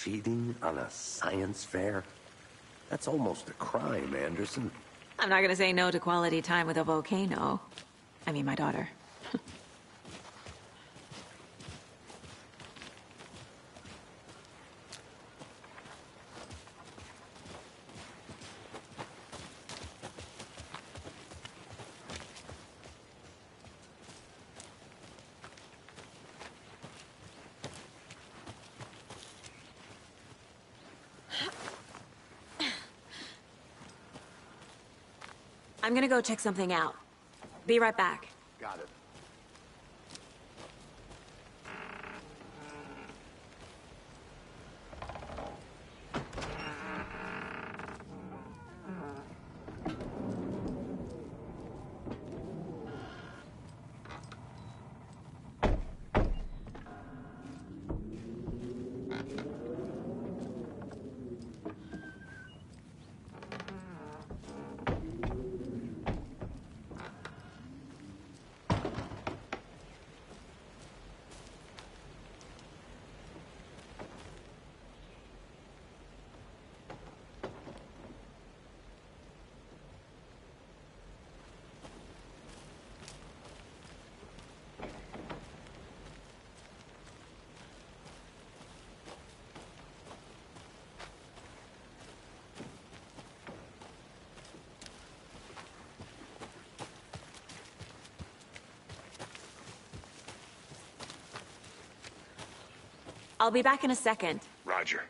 cheating on a science fair? That's almost a crime, Anderson. I'm not gonna say no to quality time with a volcano. I mean, my daughter. I'm gonna go check something out. Be right back. Got it. I'll be back in a second. Roger.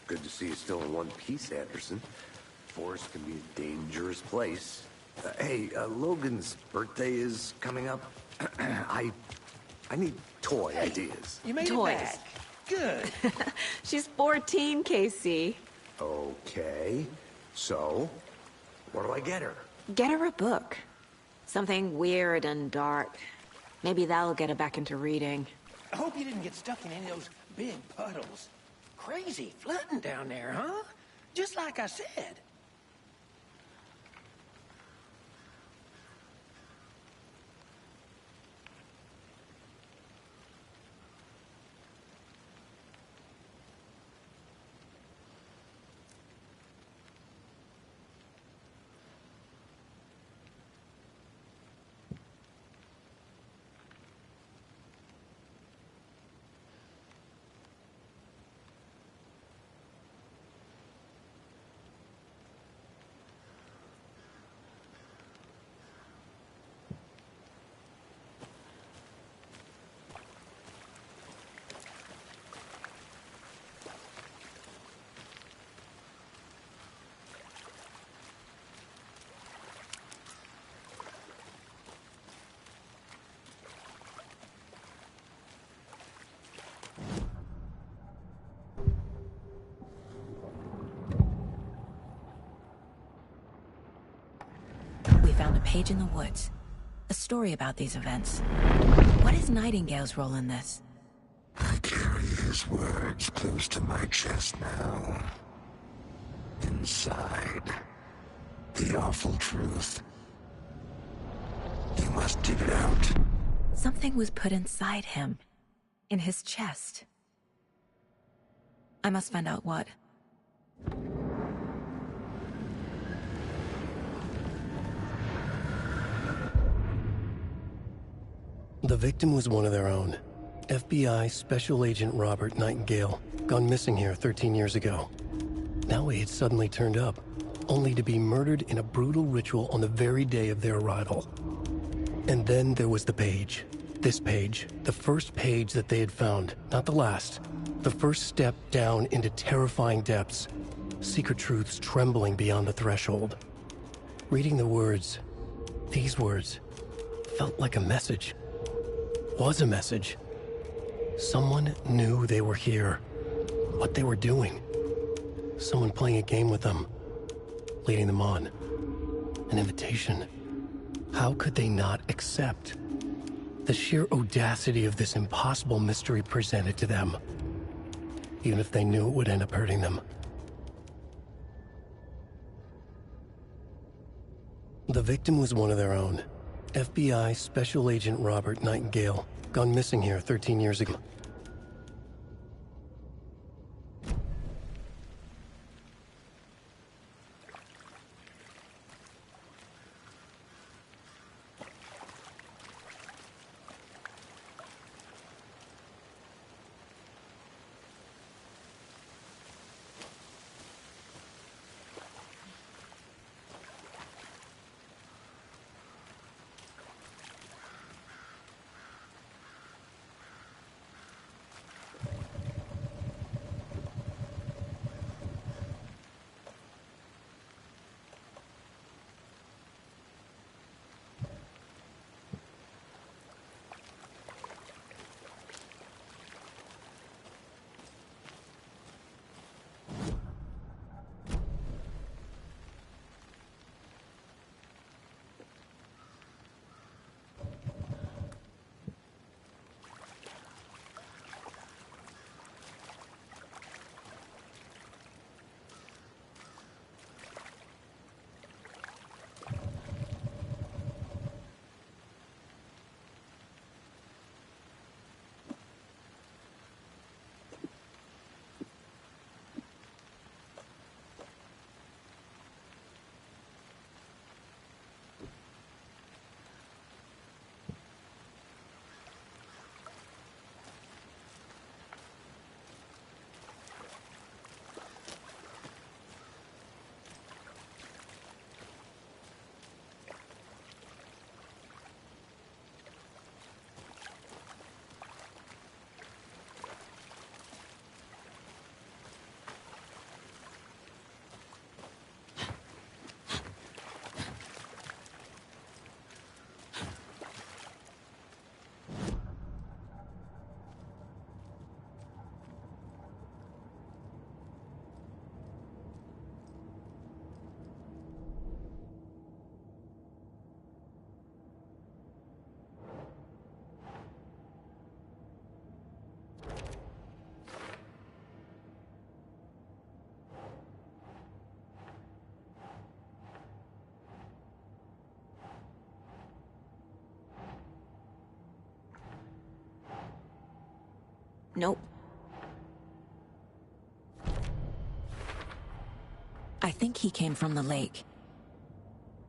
Good to see you still in one piece, Anderson. Forest can be a dangerous place. Hey, Logan's birthday is coming up. I need toy ideas. You made Toys. it back. Good. She's 14, Casey. Okay. So, what do I get her? Get her a book. Something weird and dark. Maybe that'll get her back into reading. I hope you didn't get stuck in any of those big puddles. Crazy flooding down there, huh? Just like I said. found a page in the woods. A story about these events. What is Nightingale's role in this? I carry his words close to my chest now. Inside, the awful truth. You must dig it out. Something was put inside him. In his chest. I must find out what. The victim was one of their own. FBI Special Agent Robert Nightingale, gone missing here 13 years ago. Now he had suddenly turned up, only to be murdered in a brutal ritual on the very day of their arrival. And then there was the page. This page, the first page that they had found, not the last. The first step down into terrifying depths. Secret truths trembling beyond the threshold. Reading the words, these words, felt like a message. Was a message. Someone knew they were here. What they were doing. Someone playing a game with them. Leading them on. An invitation. How could they not accept? The sheer audacity of this impossible mystery presented to them. Even if they knew it would end up hurting them. The victim was one of their own. FBI Special Agent Robert Nightingale, gone missing here 13 years ago. Nope. I think he came from the lake.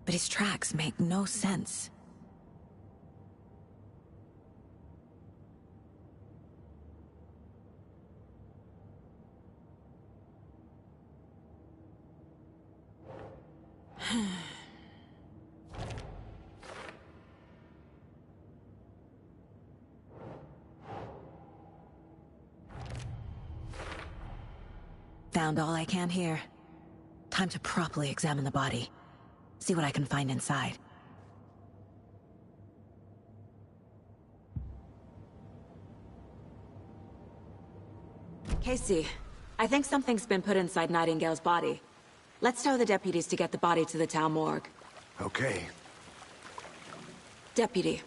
But his tracks make no sense. Found all I can here. Time to properly examine the body. See what I can find inside. Casey, I think something's been put inside Nightingale's body. Let's tell the deputies to get the body to the town morgue. Okay, Deputy,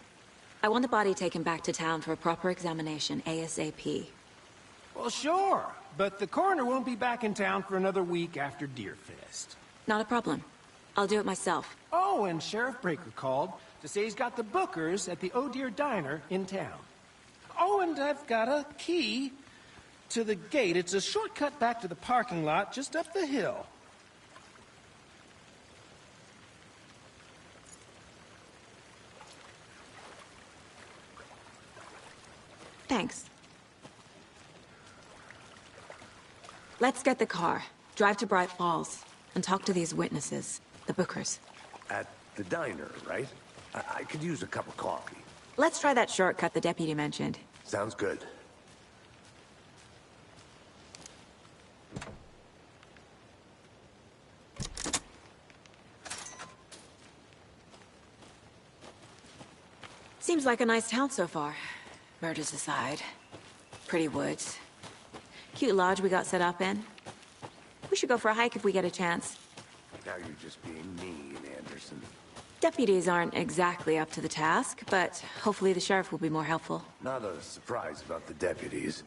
I want the body taken back to town for a proper examination, ASAP. Well, sure. But the coroner won't be back in town for another week after Deerfest. Not a problem. I'll do it myself. Oh, and Sheriff Breaker called to say he's got the Bookers at the Oh Dear Diner in town. Oh, and I've got a key to the gate. It's a shortcut back to the parking lot just up the hill. Thanks. Let's get the car, drive to Bright Falls, and talk to these witnesses, the Bookers. At the diner, right? I could use a cup of coffee. Let's try that shortcut the deputy mentioned. Sounds good. Seems like a nice town so far. Murders aside. Pretty woods. Cute lodge we got set up in. We should go for a hike if we get a chance. Now you're just being mean, Anderson. Deputies aren't exactly up to the task, but hopefully the sheriff will be more helpful. Not a surprise about the deputies.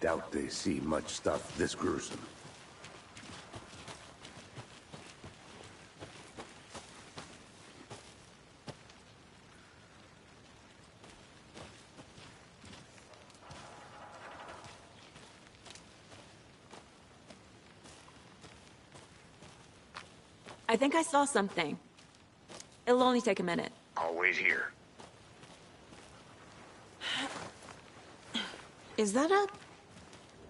Doubt they see much stuff this gruesome. I think I saw something. It'll only take a minute. I'll wait here. Is that a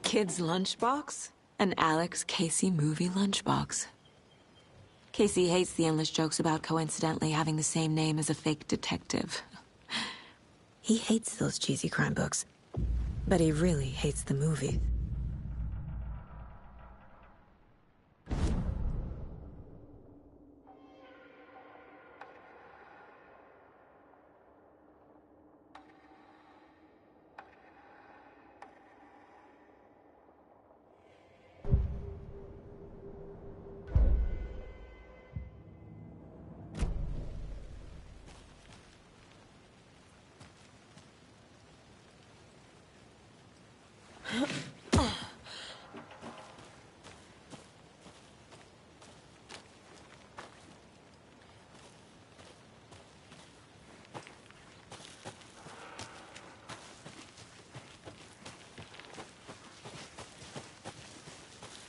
kid's lunchbox? An Alex Casey movie lunchbox. Casey hates the endless jokes about coincidentally having the same name as a fake detective. He hates those cheesy crime books, but he really hates the movie.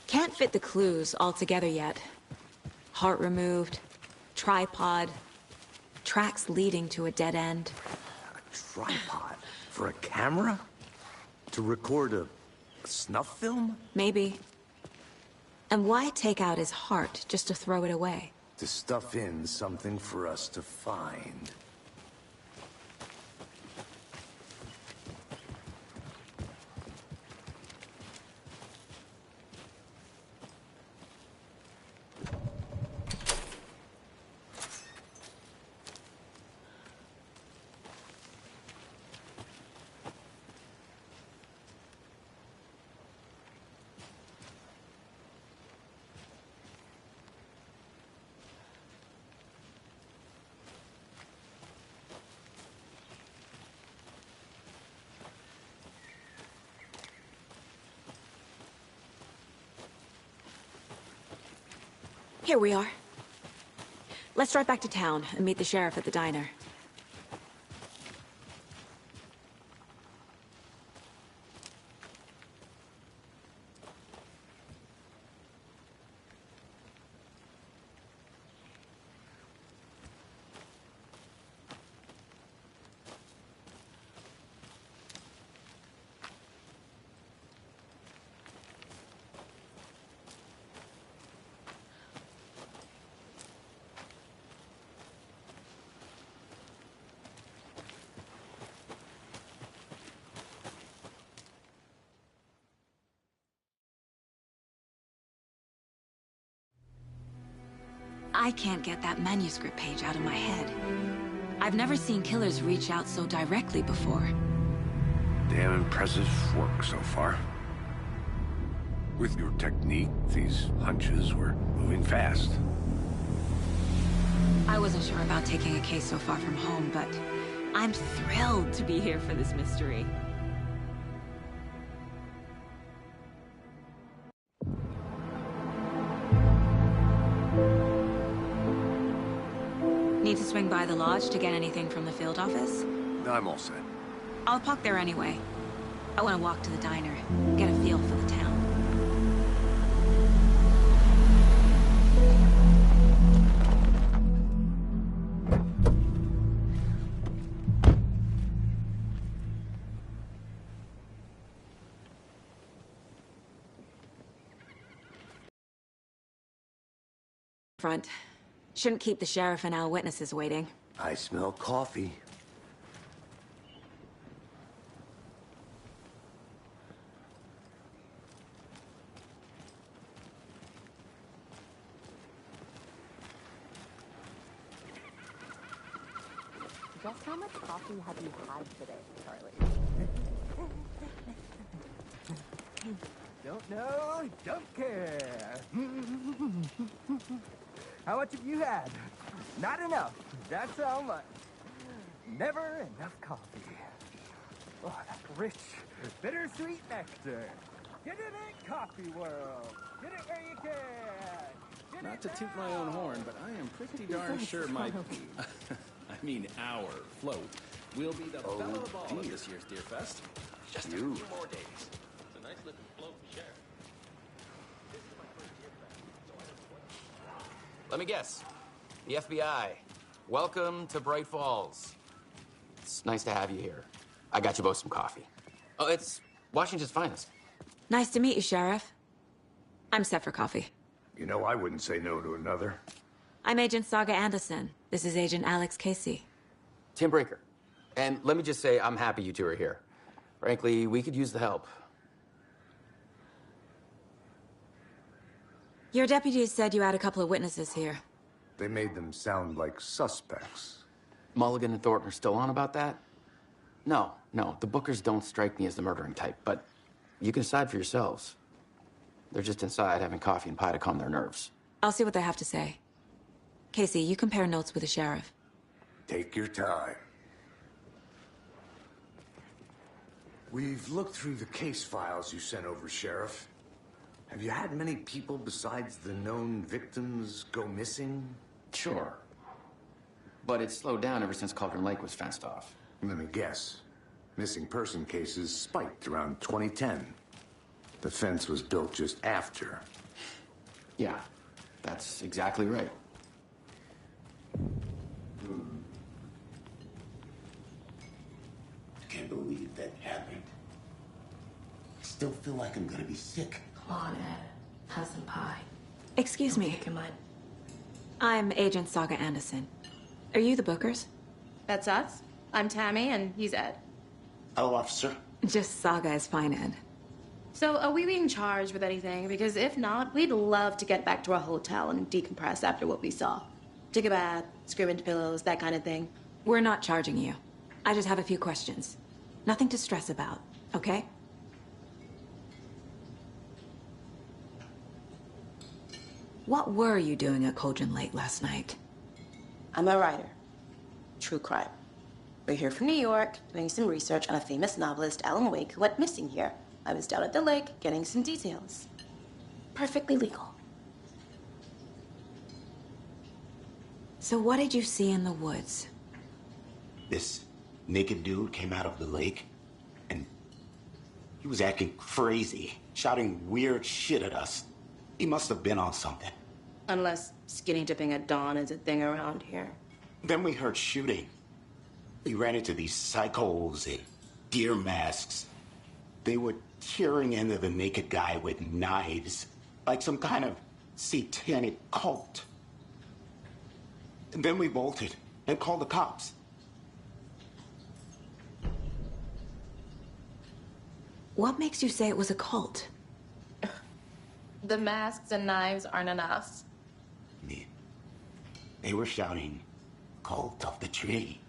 Can't fit the clues all together yet. Heart removed, tripod, tracks leading to a dead end. A tripod? For a camera? To record a snuff film? Maybe. And why take out his heart just to throw it away? To stuff in something for us to find. Here we are. Let's drive back to town and meet the sheriff at the diner. I can't get that manuscript page out of my head. I've never seen killers reach out so directly before. Damn impressive work so far. With your technique, these hunches were moving fast. I wasn't sure about taking a case so far from home, but I'm thrilled to be here for this mystery. Need to swing by the lodge to get anything from the field office? I'm all set. I'll park there anyway. I want to walk to the diner, get a feel for the town. Front. Shouldn't keep the sheriff and our witnesses waiting. I smell coffee. Just how much coffee have you had today, Charlie? Don't know, don't care. How much have you had? Not enough. That's how much. Never enough coffee. Oh, that rich, bittersweet nectar. Get it in, coffee world. Get it where you can. Get Not it to toot my now. own horn, but I am pretty darn sure my... I mean, our float will be the belle of the ball at this year's Deer Fest. Just a few more days. It's a nice looking float for Sheriff. Let me guess. The FBI. Welcome to Bright Falls. It's nice to have you here. I got you both some coffee. Oh, it's Washington's finest. Nice to meet you, Sheriff. I'm set for coffee. You know, I wouldn't say no to another. I'm Agent Saga Anderson. This is Agent Alex Casey. Tim Breaker. And let me just say, I'm happy you two are here. Frankly, we could use the help. Your deputies said you had a couple of witnesses here. They made them sound like suspects. Mulligan and Thornton are still on about that? No, the Bookers don't strike me as the murdering type, but you can decide for yourselves. They're just inside having coffee and pie to calm their nerves. I'll see what they have to say. Casey, you compare notes with the sheriff. Take your time. We've looked through the case files you sent over, Sheriff. Have you had many people besides the known victims go missing? Sure. But it's slowed down ever since Cauldron Lake was fenced off. Let me guess. Missing person cases spiked around 2010. The fence was built just after. Yeah, that's exactly right. Can't believe that happened. Still feel like I'm gonna be sick. Come on, Ed. Have some pie. Excuse me. Take your mind. I'm Agent Saga Anderson. Are you the Bookers? That's us. I'm Tammy, and he's Ed. Hello, officer. Just Saga is fine, Ed. So, are we being charged with anything? Because if not, we'd love to get back to our hotel and decompress after what we saw. Take a bath, scream into pillows, that kind of thing. We're not charging you. I just have a few questions. Nothing to stress about, okay? What were you doing at Cauldron Lake last night? I'm a writer. True crime. We're here from New York, doing some research on a famous novelist, Alan Wake, who went missing here. I was down at the lake, getting some details. Perfectly legal. So what did you see in the woods? This naked dude came out of the lake, and he was acting crazy, shouting weird shit at us. He must have been on something. Unless skinny dipping at dawn is a thing around here. Then we heard shooting. We ran into these psychos in deer masks. They were tearing into the naked guy with knives, like some kind of satanic cult. And then we bolted and called the cops. What makes you say it was a cult? The masks and knives aren't enough. They were shouting, "Cult of the tree,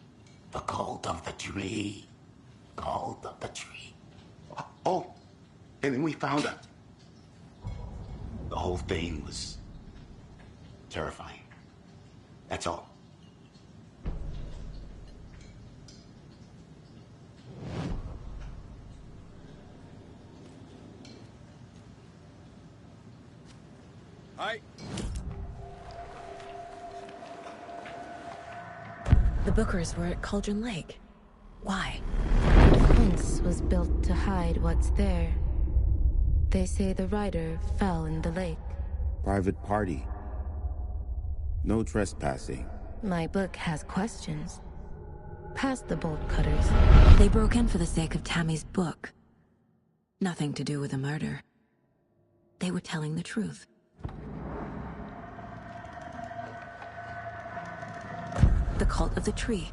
the cult of the tree, cult of the tree." Oh, and then we found out. The whole thing was terrifying. That's all. Hi. The Bookers were at Cauldron Lake. Why? The fence was built to hide what's there. They say the rider fell in the lake. Private party. No trespassing. My book has questions. Past the bolt cutters. They broke in for the sake of Tammy's book. Nothing to do with a murder. They were telling the truth. The Cult of the Tree.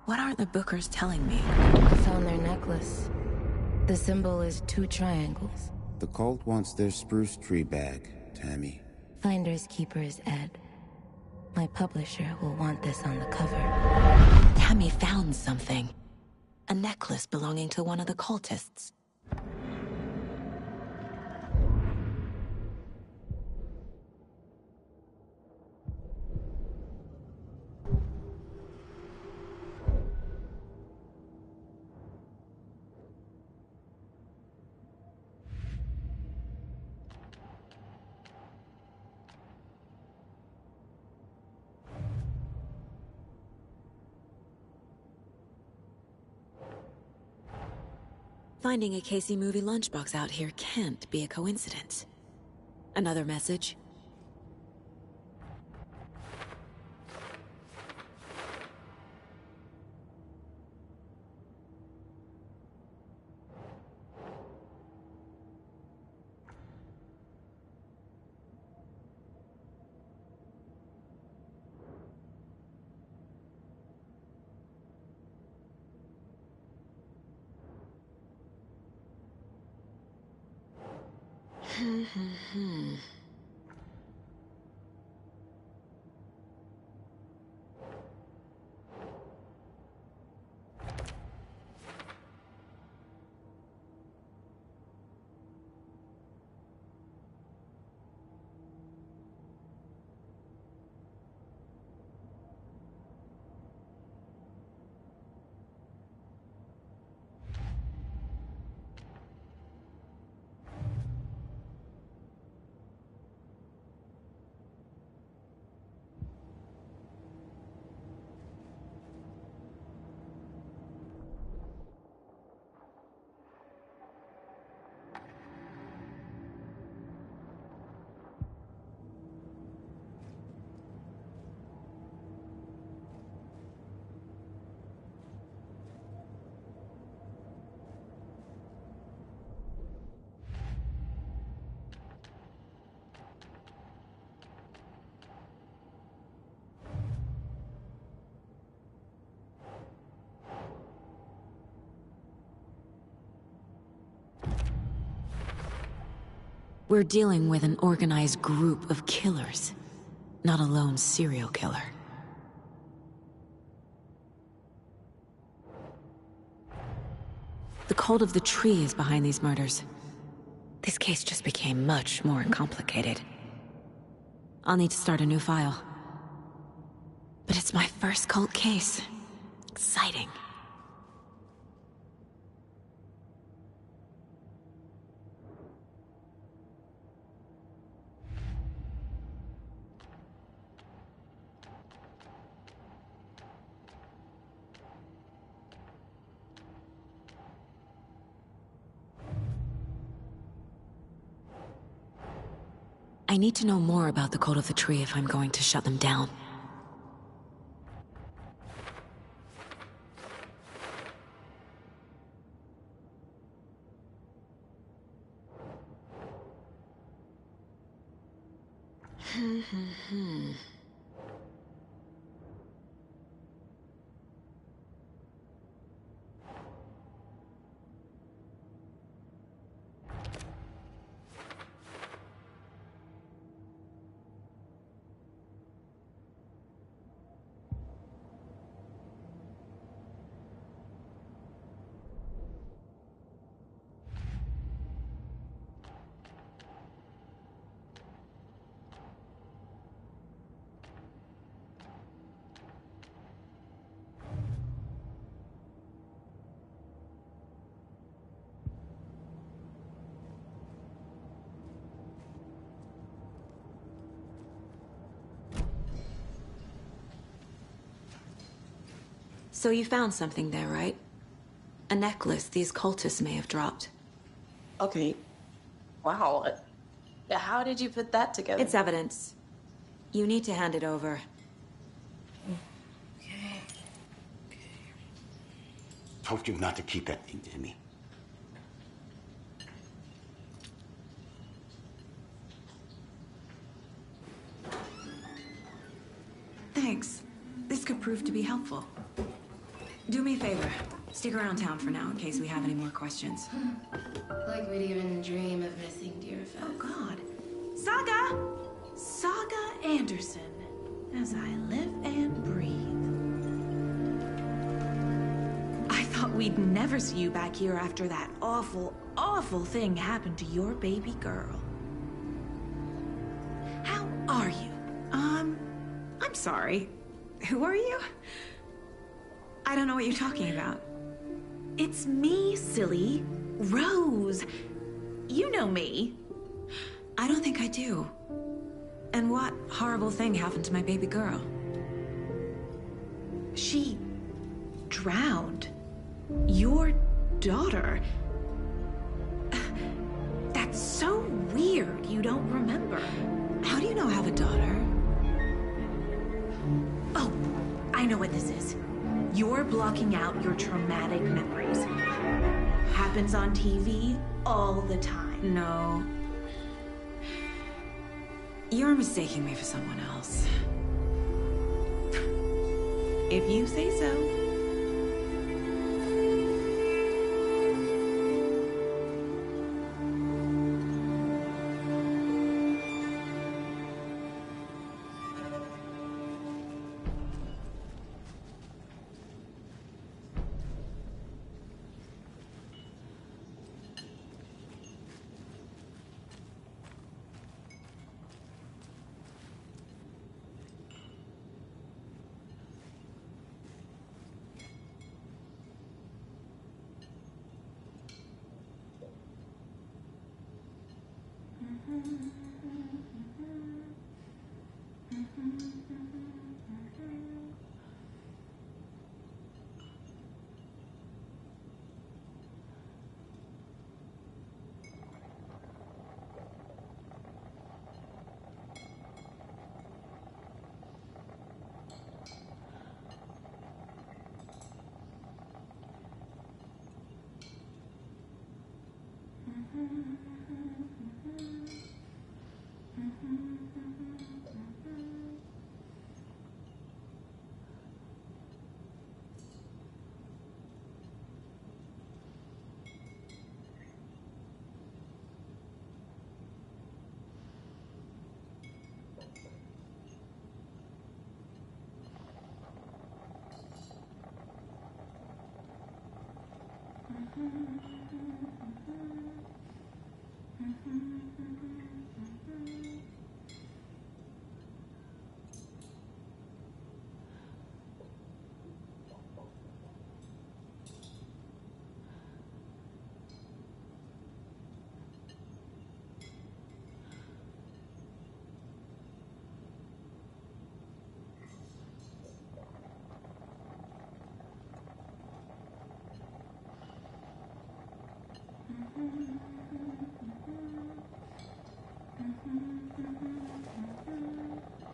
What aren't the Bookers telling me? I found their necklace. The symbol is 2 triangles. The cult wants their spruce tree back, Tammy. Finders keepers, Ed. My publisher will want this on the cover. Tammy found something. A necklace belonging to one of the cultists. Finding a Casey movie lunchbox out here can't be a coincidence. Another message? We're dealing with an organized group of killers, not a lone serial killer. The Cult of the Tree is behind these murders. This case just became much more complicated. I'll need to start a new file. But it's my first cult case. Exciting. I need to know more about the Cult of the Tree if I'm going to shut them down. So you found something there, right? A necklace these cultists may have dropped. Okay. Wow. How did you put that together? It's evidence. You need to hand it over. Told you not to keep that thing to me. Thanks. This could prove to be helpful. Do me a favor. Stick around town for now in case we have any more questions. Like we'd even dream of missing Deerfest. Oh, God. Saga! Saga Anderson. As I live and breathe. I thought we'd never see you back here after that awful, awful thing happened to your baby girl. How are you? I'm sorry. Who are you? I don't know what you're talking about. It's me, silly. Rose. You know me. I don't think I do. And what horrible thing happened to my baby girl? She drowned. Your daughter. That's so weird you don't remember. How do you know I have a daughter? Oh, I know what this is. You're blocking out your traumatic memories. Happens on TV all the time. No. You're mistaking me for someone else. If you say so.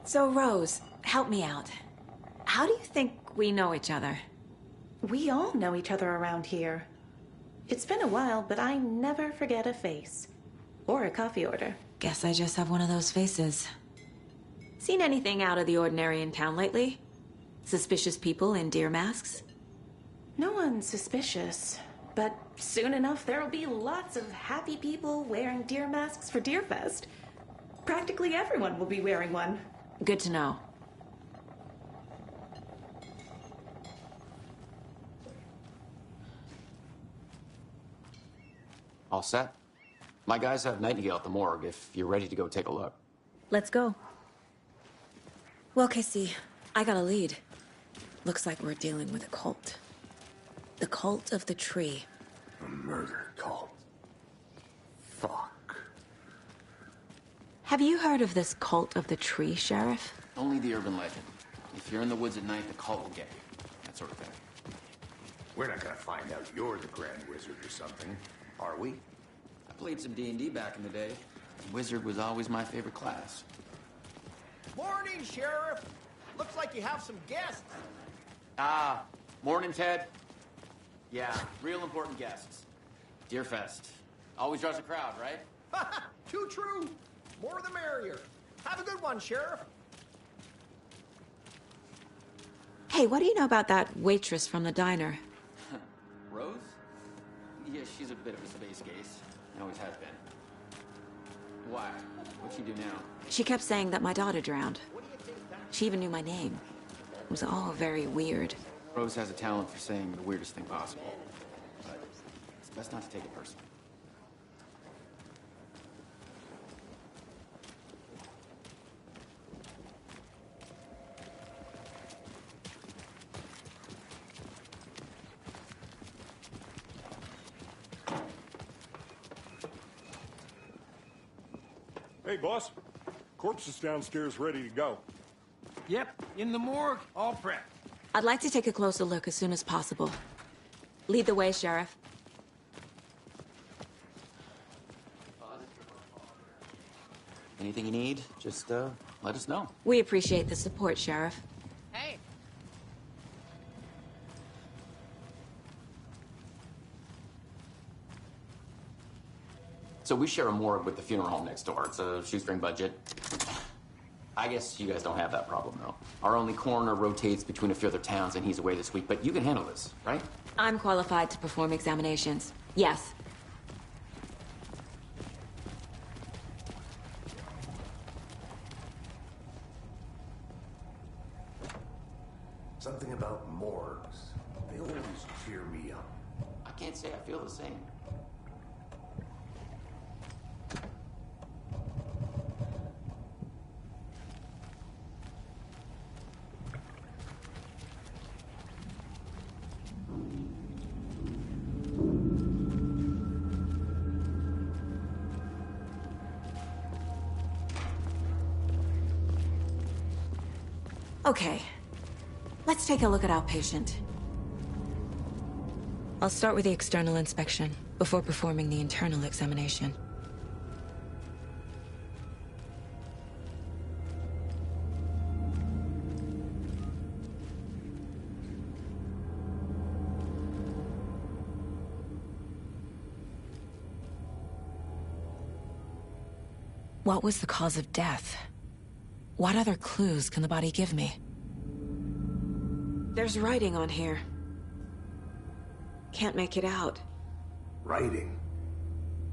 So, Rose, help me out. How do you think we know each other? We all know each other around here. It's been a while, but I never forget a face. Or a coffee order. Guess I just have one of those faces. Seen anything out of the ordinary in town lately? Suspicious people in deer masks? No one's suspicious. But soon enough, there'll be lots of happy people wearing deer masks for Deerfest. Practically everyone will be wearing one. Good to know. All set? My guys have Nightingale at the morgue if you're ready to go take a look. Let's go. Well, Casey, I got a lead. Looks like we're dealing with a cult. The Cult of the Tree. A murder cult. Fuck. Have you heard of this Cult of the Tree, Sheriff? Only the urban legend. If you're in the woods at night, the cult will get you. That sort of thing. We're not gonna find out you're the Grand Wizard or something, are we? I played some D&D back in the day. Wizard was always my favorite class. Morning, Sheriff. Looks like you have some guests. Ah, morning, Ted. Yeah, real important guests. Deerfest. Always draws a crowd, right? Too true. More the merrier. Have a good one, Sheriff. Hey, what do you know about that waitress from the diner? Rose? Yeah, she's a bit of a space case. Always has been. Why? What'd she do now? She kept saying that my daughter drowned. She even knew my name. It was all very weird. Rose has a talent for saying the weirdest thing possible. But it's best not to take it personally. Hey, boss. Corpse is downstairs ready to go. Yep, in the morgue, all prepped. I'd like to take a closer look as soon as possible. Lead the way, Sheriff. Anything you need, just let us know. We appreciate the support, Sheriff. Hey. So we share a morgue with the funeral home next door. It's a shoestring budget. I guess you guys don't have that problem, though. Our only coroner rotates between a few other towns, and he's away this week. But you can handle this, right? I'm qualified to perform examinations. Yes. Something about morgues. They always cheer me up. I can't say I feel the same. Okay. Let's take a look at our patient. I'll start with the external inspection before performing the internal examination. What was the cause of death? What other clues can the body give me? There's writing on here. Can't make it out. Writing?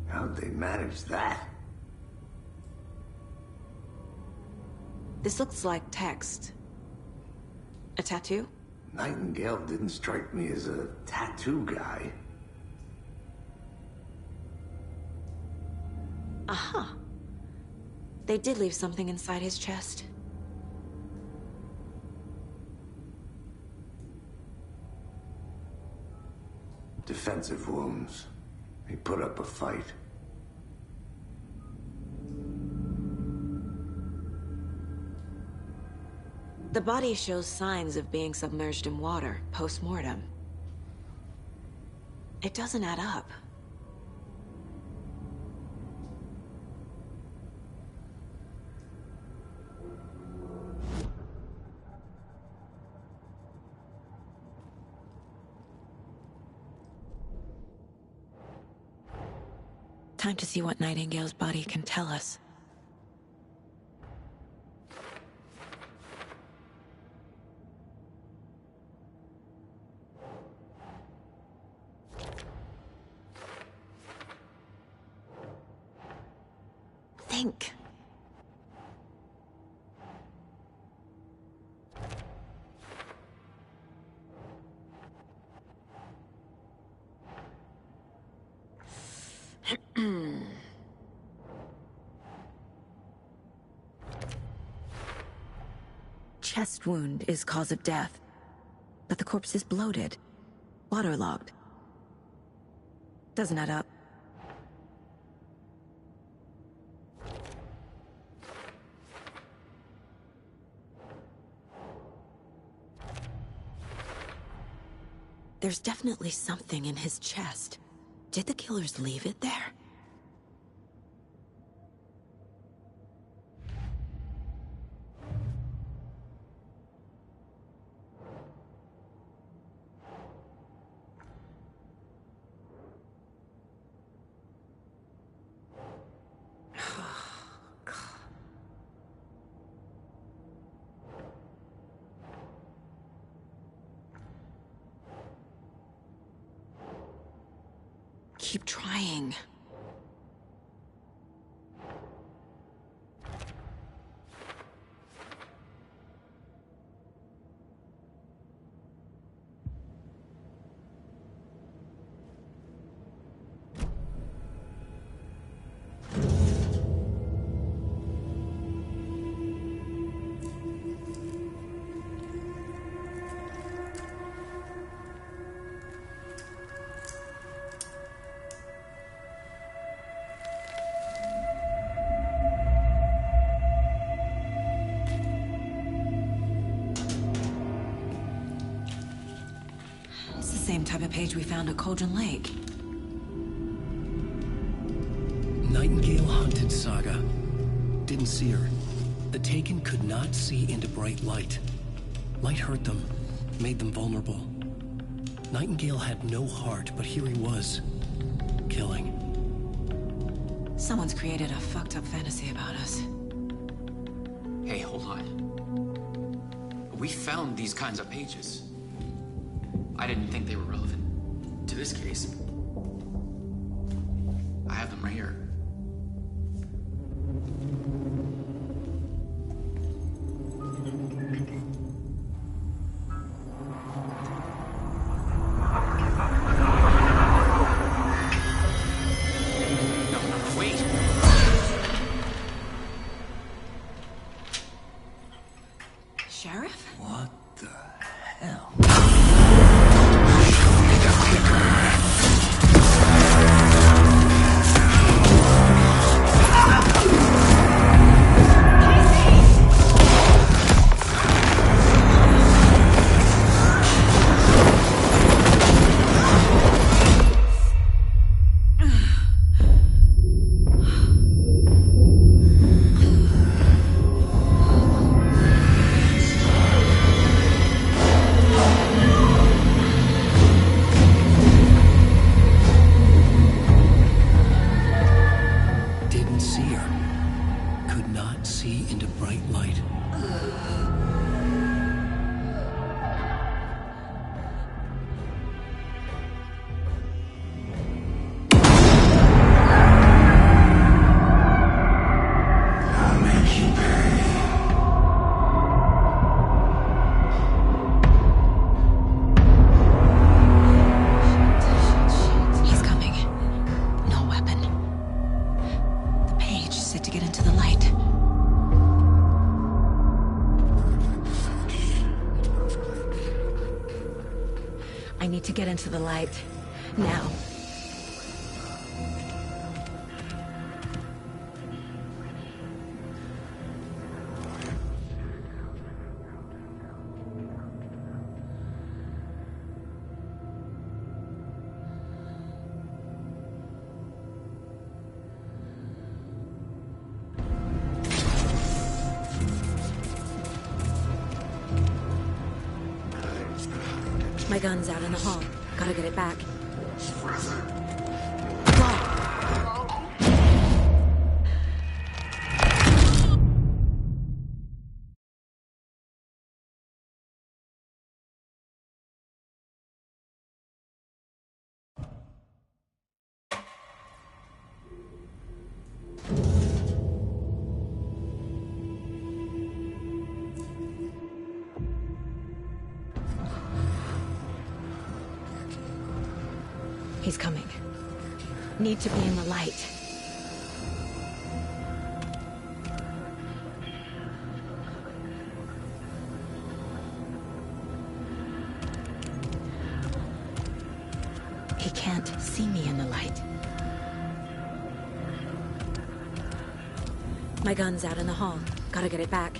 How'd they manage that? This looks like text. A tattoo? Nightingale didn't strike me as a tattoo guy. Aha. They did leave something inside his chest. Defensive wounds. He put up a fight. The body shows signs of being submerged in water post-mortem. It doesn't add up. Time to see what Nightingale's body can tell us. Think. Chest wound is cause of death, but the corpse is bloated, waterlogged. Doesn't add up. There's definitely something in his chest. Did the killers leave it there? Keep trying. Same type of page we found at Cauldron Lake. Nightingale hunted Saga. Didn't see her. The Taken could not see into bright light. Light hurt them, made them vulnerable. Nightingale had no heart, but here he was, killing. Someone's created a fucked up fantasy about us. Hey, hold on. We found these kinds of pages. I didn't think they were relevant to this case. I have them right here. No, wait! Sheriff? What the hell? I need to get into the light. Now. My gun's out in the hall. Gotta get it back. He's coming. Need to be in the light. He can't see me in the light. My gun's out in the hall. Gotta get it back.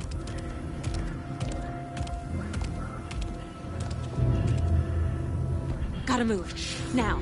Gotta move. Now.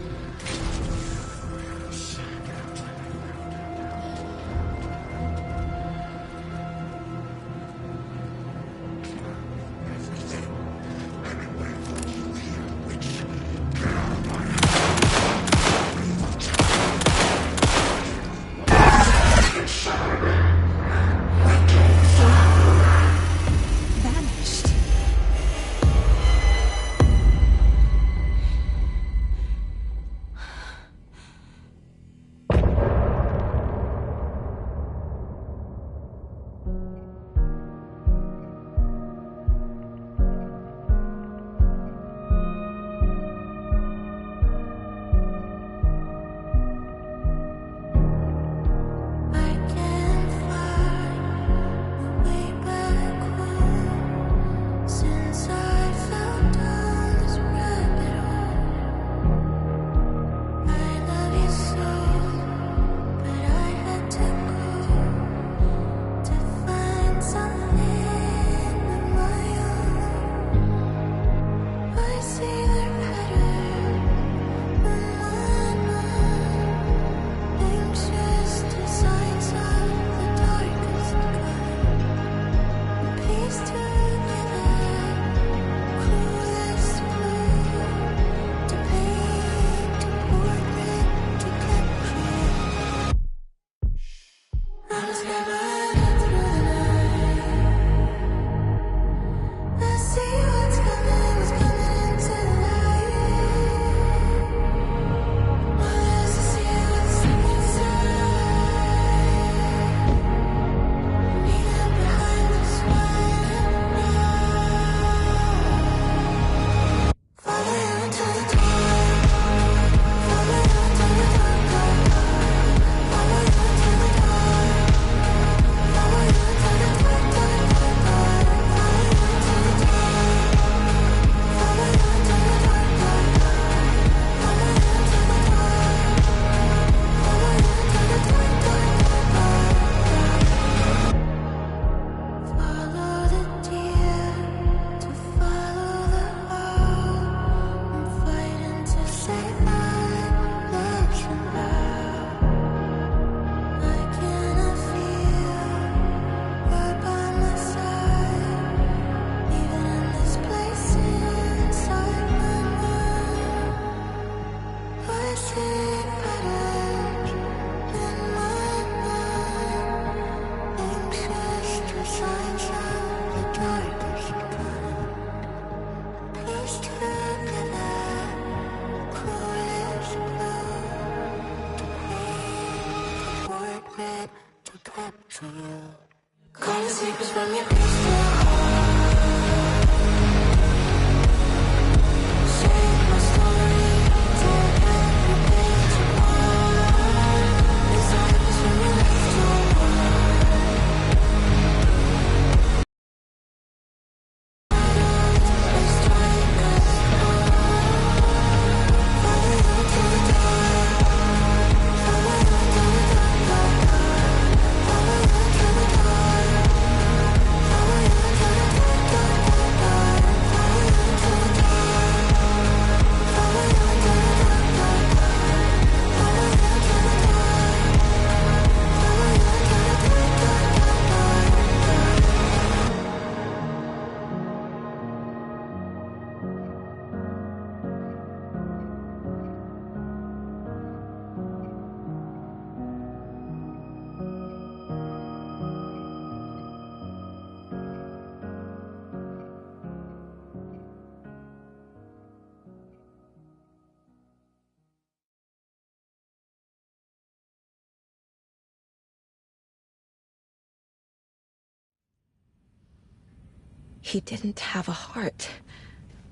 He didn't have a heart,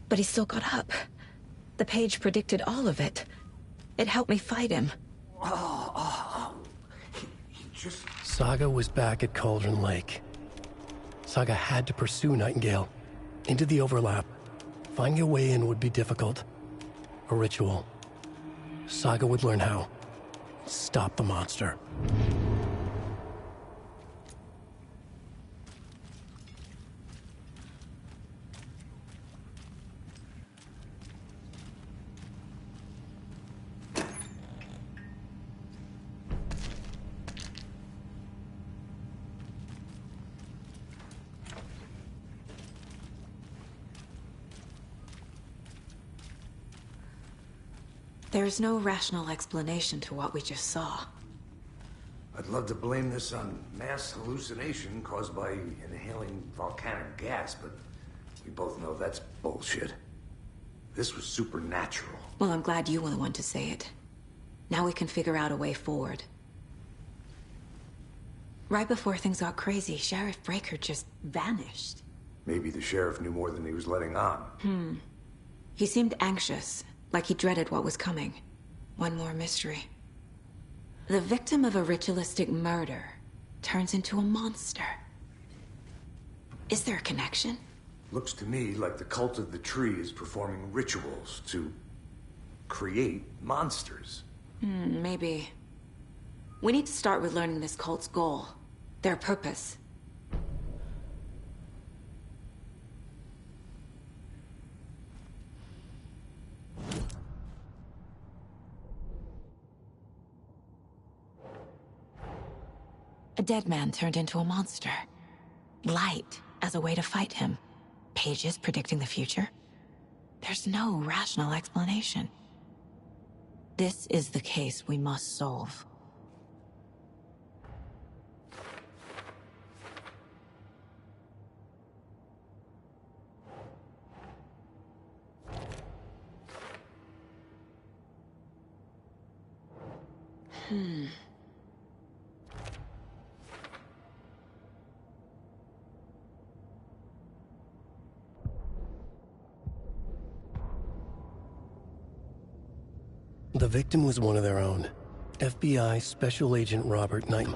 but he still got up. The page predicted all of it. It helped me fight him. Saga was back at Cauldron Lake. Saga had to pursue Nightingale. Into the overlap. Finding a way in would be difficult. A ritual. Saga would learn how. Stop the monster. There's no rational explanation to what we just saw. I'd love to blame this on mass hallucination caused by inhaling volcanic gas, but we both know that's bullshit. This was supernatural. Well, I'm glad you were the one to say it. Now we can figure out a way forward. Right before things got crazy, Sheriff Breaker just vanished. Maybe the sheriff knew more than he was letting on. He seemed anxious, like he dreaded what was coming. One more mystery. The victim of a ritualistic murder turns into a monster. Is there a connection? Looks to me like the cult of the tree is performing rituals to create monsters. Maybe. We need to start with learning this cult's goal. Their purpose. A dead man turned into a monster. Light as a way to fight him. Pages predicting the future. There's no rational explanation. This is the case we must solve. The victim was one of their own. FBI Special Agent Robert Knight.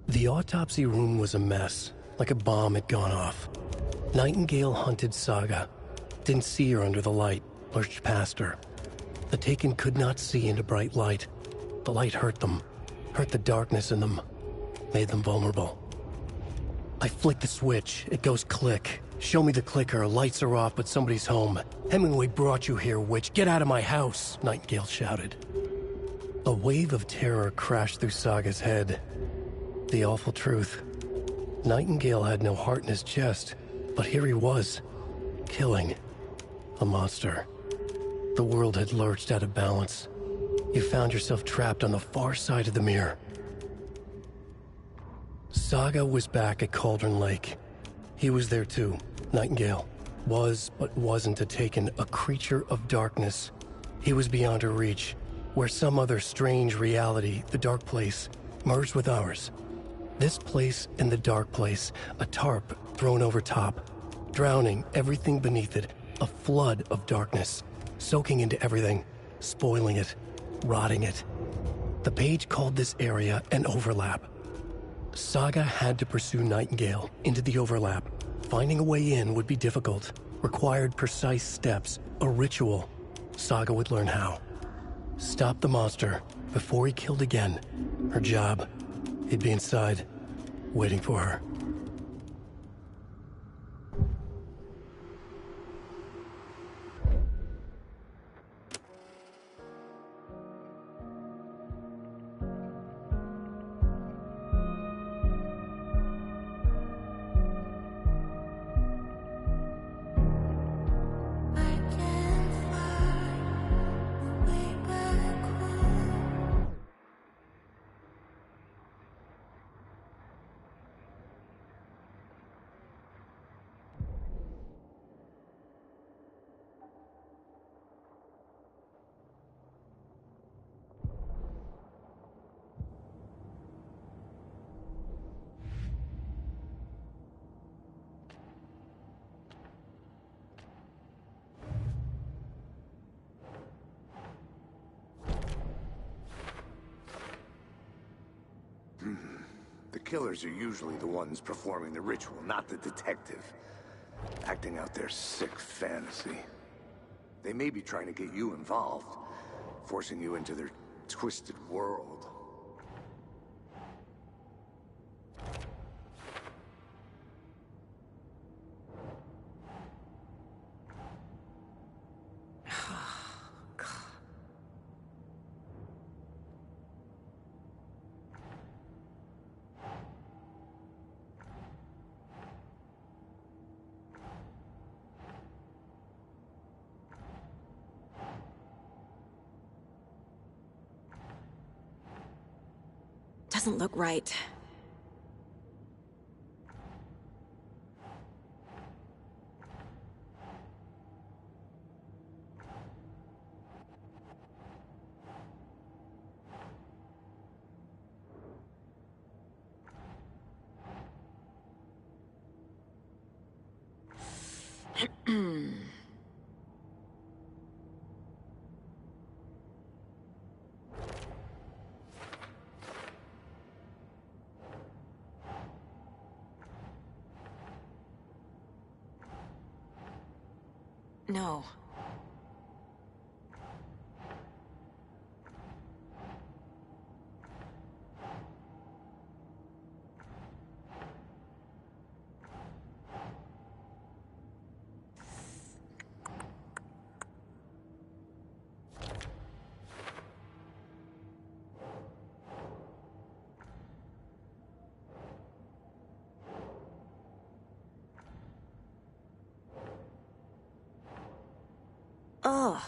The autopsy room was a mess, like a bomb had gone off. Nightingale hunted Saga. Didn't see her under the light, lurched past her. The Taken could not see into bright light. The light hurt them, hurt the darkness in them, made them vulnerable. I flick the switch, it goes click. Show me the clicker, lights are off, but somebody's home. Hemingway brought you here, witch. Get out of my house, Nightingale shouted. A wave of terror crashed through Saga's head. The awful truth. Nightingale had no heart in his chest, but here he was, killing a monster. The world had lurched out of balance. You found yourself trapped on the far side of the mirror. Saga was back at Cauldron Lake. He was there too. Nightingale was, but wasn't a Taken, a creature of darkness. He was beyond her reach, where some other strange reality, the dark place, merged with ours. This place and the dark place, a tarp thrown over top, drowning everything beneath it, a flood of darkness, soaking into everything, spoiling it, rotting it. The page called this area an overlap. Saga had to pursue Nightingale into the overlap. Finding a way in would be difficult, required precise steps, a ritual. Saga would learn how. Stop the monster before he killed again. Her job. He'd be inside, waiting for her. The killers are usually the ones performing the ritual, not the detective. Acting out their sick fantasy. They may be trying to get you involved, forcing you into their twisted world. doesn't look right. No. Ugh.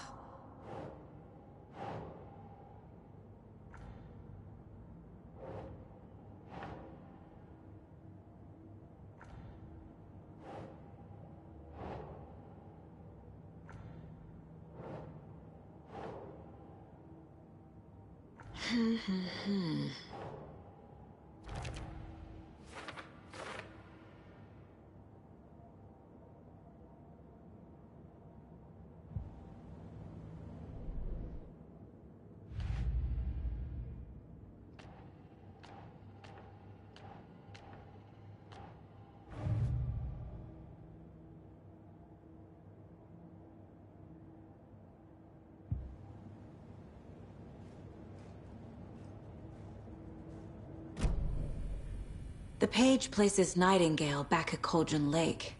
The page places Nightingale back at Cauldron Lake.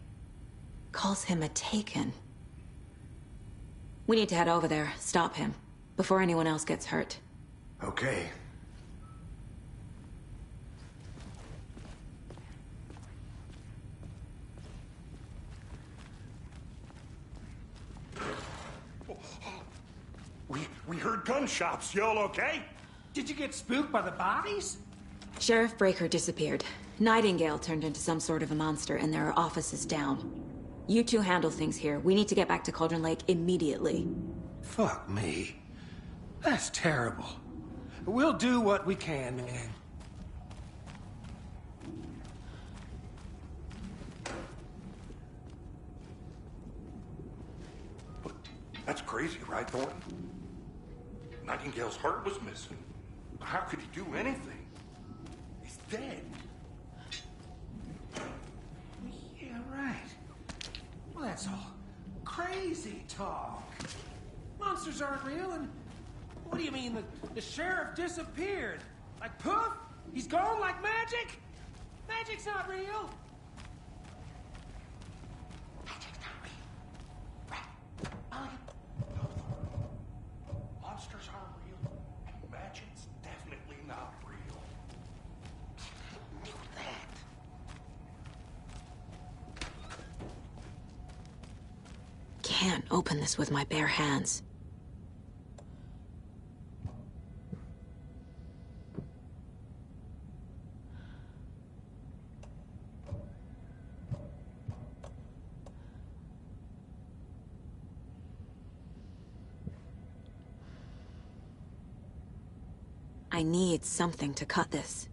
Calls him a Taken. We need to head over there, stop him, before anyone else gets hurt. Okay. We heard gunshots. Y'all okay? Did you get spooked by the bodies? Sheriff Breaker disappeared. Nightingale turned into some sort of a monster, and there are offices down. You two handle things here. We need to get back to Cauldron Lake immediately. Fuck me. That's terrible. We'll do what we can, man. That's crazy, right, Thornton? Nightingale's heart was missing. How could he do anything? He's dead. Yeah, right. Well, that's all crazy talk. Monsters aren't real, and what do you mean the sheriff disappeared? Like poof? He's gone like magic? Magic's not real. Magic's not real. Right. Monsters aren't real, and magic's definitely not real. I knew that. Can't open this with my bare hands. I need something to cut this.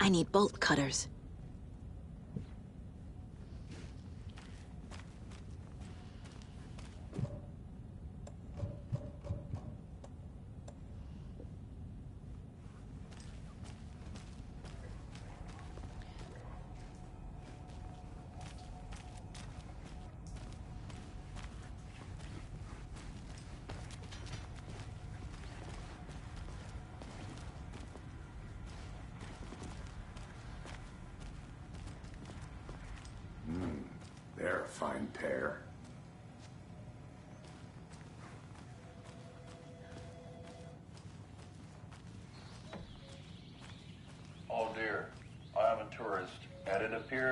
I need bolt cutters. They're a fine pair.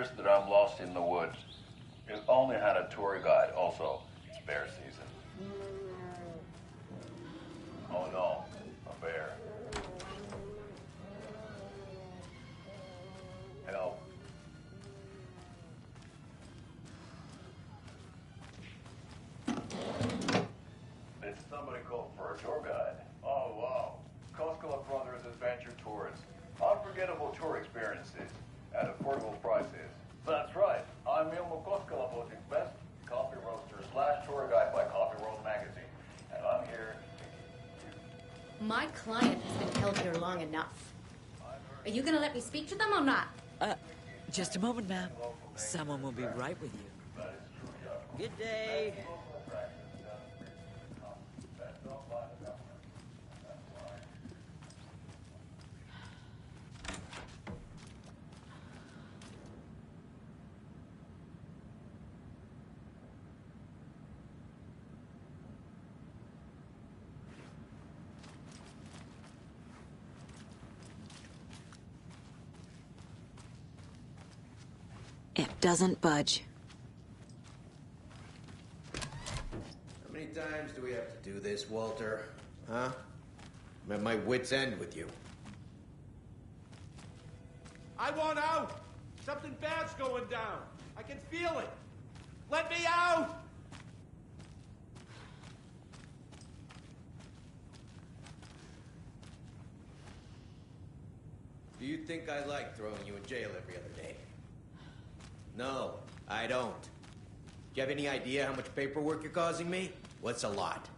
years that I'm lost in the woods. It only had a tour guide. Also, it's bear season. Oh no, a bear. Help. Did somebody call for a tour guide? Oh wow. Koskela Brothers Adventure Tours. Unforgettable tour experiences at affordable prices. That's right. I'm Ilmo Koskela, voting best coffee roaster / tour guide by Coffee World magazine. And I'm here. My client has been held here long enough. Are you gonna let me speak to them or not? Just a moment, ma'am. Someone will be right with you. Good day. It doesn't budge. How many times do we have to do this, Walter? Huh? I'm at my wit's end with you. I want out! Something bad's going down. I can feel it. Let me out! Do you think I like throwing you in jail every other day? No, I don't. Do you have any idea how much paperwork you're causing me? What's a lot?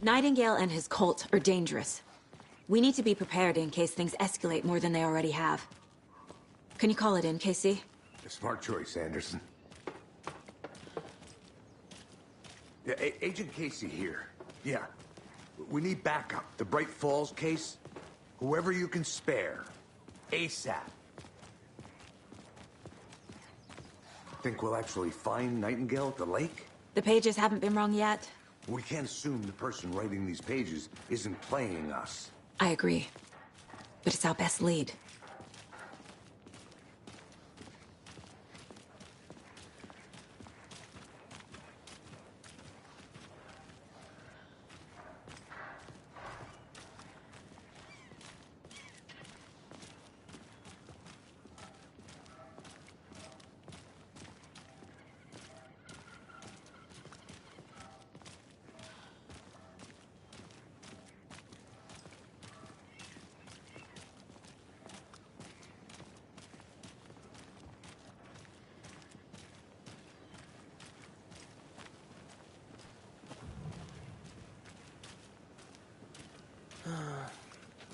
Nightingale and his cult are dangerous. We need to be prepared in case things escalate more than they already have. Can you call it in, Casey? A smart choice, Anderson. Yeah, Agent Casey here. Yeah. We need backup. The Bright Falls case? Whoever you can spare. ASAP. Think we'll actually find Nightingale at the lake? The pages haven't been wrong yet. We can't assume the person writing these pages isn't playing us. I agree. But it's our best lead.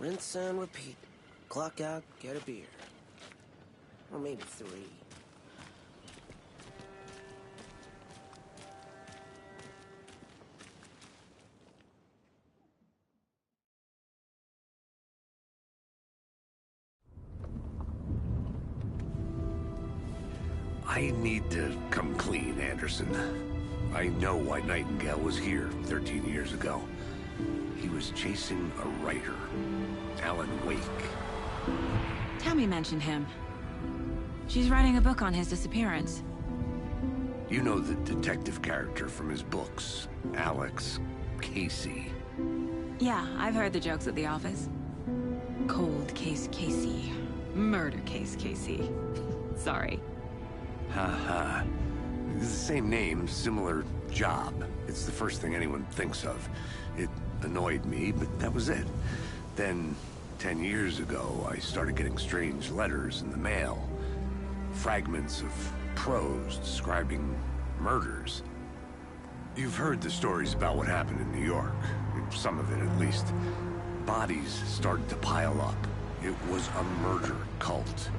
Rinse and repeat. Clock out, get a beer. Or maybe 3. I need to come clean, Anderson. I know why Nightingale was here 13 years ago. He was chasing a writer, Alan Wake. Tammy mentioned him. She's writing a book on his disappearance. You know the detective character from his books, Alex Casey. Yeah, I've heard the jokes at the office. Cold case Casey. Murder case Casey. Sorry. Ha. It's the same name, similar job. It's the first thing anyone thinks of. It annoyed me, but that was it. Then, 10 years ago, I started getting strange letters in the mail. Fragments of prose describing murders. You've heard the stories about what happened in New York. Some of it, at least. Bodies started to pile up. It was a murder cult.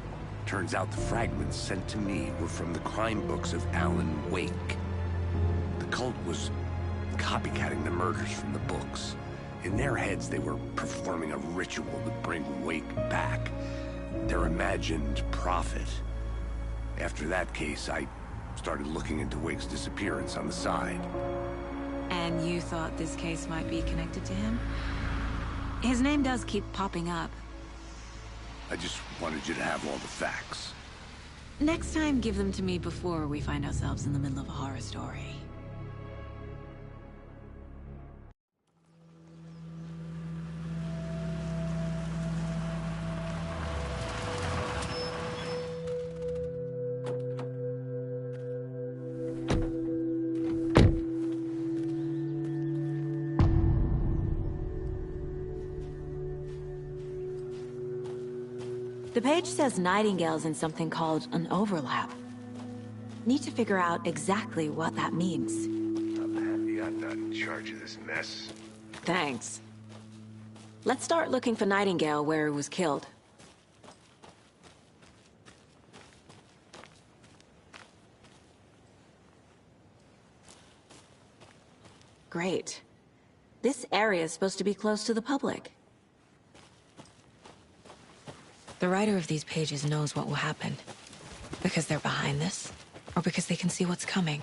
Turns out the fragments sent to me were from the crime books of Alan Wake. The cult was copycatting the murders from the books. In their heads, they were performing a ritual to bring Wake back. Their imagined prophet. After that case, I Started looking into Wake's disappearance on the side. And you thought this case might be connected to him? His name does keep popping up. I just wanted you to have all the facts. Next time, give them to me before we find ourselves in the middle of a horror story. The page says Nightingale's in something called an overlap. Need to figure out exactly what that means. I'm happy I'm not in charge of this mess. Thanks. Let's start looking for Nightingale where he was killed. Great. This area is supposed to be close to the public. The writer of these pages knows what will happen. Because they're behind this, or because they can see what's coming.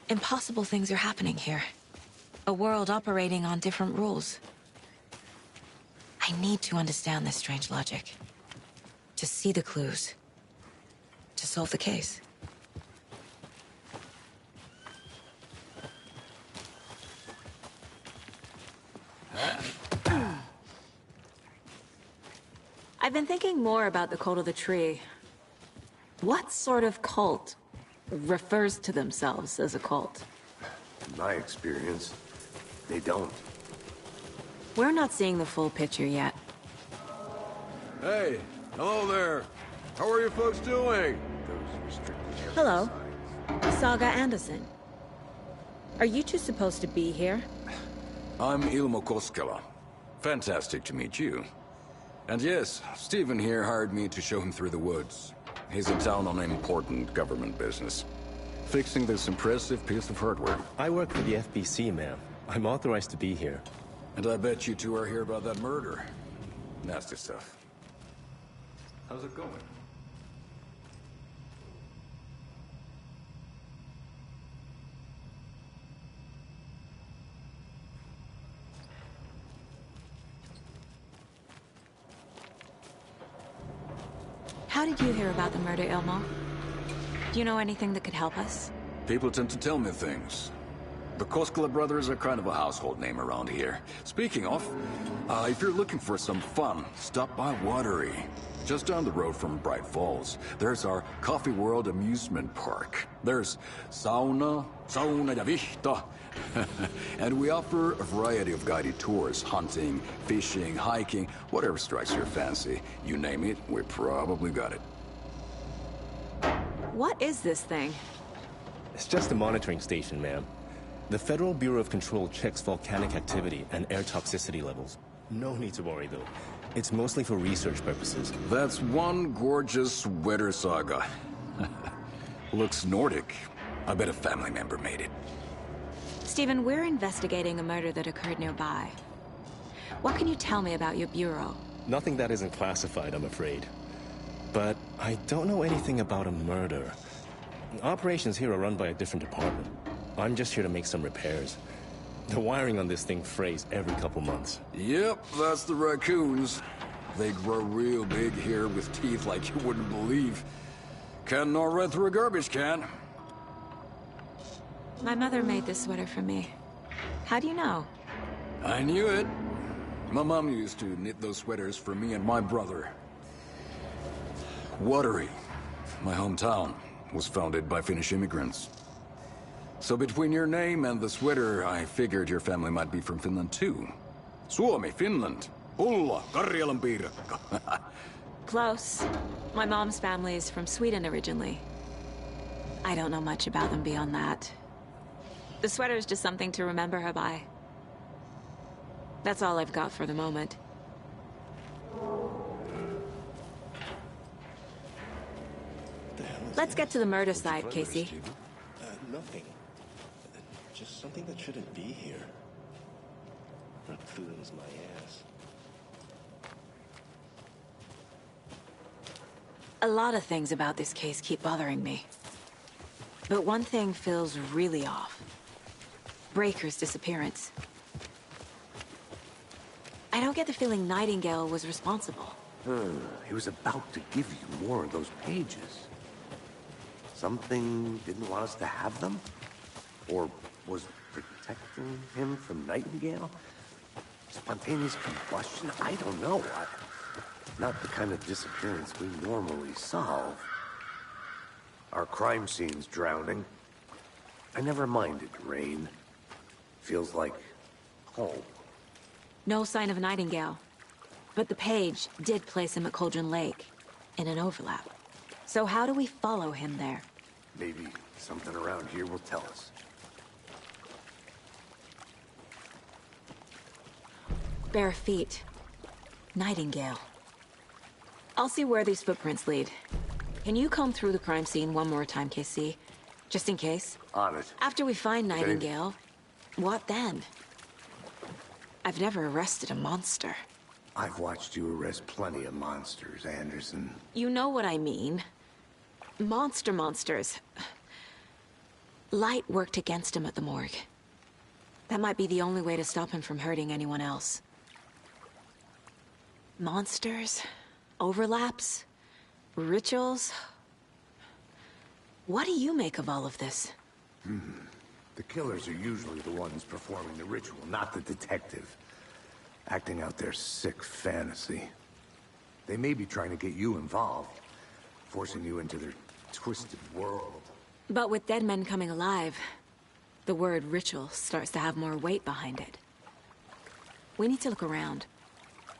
Impossible things are happening here. A world operating on different rules. I need to understand this strange logic. To see the clues. To solve the case. I've been thinking more about the Cult of the Tree. What sort of cult refers to themselves as a cult? In my experience, they don't. We're not seeing the full picture yet. Hey, hello there. How are you folks doing? Hello, Saga Anderson. Are you two supposed to be here? I'm Ilmo Koskela. Fantastic to meet you. And yes, Stephen here hired me to show him through the woods. He's in town on important government business. Fixing this impressive piece of hardware. I work for the FBC, ma'am. I'm authorized to be here. And I bet you two are here about that murder. Nasty stuff. How's it going? How did you hear about the murder, Ilmo? Do you know anything that could help us? People tend to tell me things. The Koskela brothers are kind of a household name around here. Speaking of, if you're looking for some fun, stop by Watery. Just down the road from Bright Falls, there's our Coffee World amusement park. There's sauna ja vihta. And we offer a variety of guided tours, hunting, fishing, hiking, whatever strikes your fancy. You name it, we probably got it. What is this thing? It's just a monitoring station, ma'am. The Federal Bureau of Control checks volcanic activity and air toxicity levels. No need to worry, though. It's mostly for research purposes. That's one gorgeous sweater, Saga. Looks Nordic. I bet a family member made it. Stephen, we're investigating a murder that occurred nearby. What can you tell me about your bureau? Nothing that isn't classified, I'm afraid. But I don't know anything about a murder. Operations here are run by a different department. I'm just here to make some repairs. The wiring on this thing frays every couple months. Yep, that's the raccoons. They grow real big here with teeth like you wouldn't believe. Can't gnaw right through a garbage can. My mother made this sweater for me. How do you know? I knew it. My mom used to knit those sweaters for me and my brother. Watery, my hometown, was founded by Finnish immigrants. So between your name and the sweater, I figured your family might be from Finland too. Suomi, Finland. Ulla, Karjalan piirakka. Close. My mom's family is from Sweden originally. I don't know much about them beyond that. The sweater is just something to remember her by. That's all I've got for the moment. Let's get to the murder site, Casey. Nothing. Just something that shouldn't be here. Raccoons, my ass. A lot of things about this case keep bothering me. But one thing feels really off. Breaker's disappearance. I don't get the feeling Nightingale was responsible. He was about to give you more of those pages. Something didn't want us to have them? Or was protecting him from Nightingale? Spontaneous combustion? I don't know. Not the kind of disappearance we normally solve. Our crime scene's drowning. I never minded rain. Feels like home. No sign of Nightingale. But the page did place him at Cauldron Lake, in an overlap. So how do we follow him there? Maybe something around here will tell us. Bare feet. Nightingale. I'll see where these footprints lead. Can you comb through the crime scene one more time, KC? Just in case? On it. After we find Nightingale, what then? I've never arrested a monster. I've watched you arrest plenty of monsters, Anderson. You know what I mean. Monsters. Light worked against him at the morgue. That might be the only way to stop him from hurting anyone else. Monsters? Overlaps? Rituals? What do you make of all of this? The killers are usually the ones performing the ritual, not the detective. Acting out their sick fantasy. They may be trying to get you involved, forcing you into their twisted world. But with dead men coming alive, the word ritual starts to have more weight behind it. We need to look around,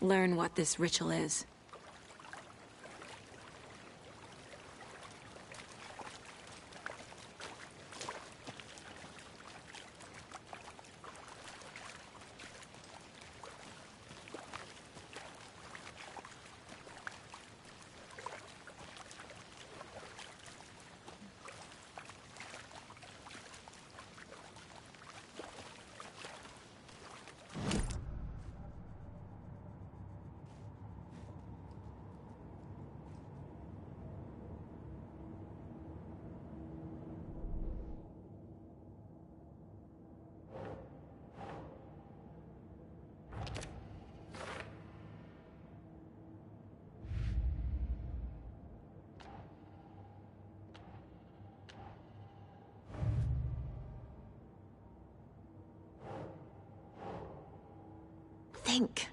learn what this ritual is. Think.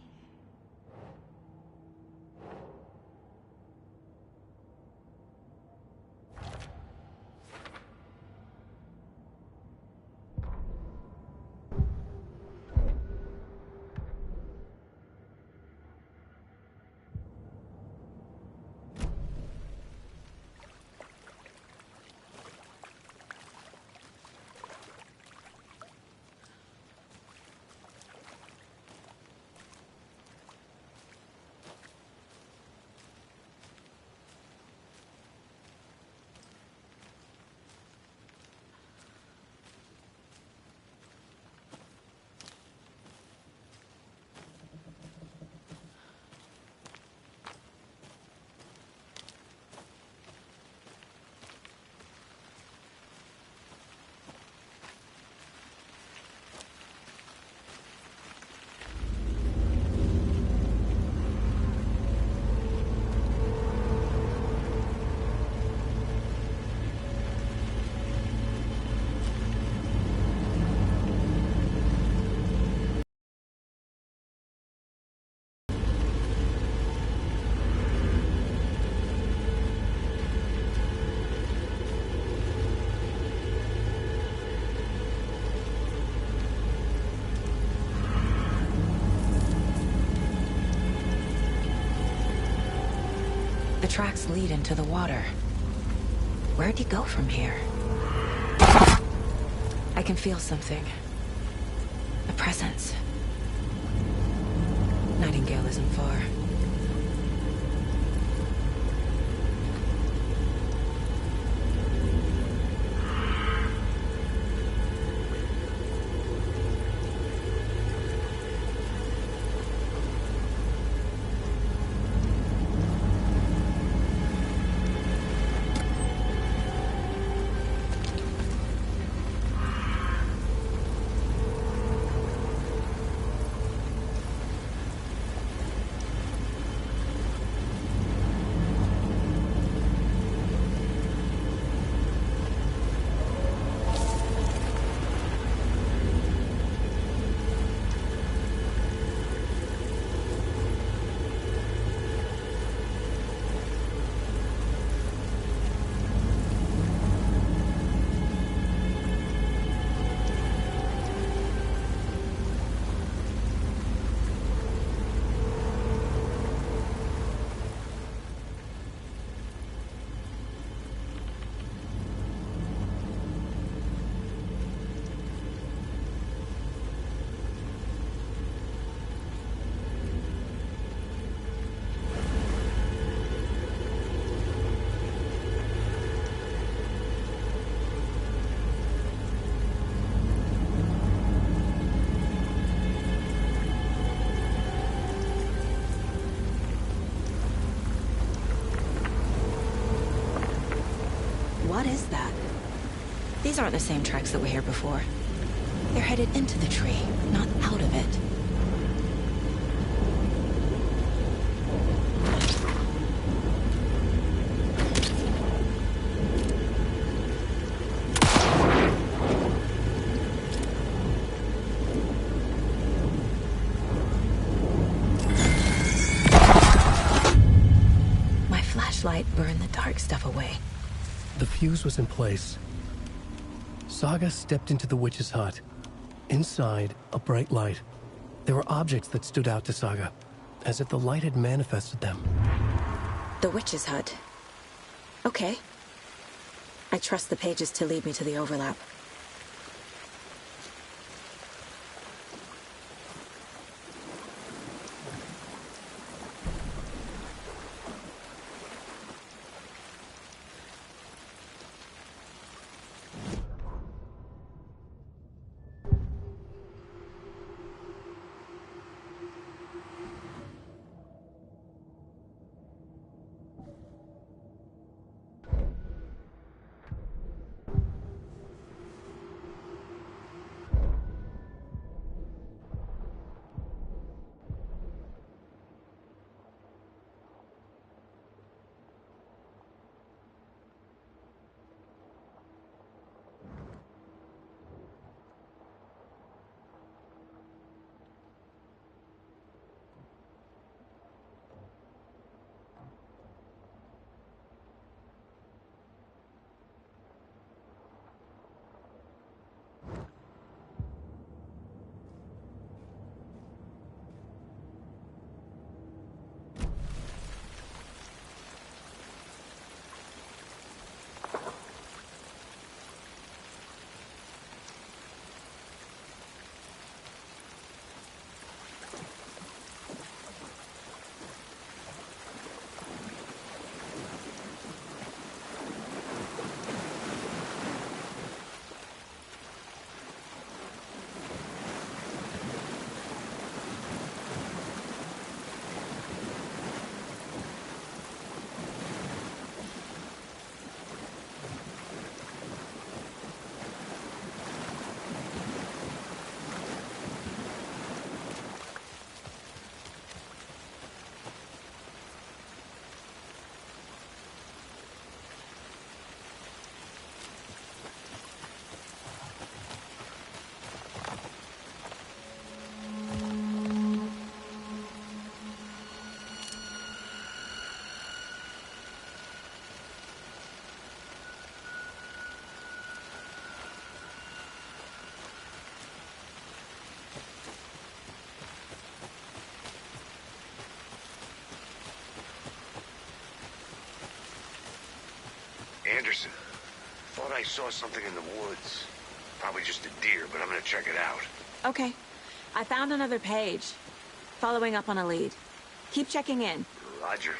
The tracks lead into the water. Where'd he go from here? I can feel something. A presence. Nightingale isn't far. What is that? These aren't the same tracks that were here before. They're headed into the tree, not out of it. My flashlight burned the dark stuff away. The fuse was in place. Saga stepped into the witch's hut. Inside, a bright light. There were objects that stood out to Saga, as if the light had manifested them. The witch's hut. Okay. I trust the pages to lead me to the overlap. Anderson, thought I saw something in the woods. Probably just a deer, but I'm gonna check it out. Okay. I found another page. Following up on a lead. Keep checking in. Roger.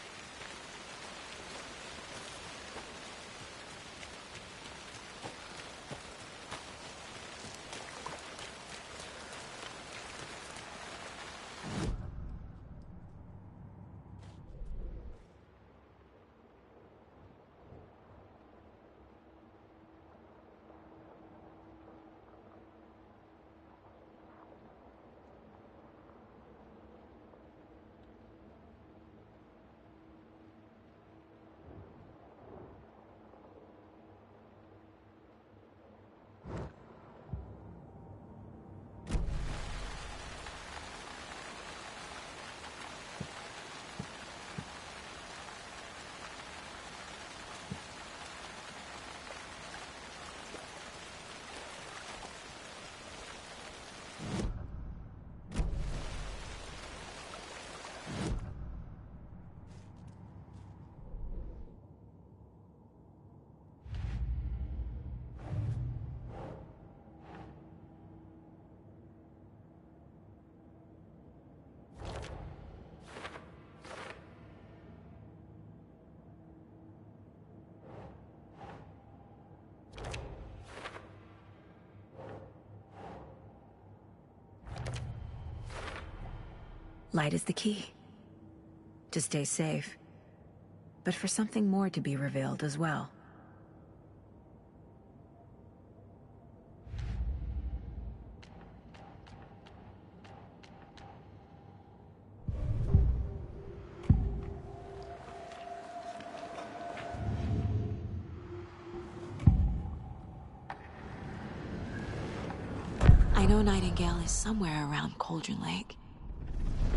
Light is the key. To stay safe. But for something more to be revealed as well. know Nightingale is somewhere around Cauldron Lake.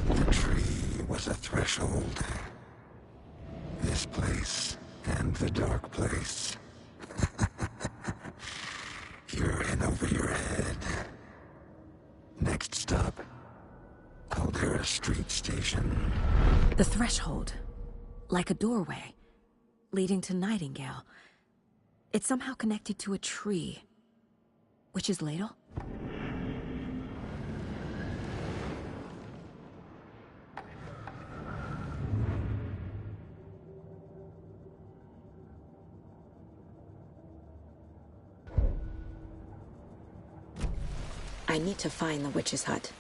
The tree was a threshold. This place and the dark place. You're in over your head. Next stop, Caldera Street Station. The threshold. Like a doorway. Leading to Nightingale. It's somehow connected to a tree. Witch's Ladle? I need to find the witch's hut.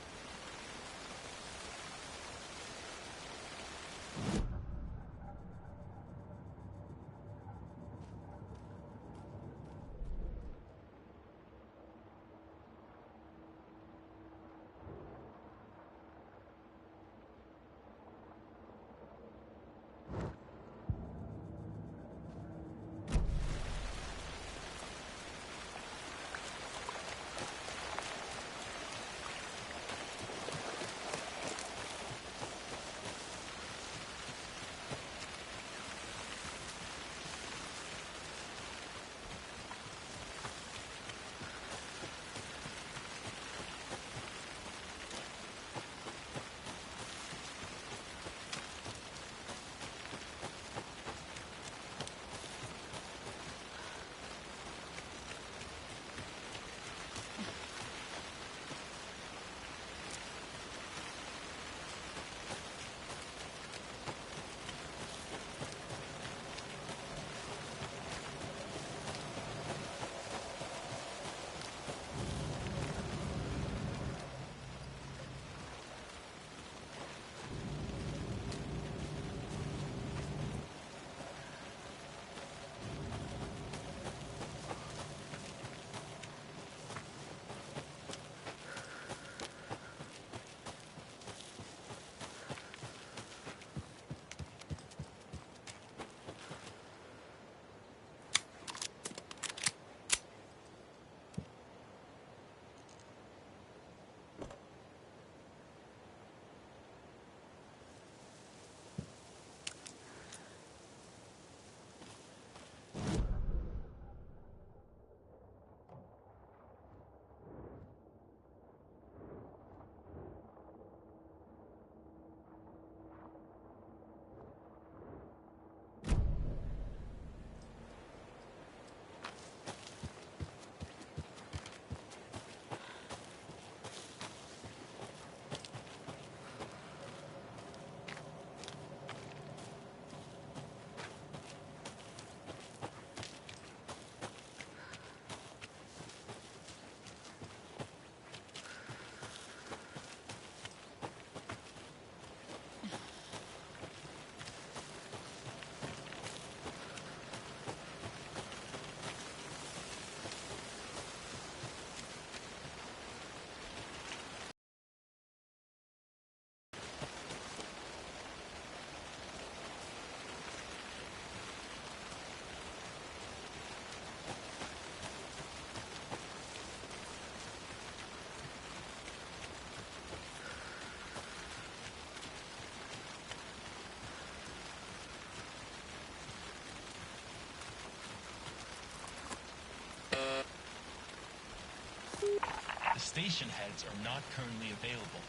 The station heads are not currently available.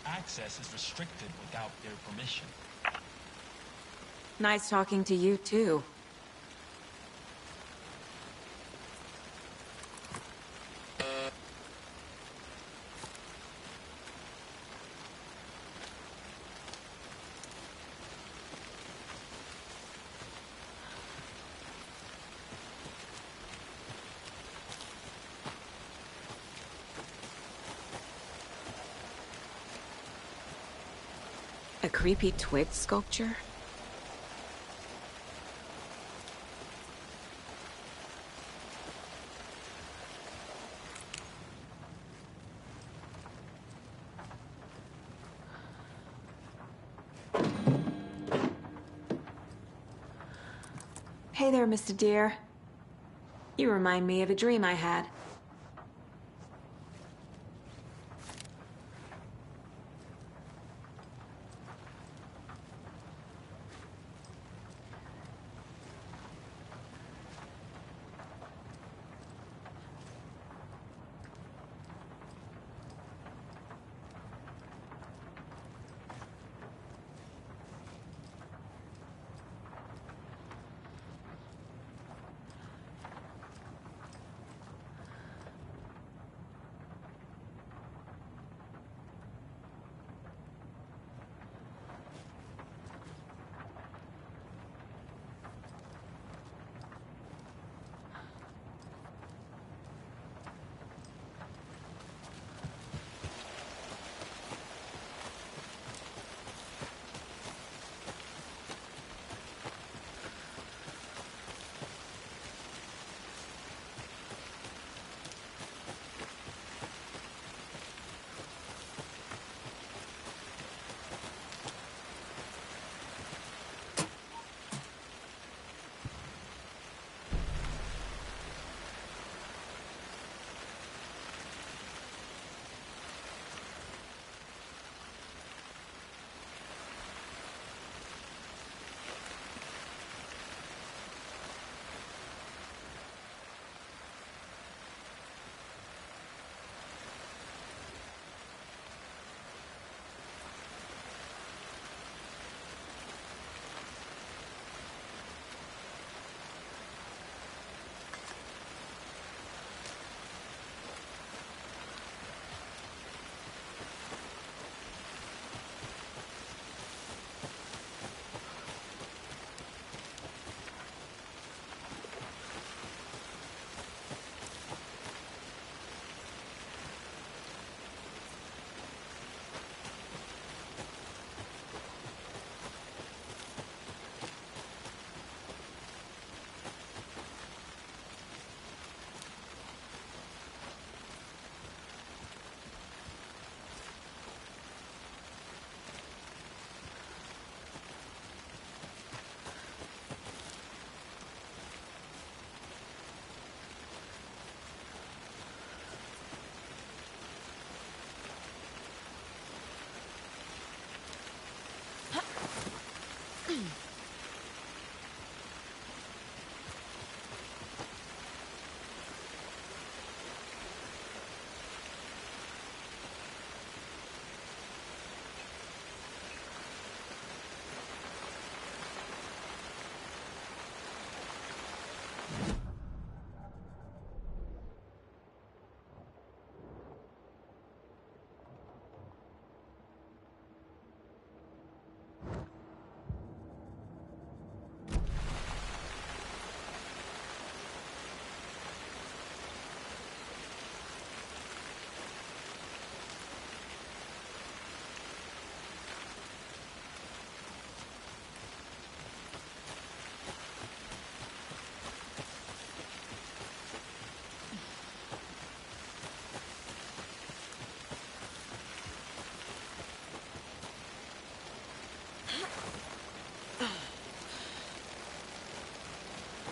Access is restricted without their permission. Nice talking to you, too. A creepy twig sculpture? Hey there, Mr. Deer. You remind me of a dream I had.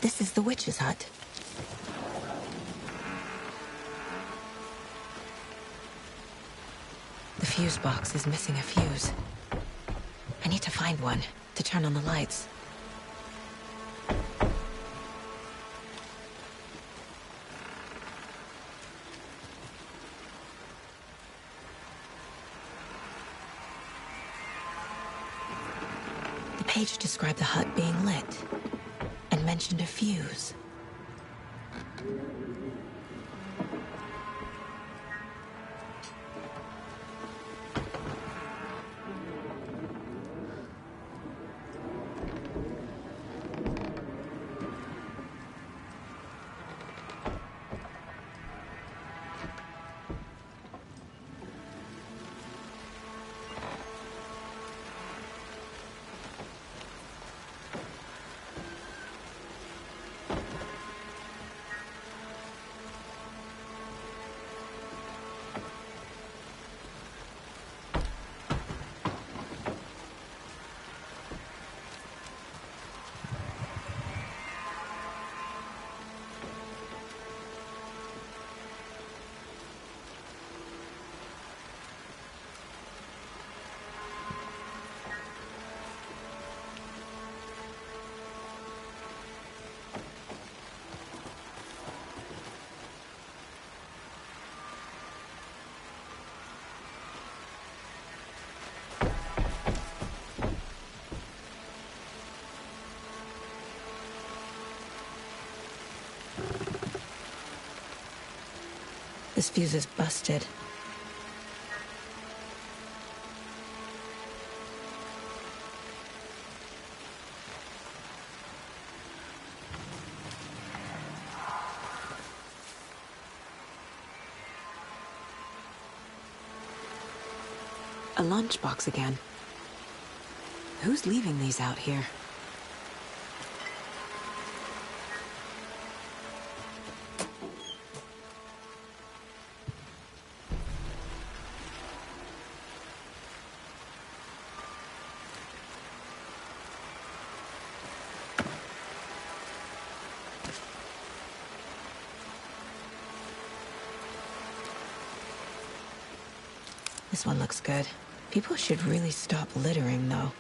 This is the witch's hut. The fuse box is missing a fuse. I need to find one to turn on the lights. The page described the hut being lit and mentioned a fuse. This fuse is busted. A lunchbox again. Who's leaving these out here? This one looks good. People should really stop littering, though.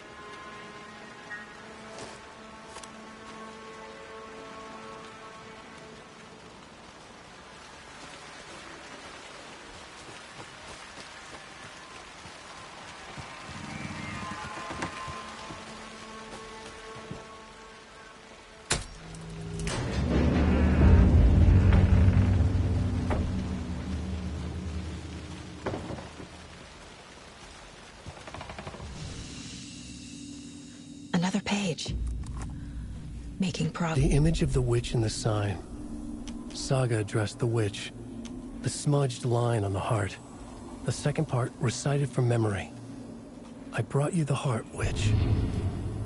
Another page. Making progress. The image of the witch in the sign. Saga addressed the witch. The smudged line on the heart. The second part recited from memory. I brought you the heart, witch.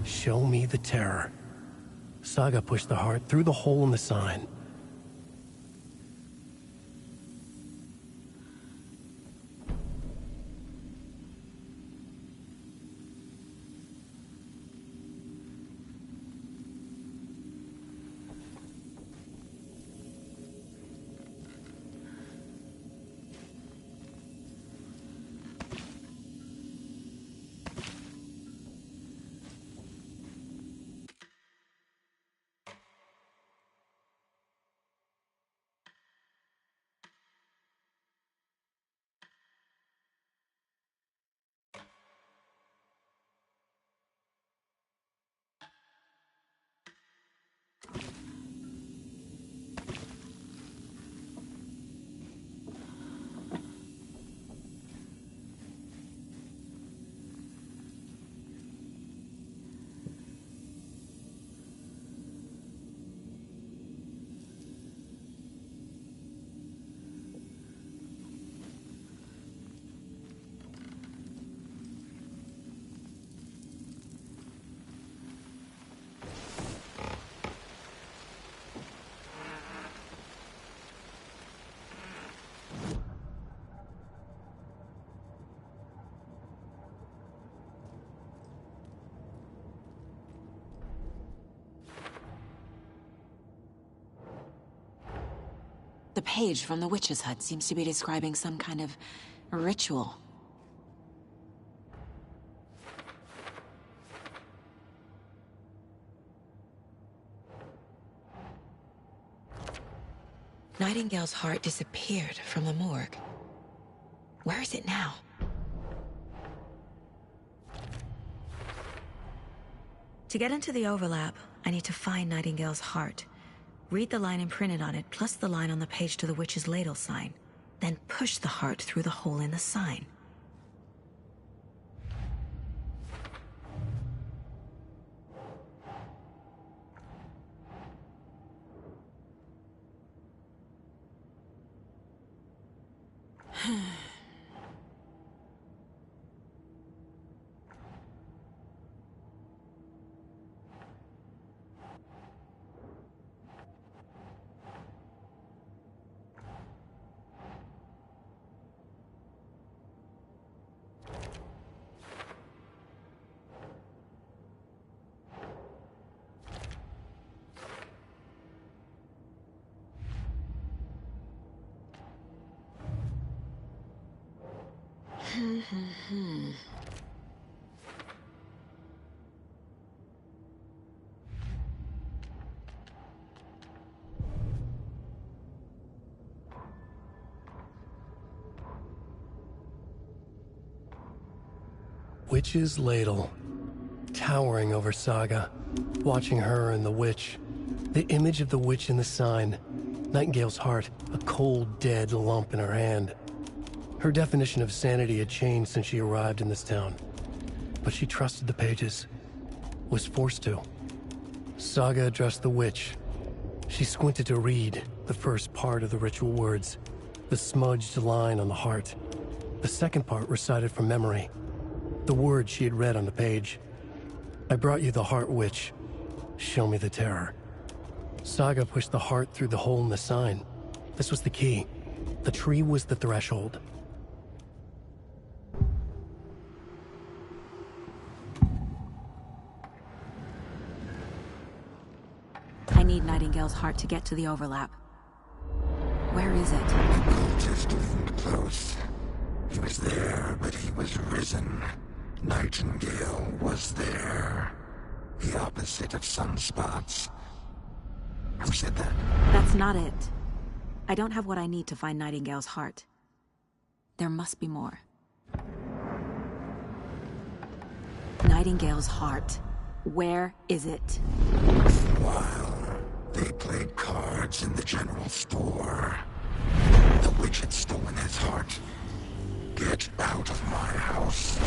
Show me the terror. Saga pushed the heart through the hole in the sign. page from the witch's hut seems to be describing some kind of ritual. Nightingale's heart disappeared from the morgue. Where is it now? To get into the overlap, I need to find Nightingale's heart. Read the line imprinted on it, plus the line on the page to the witch's ladle sign. Then push the heart through the hole in the sign. Witch's ladle, towering over Saga, watching her and the witch. The image of the witch in the sign, Nightingale's heart, a cold, dead lump in her hand. Her definition of sanity had changed since she arrived in this town. But she trusted the pages, was forced to. Saga addressed the witch. She squinted to read the first part of the ritual words, the smudged line on the heart. The second part recited from memory, the words she had read on the page. I brought you the heart, witch. Show me the terror. Saga pushed the heart through the hole in the sign. This was the key. The tree was the threshold. I need Nightingale's heart to get to the overlap. Where is it? The cultist isn't close. He was there, but he was risen. Nightingale was there. The opposite of sunspots. Who said that? That's not it. I don't have what I need to find Nightingale's heart. There must be more. Nightingale's heart. Where is it? While they played cards in the general store, the witch had stolen his heart. Get out of my house.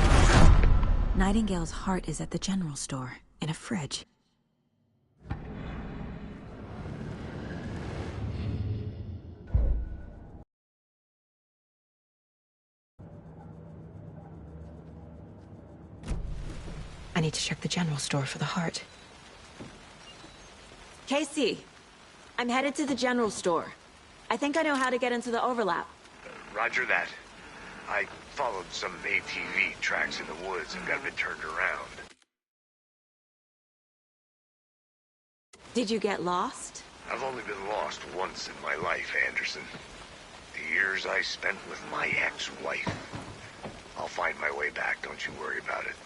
Nightingale's heart is at the general store, in a fridge. I need to check the general store for the heart. Casey! I'm headed to the general store. I think I know how to get into the overlap. Roger that. I followed some ATV tracks in the woods and got a bit turned around. Did you get lost? I've only been lost once in my life, Anderson. The years I spent with my ex-wife. I'll find my way back, don't you worry about it.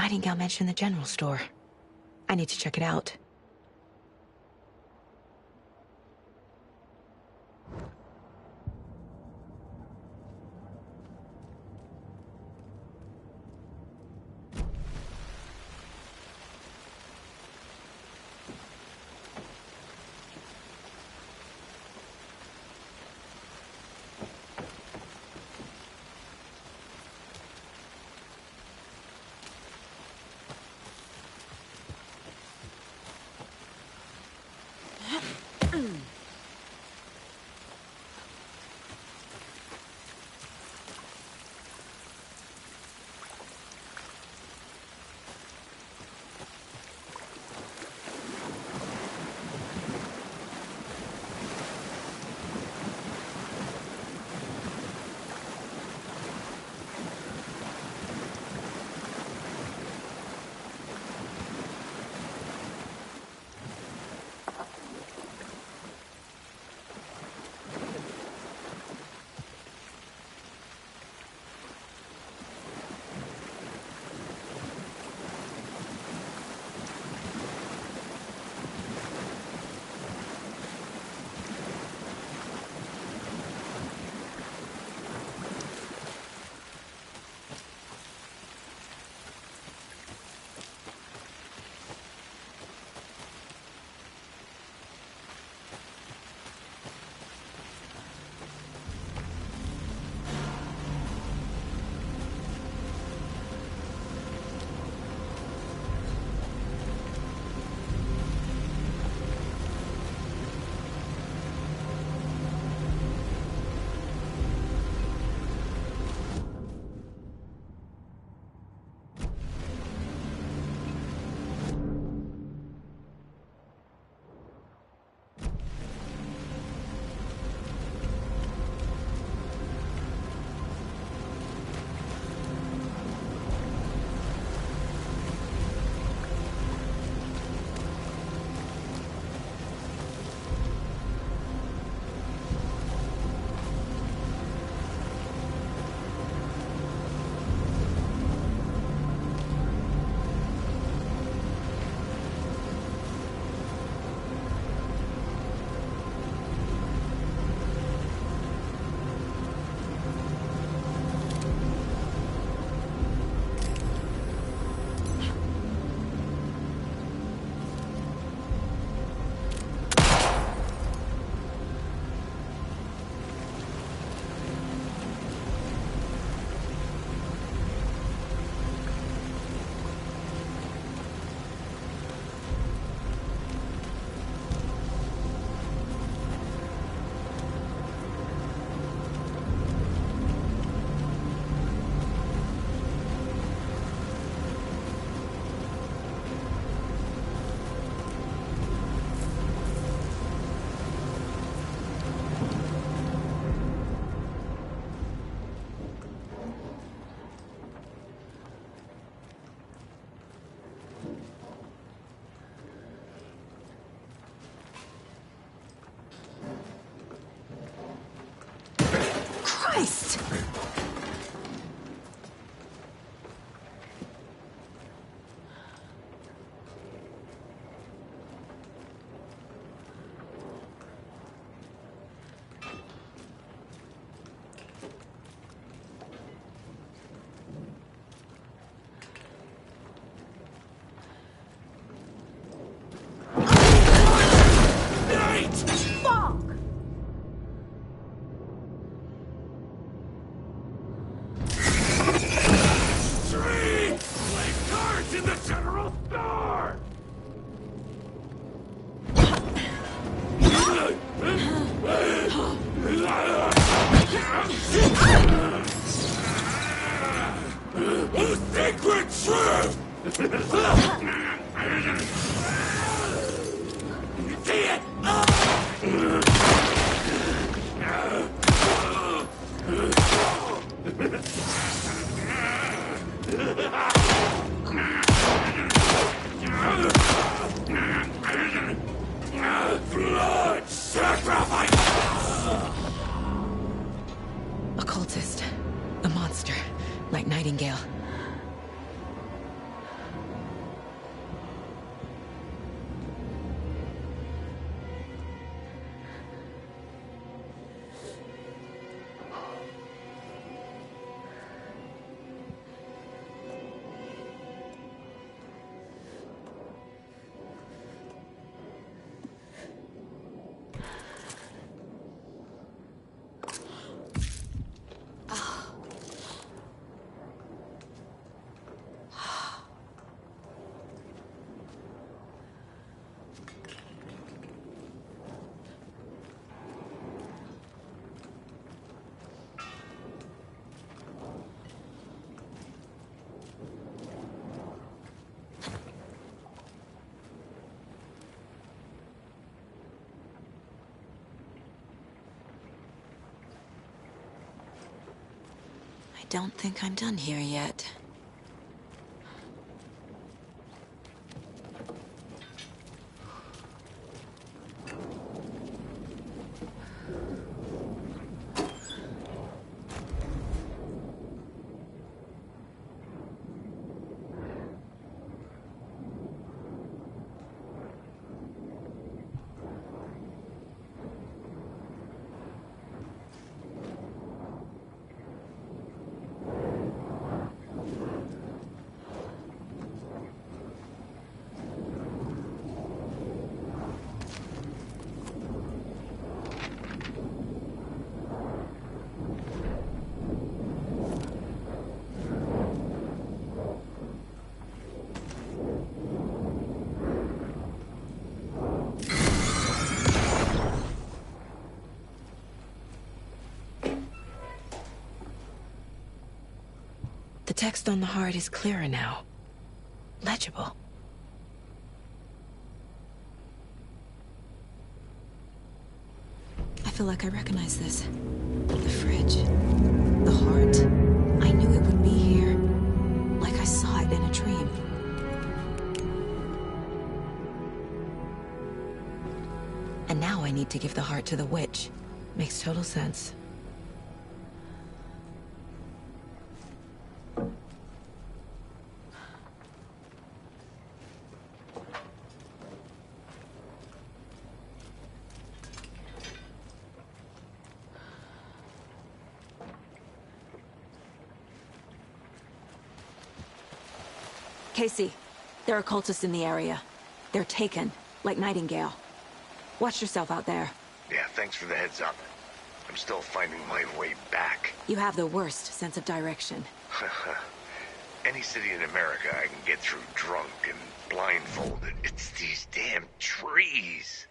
Nightingale mentioned the general store. I need to check it out. Christ! A cultist. A monster. Like Nightingale. I don't think I'm done here yet. The text on the heart is clearer now. Legible. I feel like I recognize this. The fridge. The heart. I knew it would be here. Like I saw it in a dream. And now I need to give the heart to the witch. Makes total sense. Casey, there are cultists in the area. They're taken, like Nightingale. Watch yourself out there. Yeah, thanks for the heads up. I'm still finding my way back. You have the worst sense of direction. Any city in America I can get through drunk and blindfolded. It's these damn trees.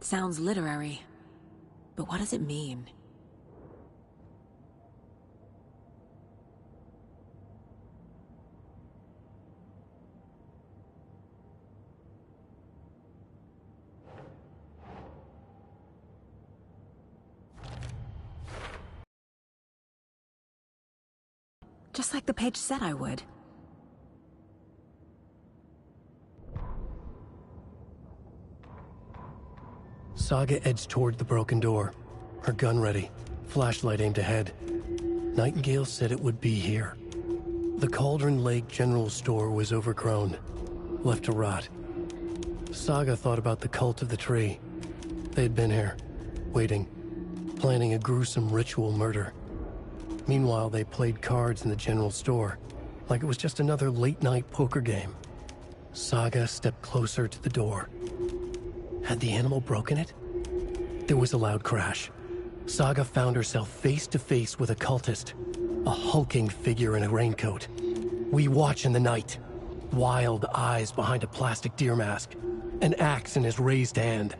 sounds literary. But what does it mean? Just like the page said I would. Saga edged toward the broken door, her gun ready, flashlight aimed ahead. Nightingale said it would be here. The Cauldron Lake General Store was overgrown, left to rot. Saga thought about the cult of the tree. They had been here, waiting, planning a gruesome ritual murder. Meanwhile, they played cards in the general store, like it was just another late-night poker game. Saga stepped closer to the door. Had the animal broken it? There was a loud crash. Saga found herself face to face with a cultist, a hulking figure in a raincoat. We watch in the night. Wild eyes behind a plastic deer mask, an axe in his raised hand.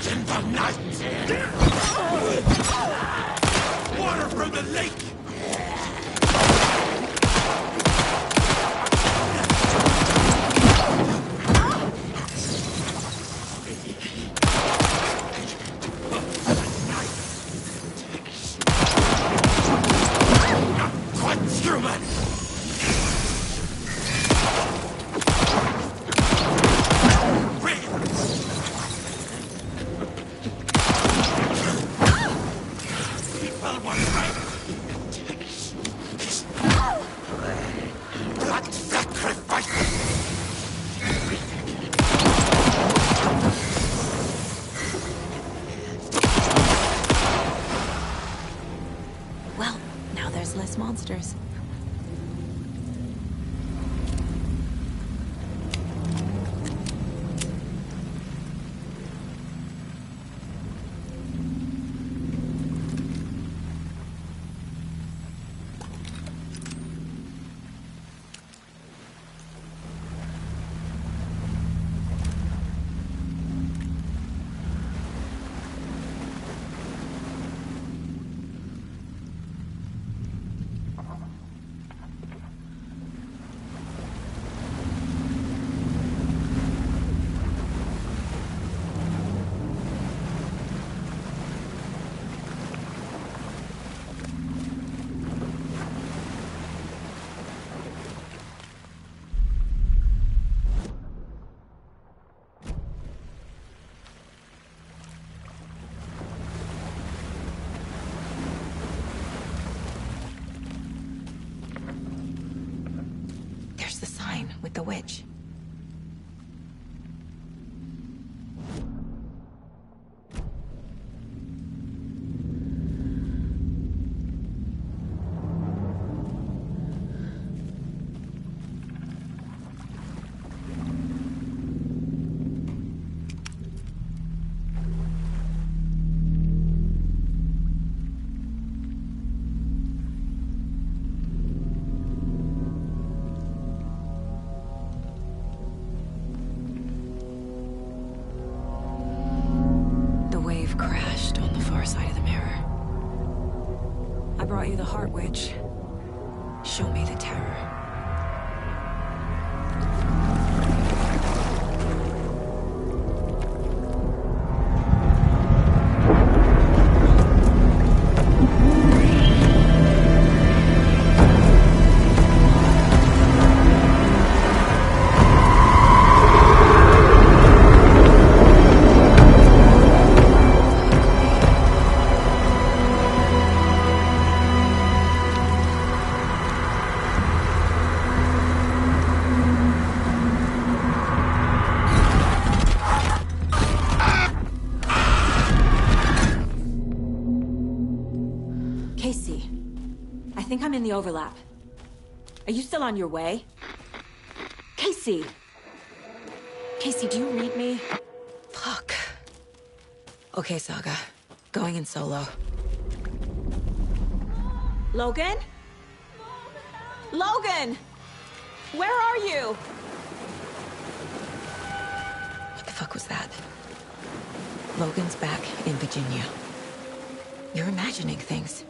In the night! Water from the lake! Instrument! Well, now there's less monsters. There's the sign with the witch. Crashed on the far side of the mirror. I brought you the Heart Witch. Show me the terror. Casey, I think I'm in the overlap. Are you still on your way? Casey! Casey, do you read me? Fuck. Okay, Saga. Going in solo. Logan? Logan! Where are you? What the fuck was that? Logan's back in Virginia. You're imagining things.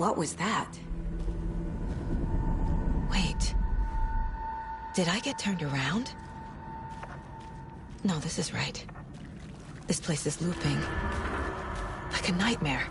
What was that? Wait. Did I get turned around? No, this is right. This place is looping. Like a nightmare.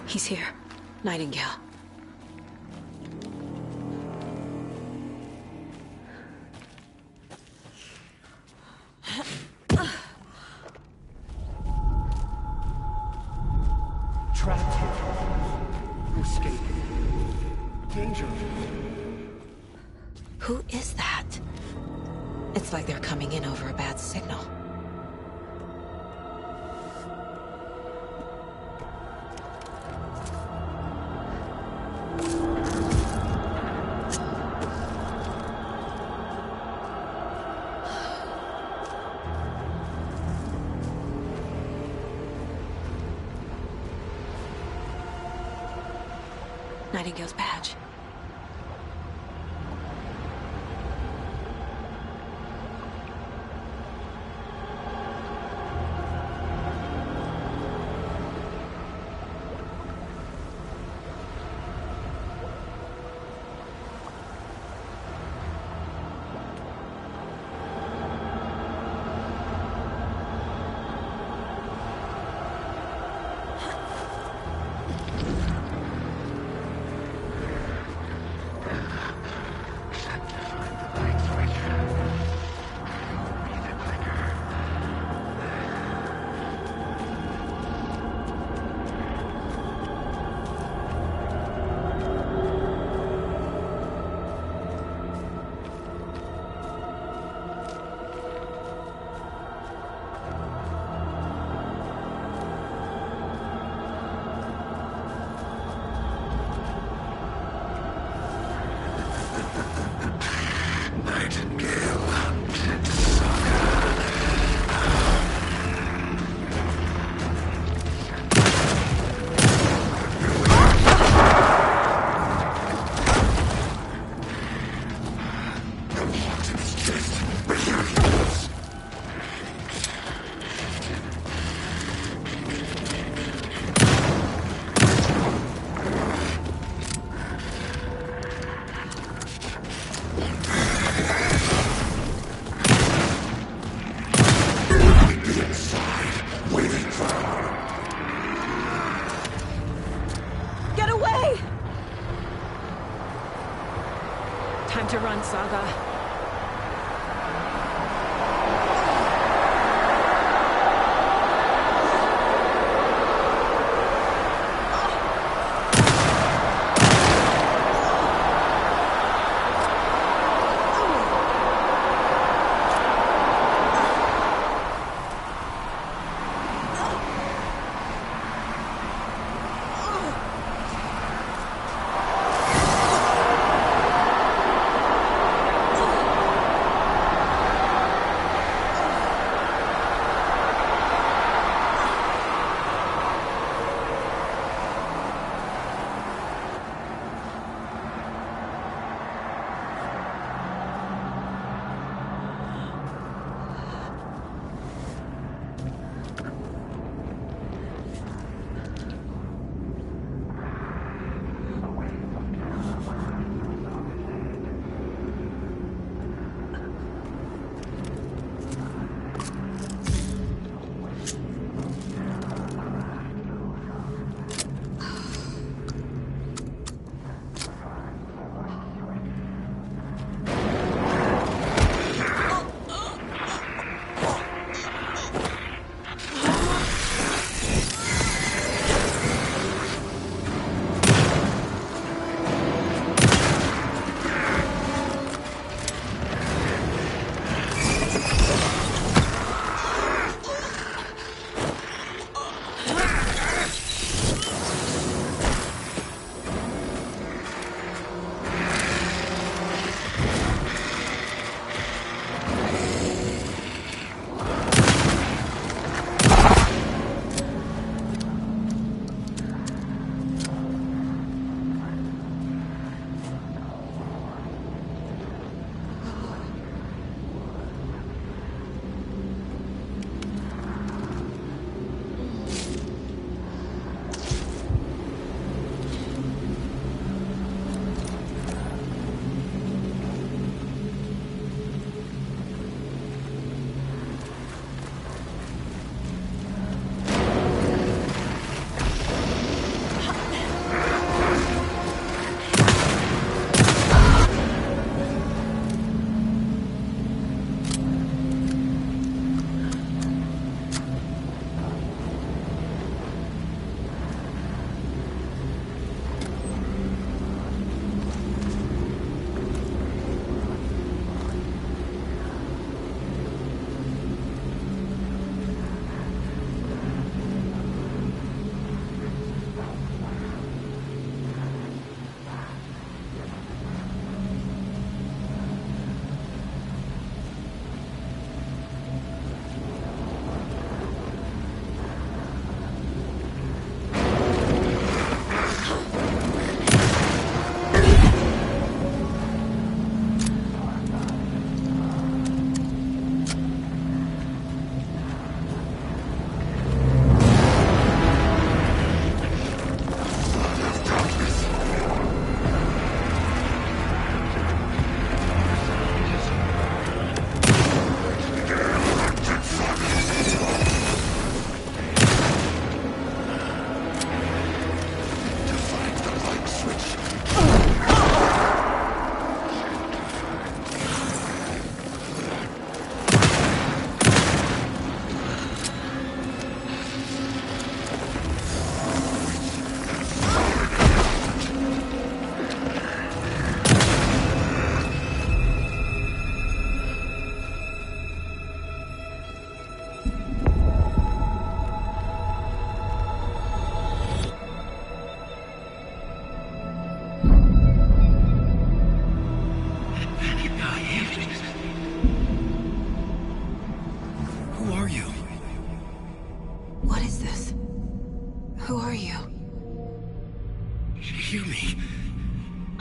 He's here. Nightingale. Trapped here. Escape. Danger. Who is that? It's like they're coming in over a bad signal. Nightingale's badge. Time to run, Saga.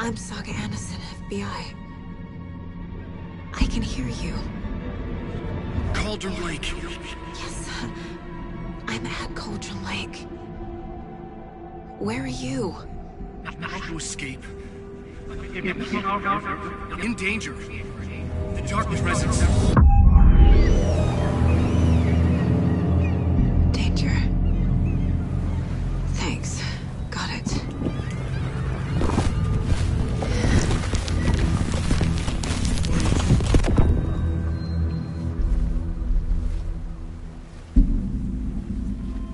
I'm Saga Anderson, FBI. I can hear you. Cauldron Lake. Yes. I'm at Cauldron Lake. Where are you? To escape. In danger. The Dark Presence. Danger. Thanks. Got it.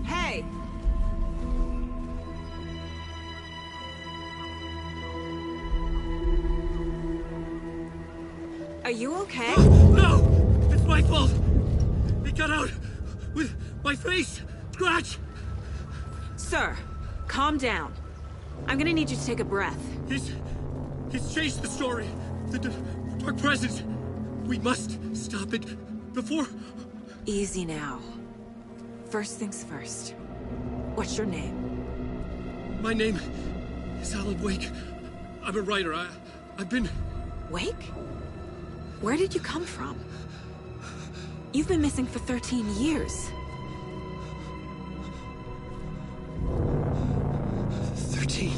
Hey! Are you okay? No! It's my fault! It got out with my face! Scratch! Sir, calm down. I'm gonna need you to take a breath. He's changed the story. The Dark Presence. We must stop it before... Easy now. First things first. What's your name? My name is Alan Wake. I'm a writer. I've been... Wake? Where did you come from? You've been missing for 13 years. 13.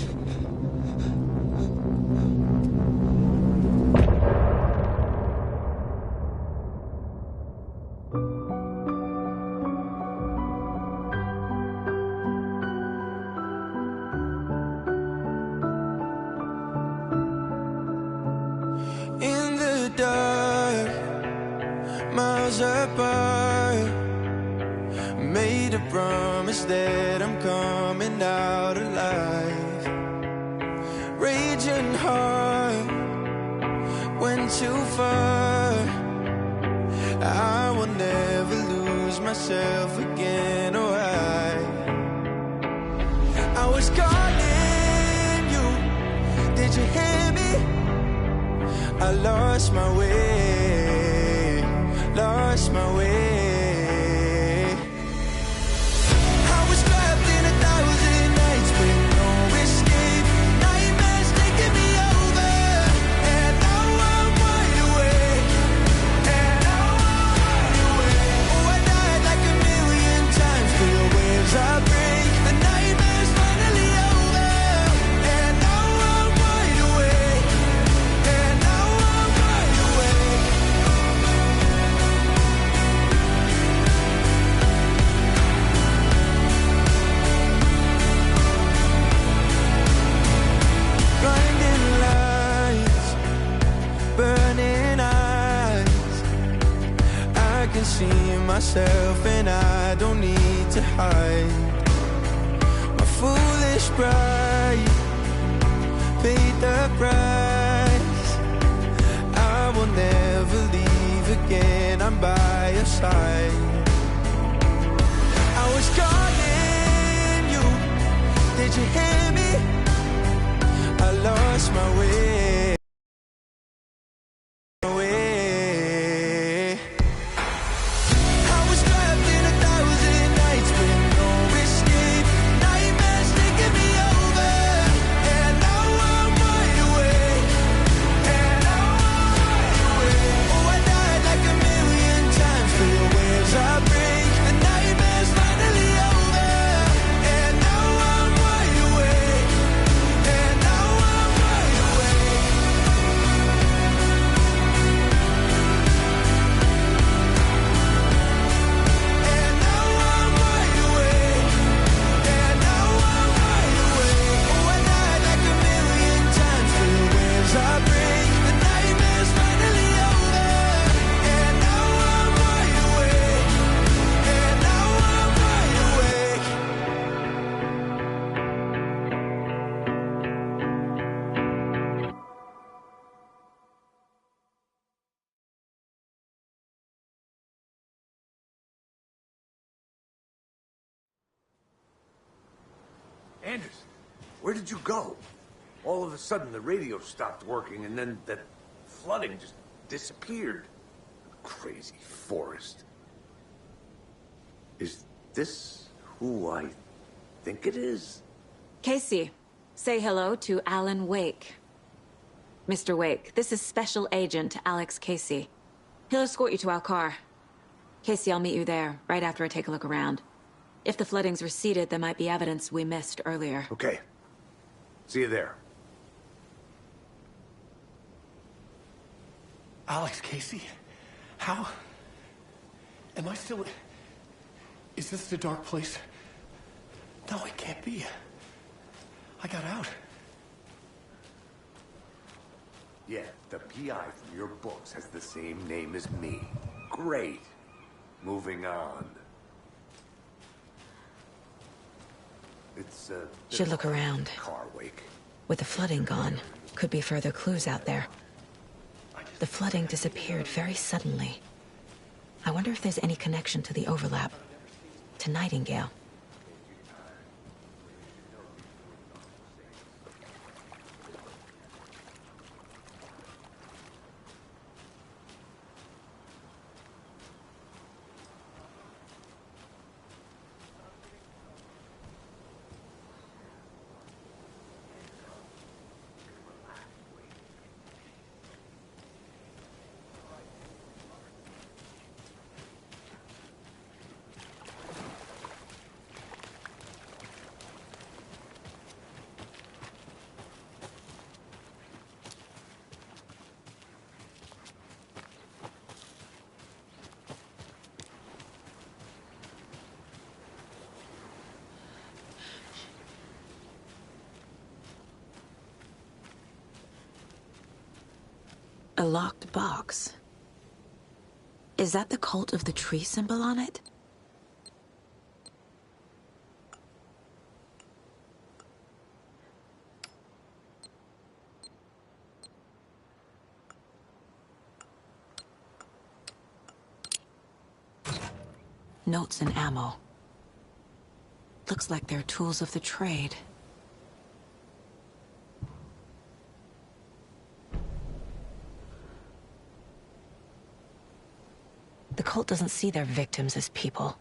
In the dark, miles apart, made a promise that I'm coming out alive. Raging heart, went too far. I will never lose myself again, or I was calling you, did you hear me? I lost my way, lost my way. I was trapped in 1,000 nights with no escape. Nightmares taking me over, and now I'm wide awake. And now I'm wide awake. Oh, I died like 1,000,000 times for the waves I break. The nightmare's finally over, and now I'm wide awake. And now I'm wide awake. Blinding lights, burning eyes. I can see myself and I don't need to hide. My foolish pride paid the price. I will never leave again, I'm by your side. I was calling you, did you hear me? I lost my way. I was trapped in 1,000 nights with no escape. Nightmares taking me over, and now I'm wide awake. And now I'm wide awake. Oh, I died like 1,000,000 times for the waves I break. The nightmare's finally over, and now I'm wide awake. And now I'm wide awake. And now I'm wide awake. And now I'm wide awake. Oh, I died like 1,000,000 times for the waves I break. The nightmare's finally over, and now I'm wide awake. And now I'm wide awake. Anderson, where did you go? All of a sudden, the radio stopped working, and then that flooding just disappeared. Crazy forest. Is this who I think it is? Casey, say hello to Alan Wake. Mr. Wake, this is Special Agent Alex Casey. He'll escort you to our car. Casey, I'll meet you there, right after I take a look around. If the flooding's receded, there might be evidence we missed earlier. Okay. See you there. Alex Casey? How? Am I still... Is this the dark place? No, it can't be. I got out. Yeah, the PI from your books has the same name as me. Great. Moving on. It's, Should look around. Car Wake. With the flooding gone, could be further clues out there. The flooding disappeared very suddenly. I wonder if there's any connection to the overlap. To Nightingale. A locked box. Is that the cult of the tree symbol on it? Notes and ammo. Looks like they're tools of the trade. The cult doesn't see their victims as people.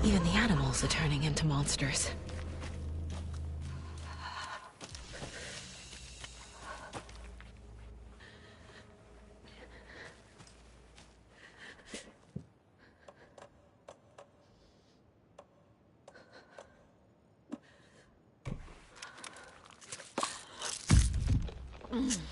Even the animals are turning into monsters. Mm.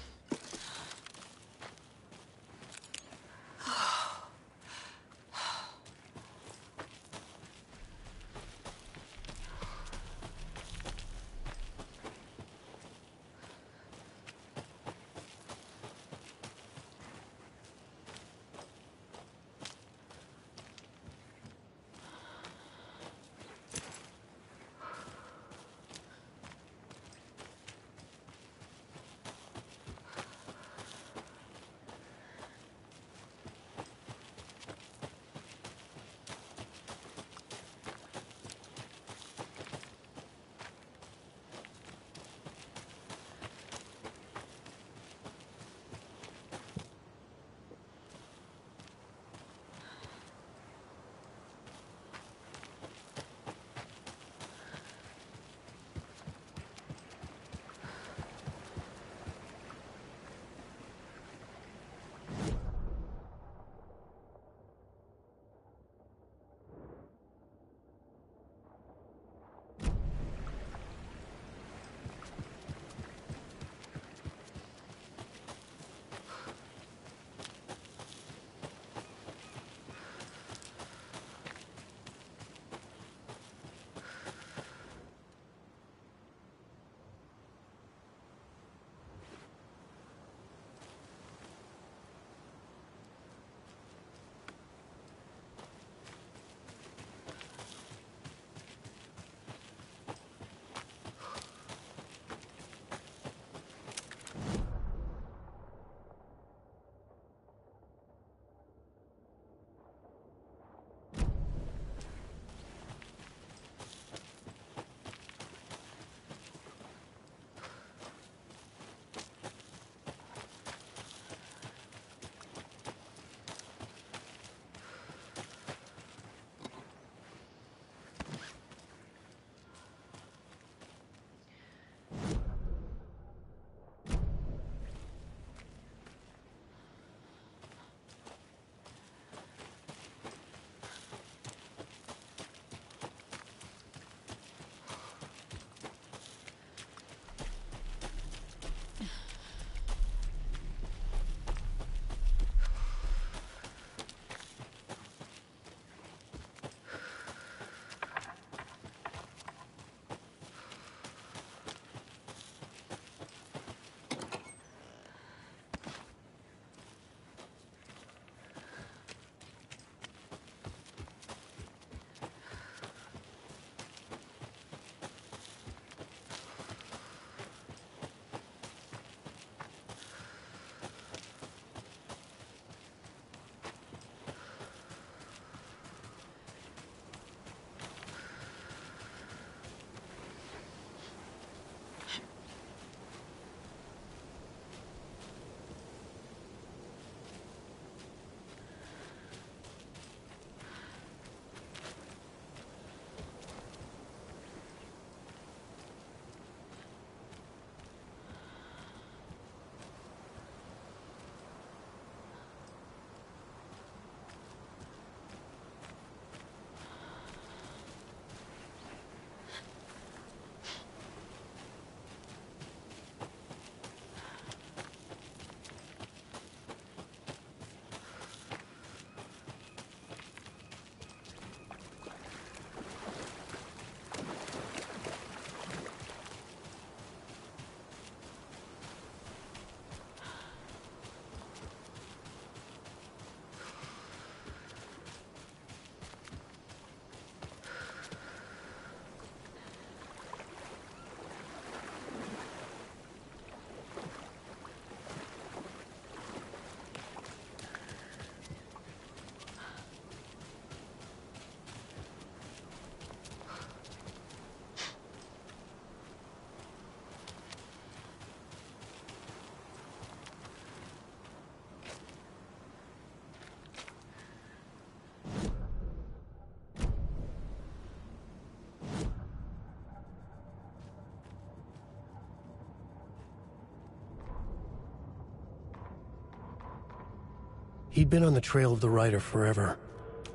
He'd been on the trail of the writer forever.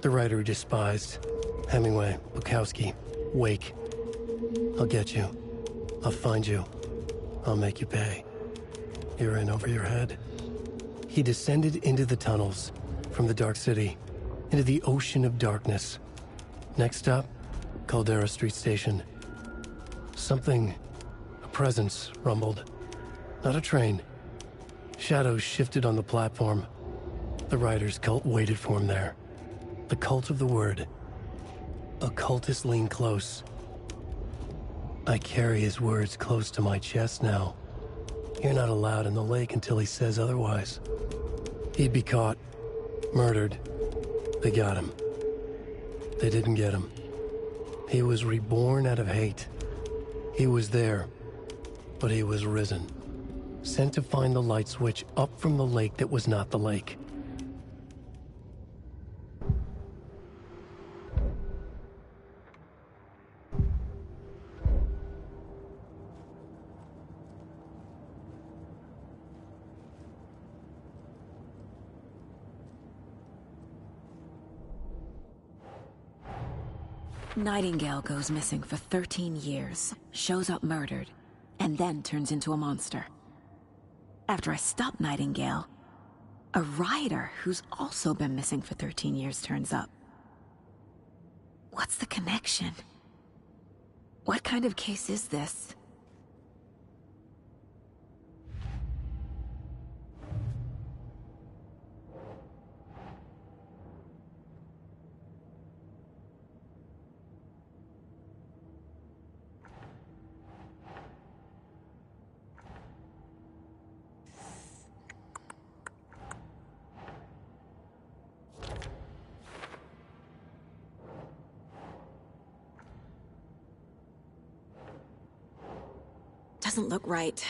The writer he despised. Hemingway, Bukowski, Wake. I'll get you. I'll find you. I'll make you pay. You're in over your head. He descended into the tunnels, from the Dark City, into the ocean of darkness. Next stop, Caldera Street Station. Something, a presence, rumbled. Not a train. Shadows shifted on the platform. The writer's cult waited for him there. The cult of the word. Occultists lean close. I carry his words close to my chest now. You're not allowed in the lake until he says otherwise. He'd be caught, murdered. They got him. They didn't get him. He was reborn out of hate. He was there, but he was risen. Sent to find the light switch up from the lake that was not the lake. Nightingale goes missing for 13 years, shows up murdered, and then turns into a monster. After I stop Nightingale, a writer who's also been missing for 13 years turns up. What's the connection? What kind of case is this? Doesn't look right.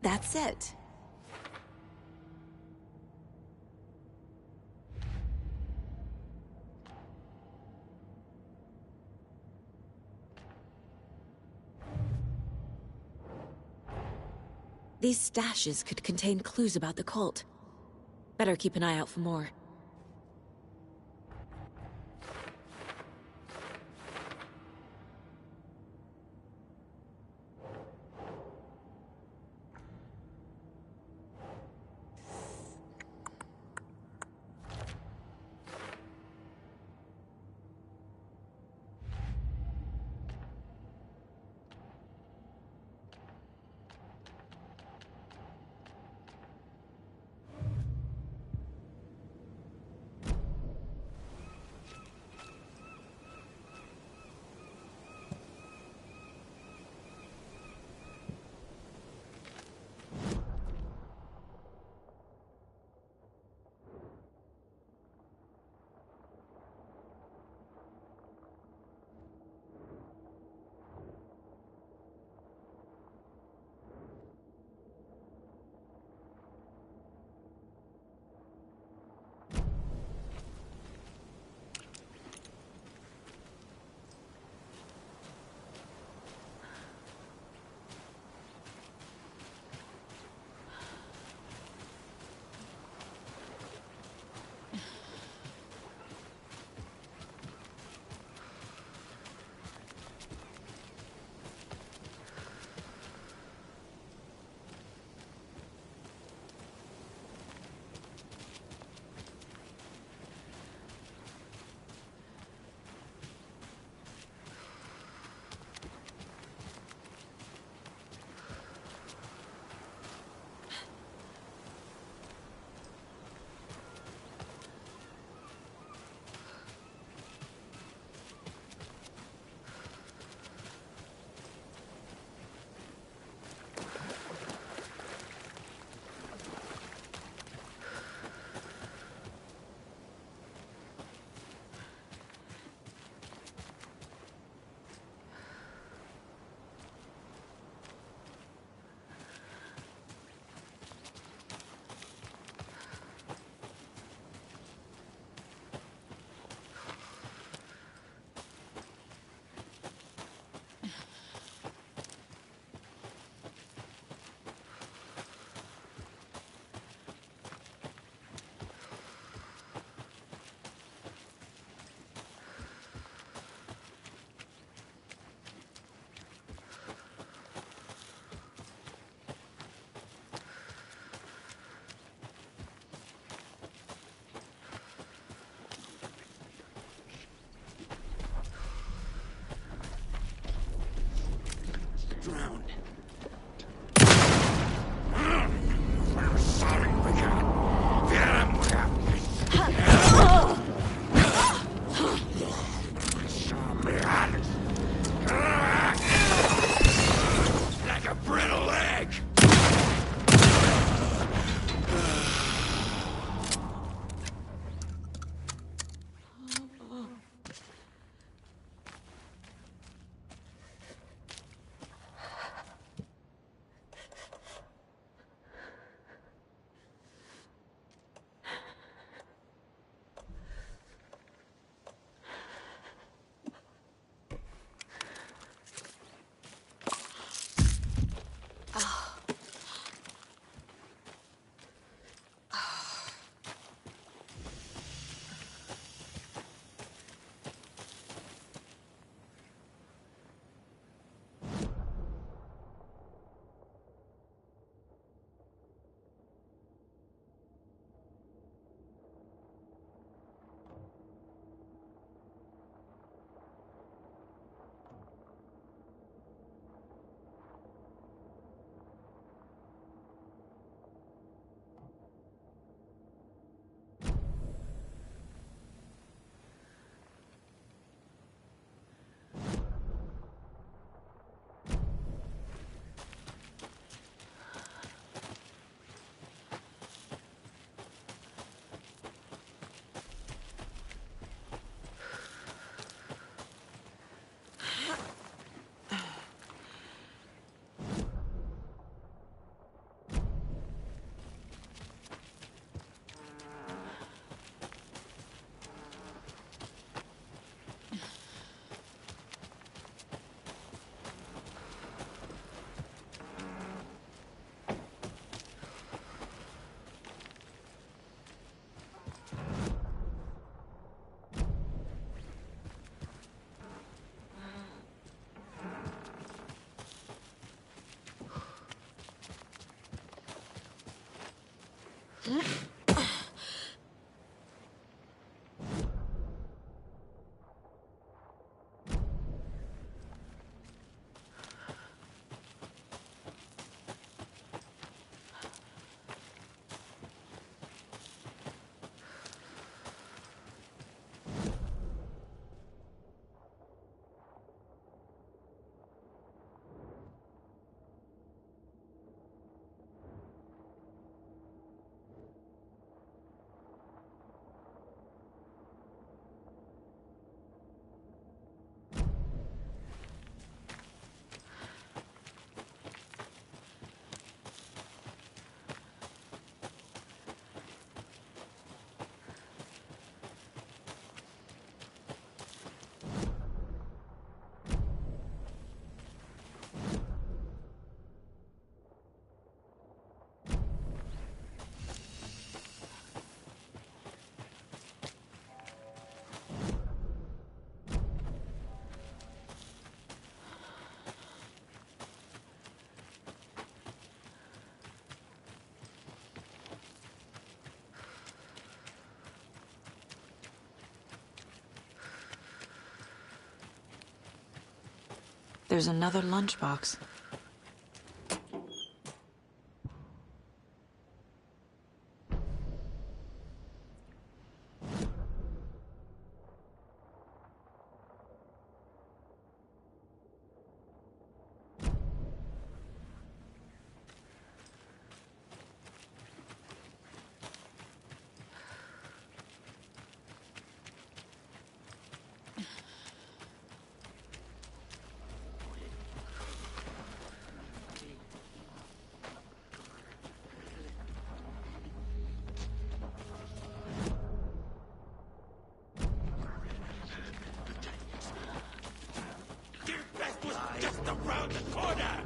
That's it. These stashes could contain clues about the cult. Better keep an eye out for more. There's another lunchbox. Just around the corner!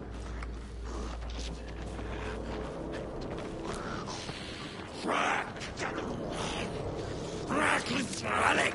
Reckless running!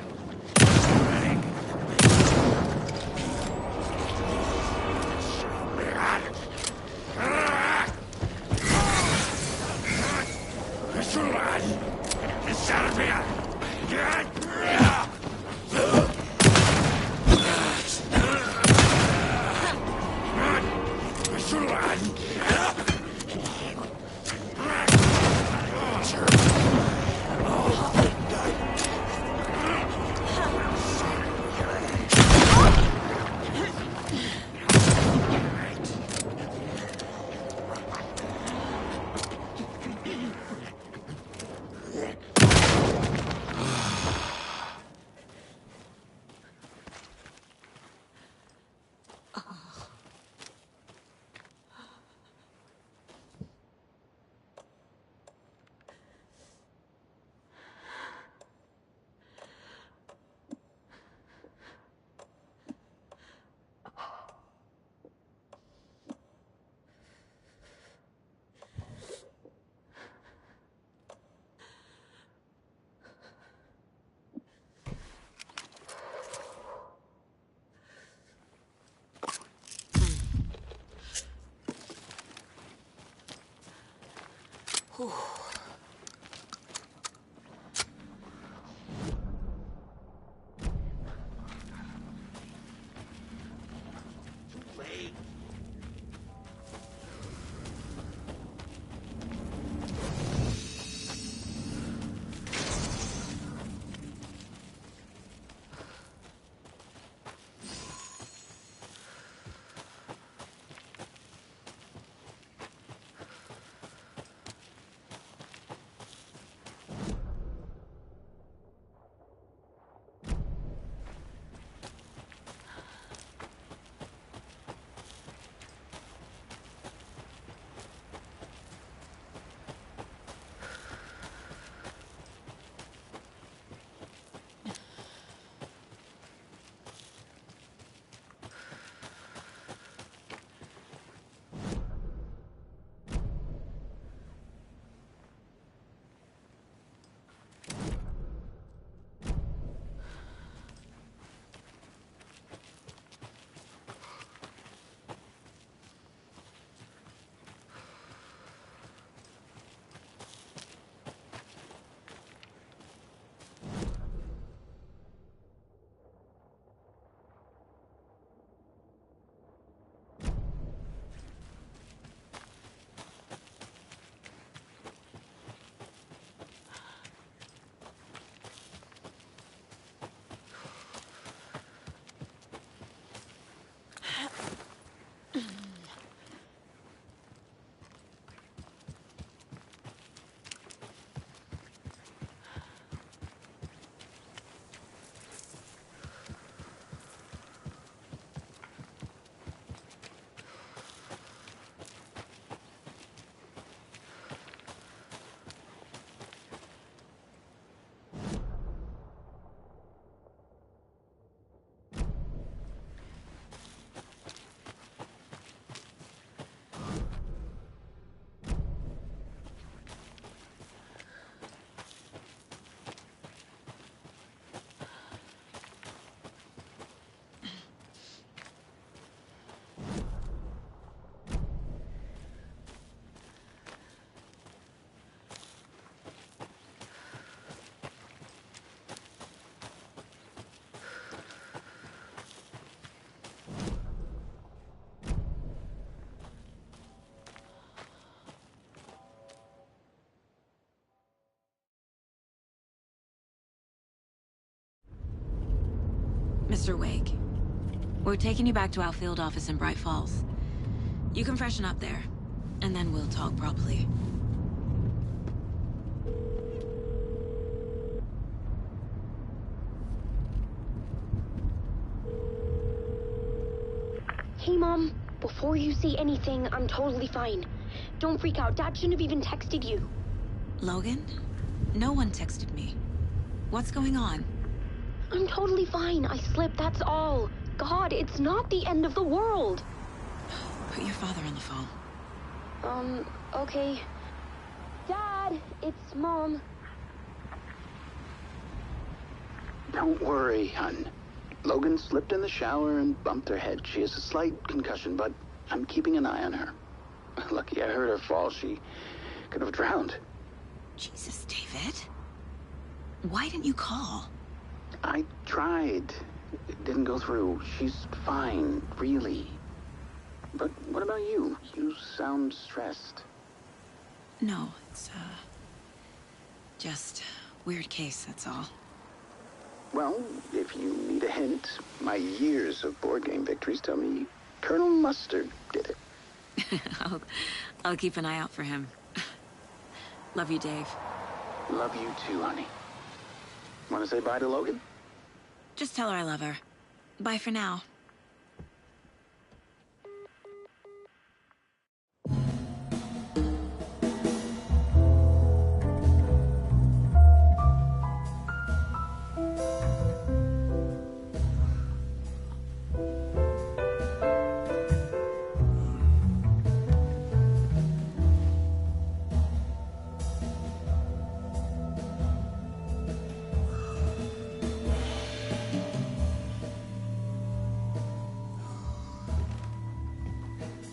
Whew. Mr. Wake, we're taking you back to our field office in Bright Falls. You can freshen up there, and then we'll talk properly. Hey, Mom. Before you say anything, I'm totally fine. Don't freak out. Dad shouldn't have even texted you. Logan? No one texted me. What's going on? I'm totally fine. I slipped, that's all. God, it's not the end of the world. Put your father on the phone. Okay. Dad, it's Mom. Don't worry, hon. Logan slipped in the shower and bumped her head. She has a slight concussion, but I'm keeping an eye on her. Lucky I heard her fall. She could have drowned. Jesus, David. Why didn't you call? I tried. It didn't go through. She's fine, really. But what about you? You sound stressed. No, it's, just weird case, that's all. Well, if you need a hint, my years of board game victories tell me Colonel Mustard did it. I'll keep an eye out for him. Love you, Dave. Love you too, honey. Want to say bye to Logan? Just tell her I love her. Bye for now.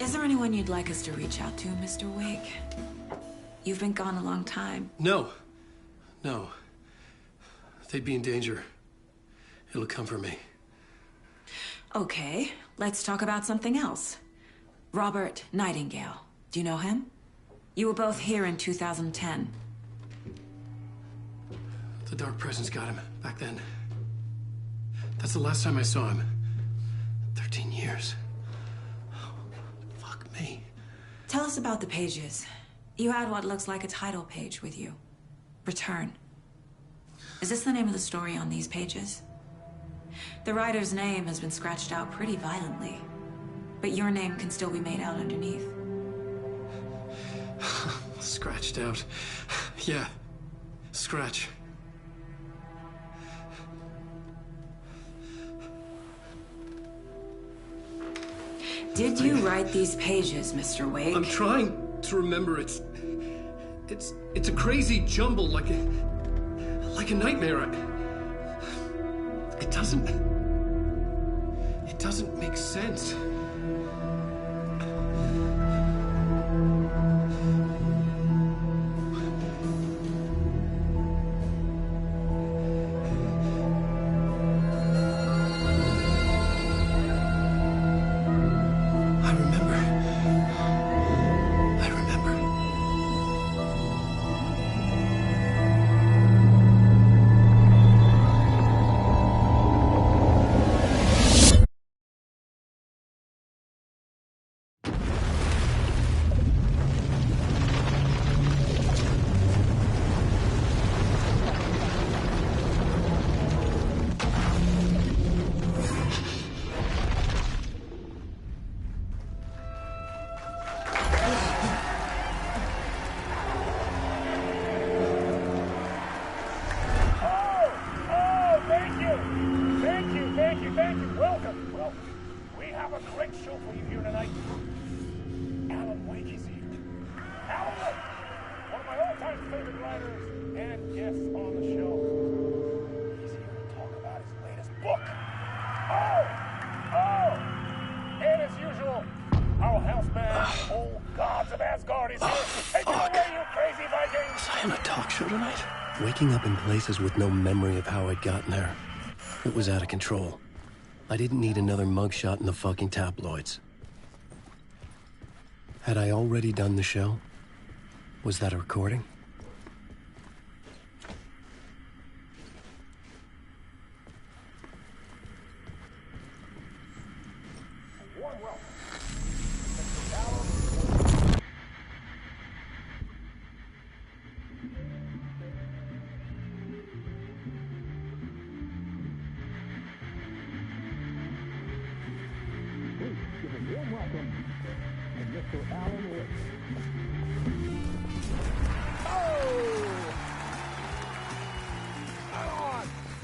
Is there anyone you'd like us to reach out to, Mr. Wake? You've been gone a long time. No. No. They'd be in danger. It'll come for me. Okay, let's talk about something else. Robert Nightingale. Do you know him? You were both here in 2010. The Dark Presence got him back then. That's the last time I saw him. 13 years. Fuck me. Tell us about the pages. You had what looks like a title page with you. Return. Is this the name of the story on these pages? The writer's name has been scratched out pretty violently, but your name can still be made out underneath. Scratched out. Yeah. Scratch. Did you write these pages, Mr. Wake? I'm trying to remember. It's a crazy jumble, like a nightmare. It doesn't make sense. Waking up in places with no memory of how I'd gotten there. It was out of control. I didn't need another mugshot in the fucking tabloids. Had I already done the show? Was that a recording? well. Please give a warm welcome to Mr. Alan Wake.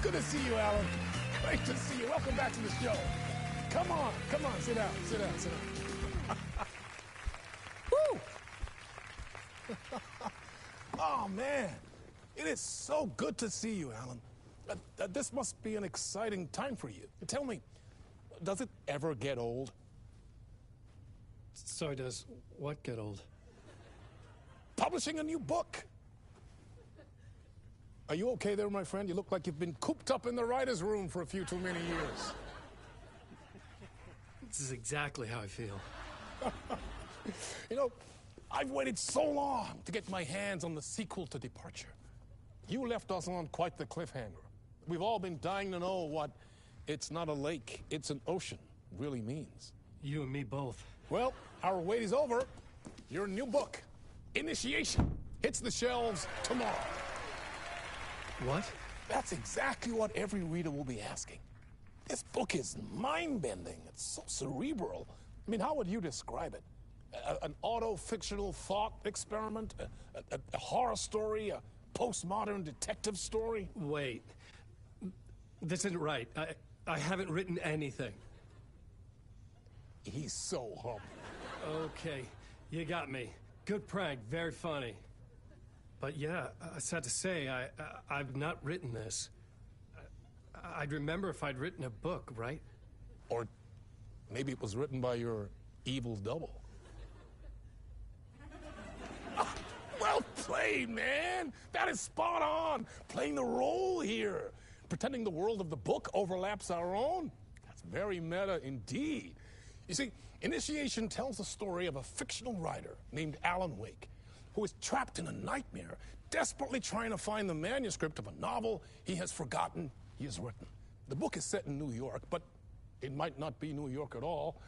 Good to see you, Alan. Great to see you. Welcome back to the show. Come on, sit down. Woo! Oh, man. It is so good to see you, Alan. This must be an exciting time for you. Tell me, does it ever get old? Sorry, does what get old? Publishing a new book. Are you okay there, my friend? You look like you've been cooped up in the writer's room for a few too many years. This is exactly how I feel. You know, I've waited so long to get my hands on the sequel to Departure. You left us on quite the cliffhanger. We've all been dying to know what "it's not a lake, it's an ocean" really means. You and me both. Well, our wait is over. Your new book, Initiation, hits the shelves tomorrow. What? That's exactly what every reader will be asking. This book is mind-bending. It's so cerebral. I mean, how would you describe it? An auto-fictional thought experiment? A horror story? A postmodern detective story? Wait. This isn't right. I haven't written anything. He's so humble. Okay, you got me. Good prank, very funny. But yeah, sad to say, I've not written this. I'd remember if I'd written a book, right? Or maybe it was written by your evil double. Well played, man! That is spot on! Playing the role here. Pretending the world of the book overlaps our own. That's very meta indeed. You see, Initiation tells the story of a fictional writer named Alan Wake, who is trapped in a nightmare, desperately trying to find the manuscript of a novel he has forgotten he has written. The book is set in New York, but it might not be New York at all.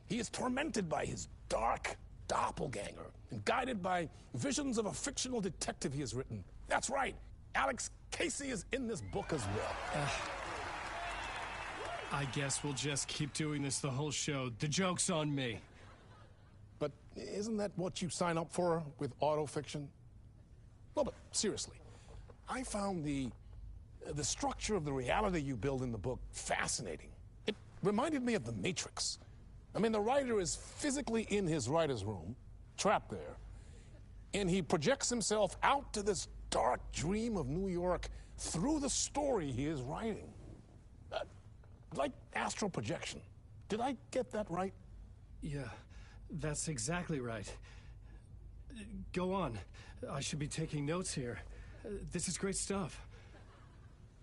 He is tormented by his dark doppelganger and guided by visions of a fictional detective he has written. That's right, Alex Casey is in this book as well. I guess we'll just keep doing this the whole show. The joke's on me. But isn't that what you sign up for with autofiction? No, but seriously, I found the structure of the reality you build in the book fascinating. It reminded me of The Matrix. I mean, the writer is physically in his writer's room, trapped there, and he projects himself out to this dark dream of New York through the story he is writing. Like astral projection. Did I get that right? Yeah, that's exactly right. Go on. I should be taking notes here. This is great stuff.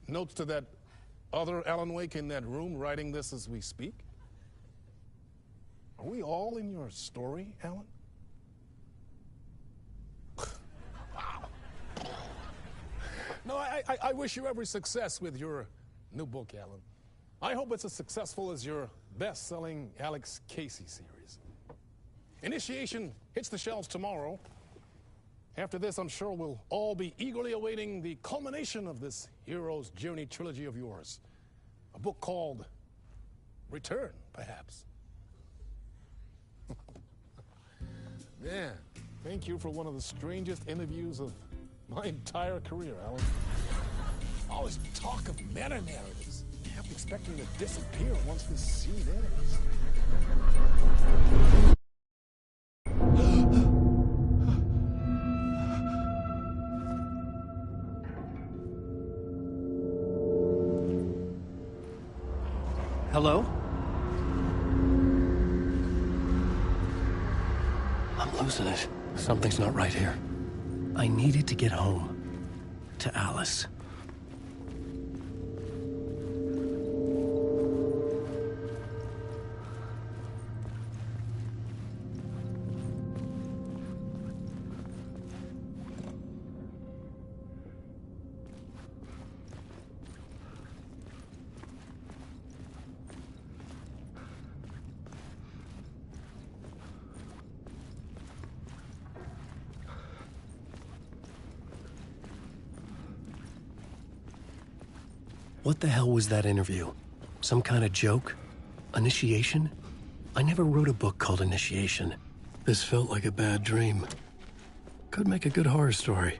Notes to that other Alan Wake in that room writing this as we speak? Are we all in your story, Alan? Wow. No, I wish you every success with your new book, Alan. I hope it's as successful as your best-selling Alex Casey series. Initiation hits the shelves tomorrow. After this, I'm sure we'll all be eagerly awaiting the culmination of this hero's journey trilogy of yours. A book called Return, perhaps. Man, thank you for one of the strangest interviews of my entire career, Alan. All this talk of meta-narratives. I'm expecting to disappear once this scene ends. Hello? I'm losing it. Something's not right here. I needed to get home. To Alice. What the hell was that interview? Some kind of joke? Initiation? I never wrote a book called Initiation. This felt like a bad dream. Could make a good horror story.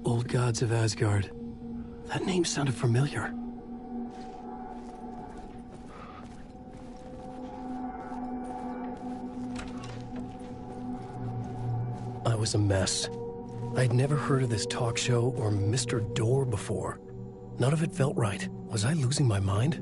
Old Gods of Asgard. That name sounded familiar. I was a mess. I'd never heard of this talk show or Mr. Door before. None of it felt right. Was I losing my mind?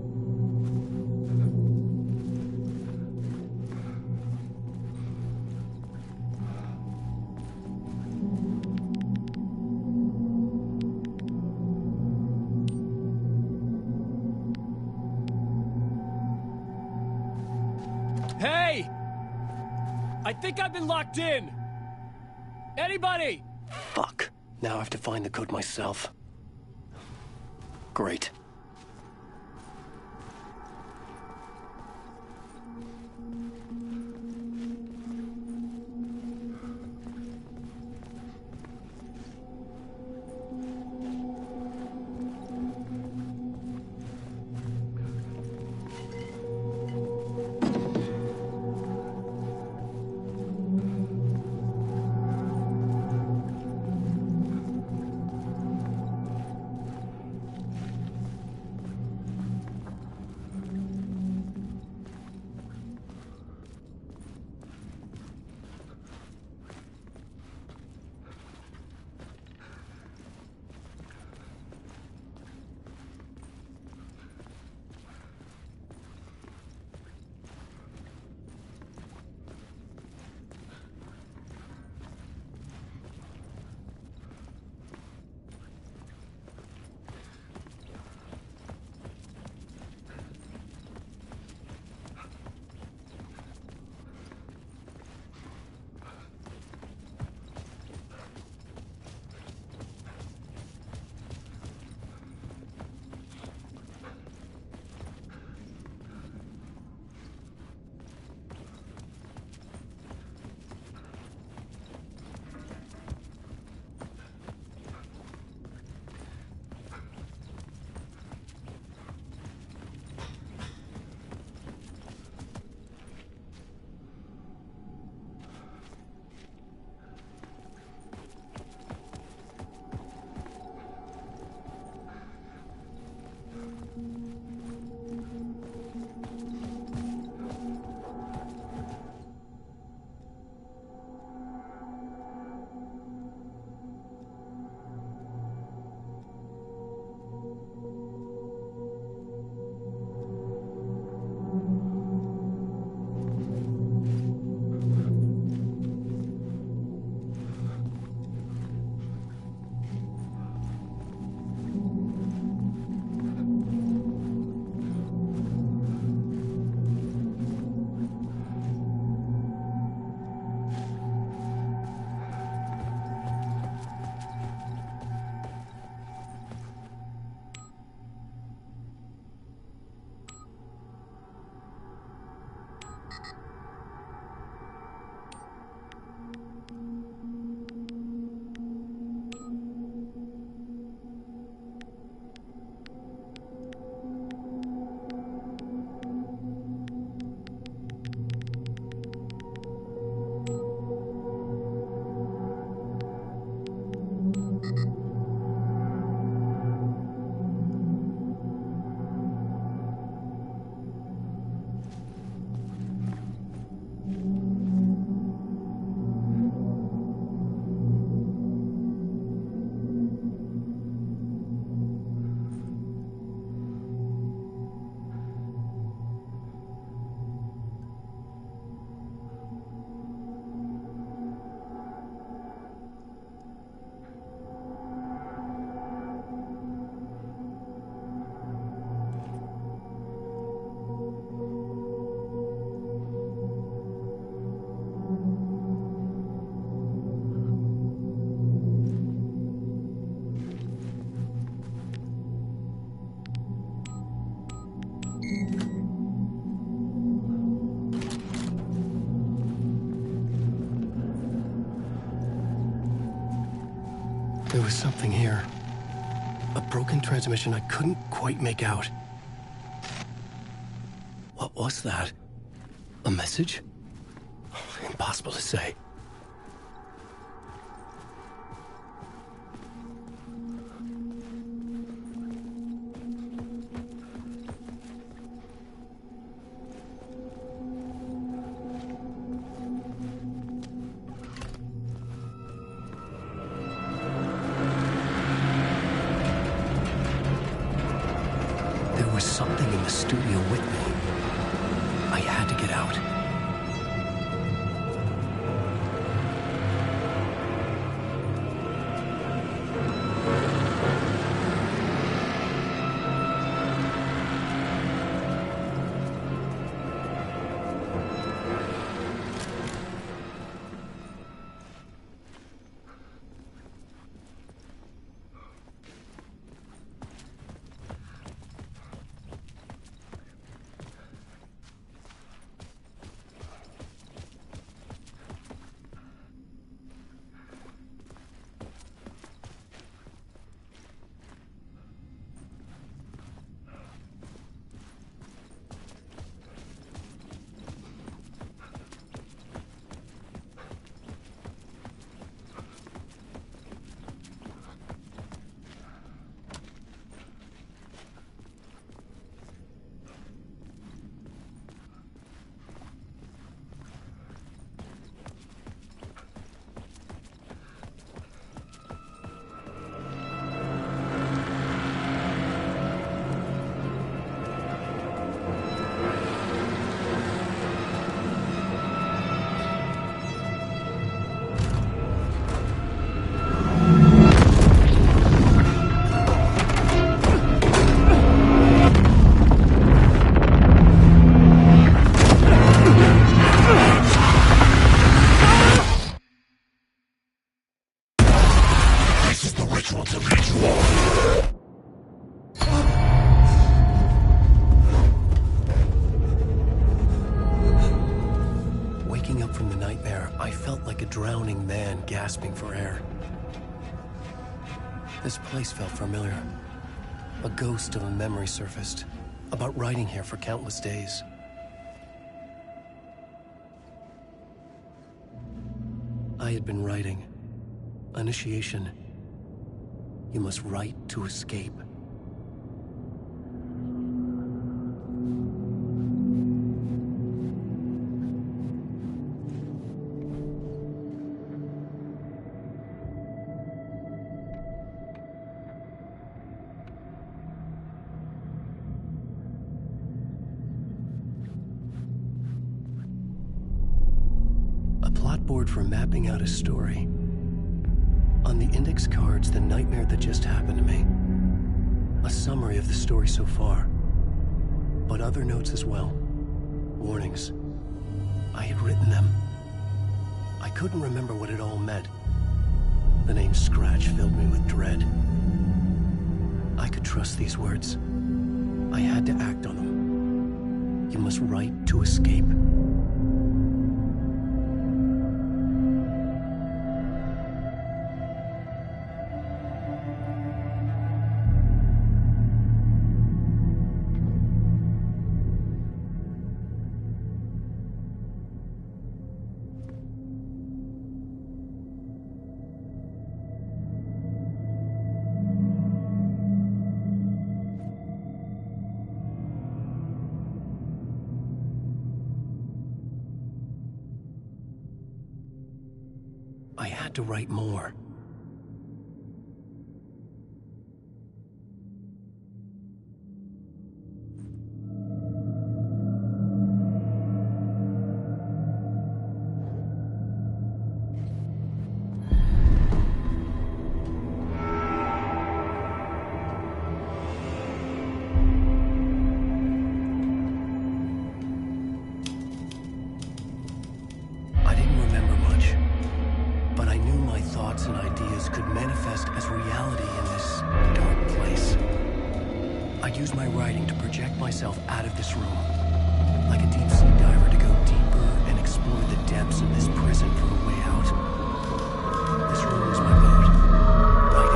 Hey! I think I've been locked in! Anybody? Fuck. Now I have to find the code myself. Great. There was something here. A broken transmission I couldn't quite make out. What was that? A message? Impossible to say. There was something in the studio with me. I had to get out. Waking up from the nightmare, I felt like a drowning man gasping for air. This place felt familiar. A ghost of a memory surfaced, about riding here for countless days. I had been writing. Initiation. You must write to escape. A plot board for mapping out a story. On the index cards, the nightmare that just happened to me. A summary of the story so far. But other notes as well. Warnings. I had written them. I couldn't remember what it all meant. The name Scratch filled me with dread. I could trust these words. I had to act on them. You must write to escape. I had to write more. I didn't remember much, but I knew my thoughts and ideas could manifest as reality in this dark place. I'd use my writing to project myself out of this room, like a deep-sea diver to go deeper and explore the depths of this prison for a way out. This room was my boat. I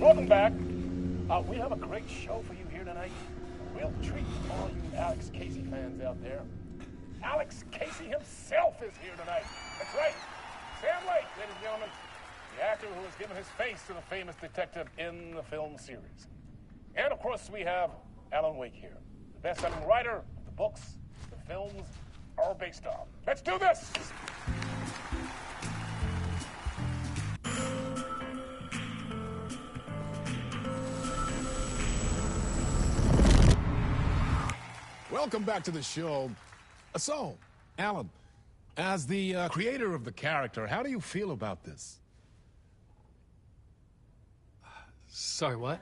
welcome back. We have a great show for you here tonight. Real treat for all you Alex Casey fans out there. Alex Casey himself is here tonight. That's right. Sam Lake, ladies and gentlemen. The actor who has given his face to the famous detective in the film series. And of course, we have Alan Wake here, the best-selling writer of the books the films are based on. Let's do this! Welcome back to the show. So, Alan, as the creator of the character, how do you feel about this? Sorry, what?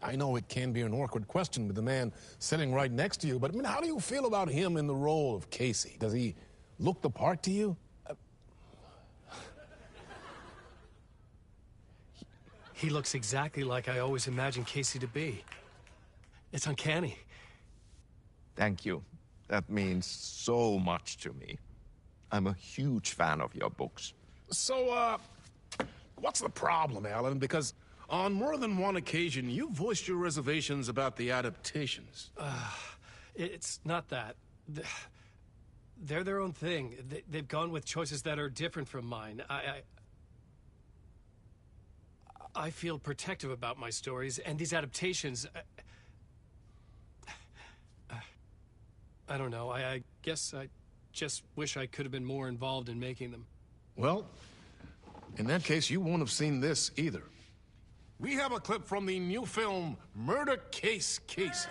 I know it can be an awkward question with the man sitting right next to you, but I mean, how do you feel about him in the role of Casey? Does he look the part to you? He looks exactly like I always imagined Casey to be. It's uncanny. Thank you. That means so much to me. I'm a huge fan of your books. So, what's the problem, Alan? Because on more than one occasion, you voiced your reservations about the adaptations. It's not that. They're their own thing. They've gone with choices that are different from mine. I feel protective about my stories, and these adaptations... I don't know. I guess I just wish I could have been more involved in making them. Well, in that case, you won't have seen this either. We have a clip from the new film, Murder Case Casey.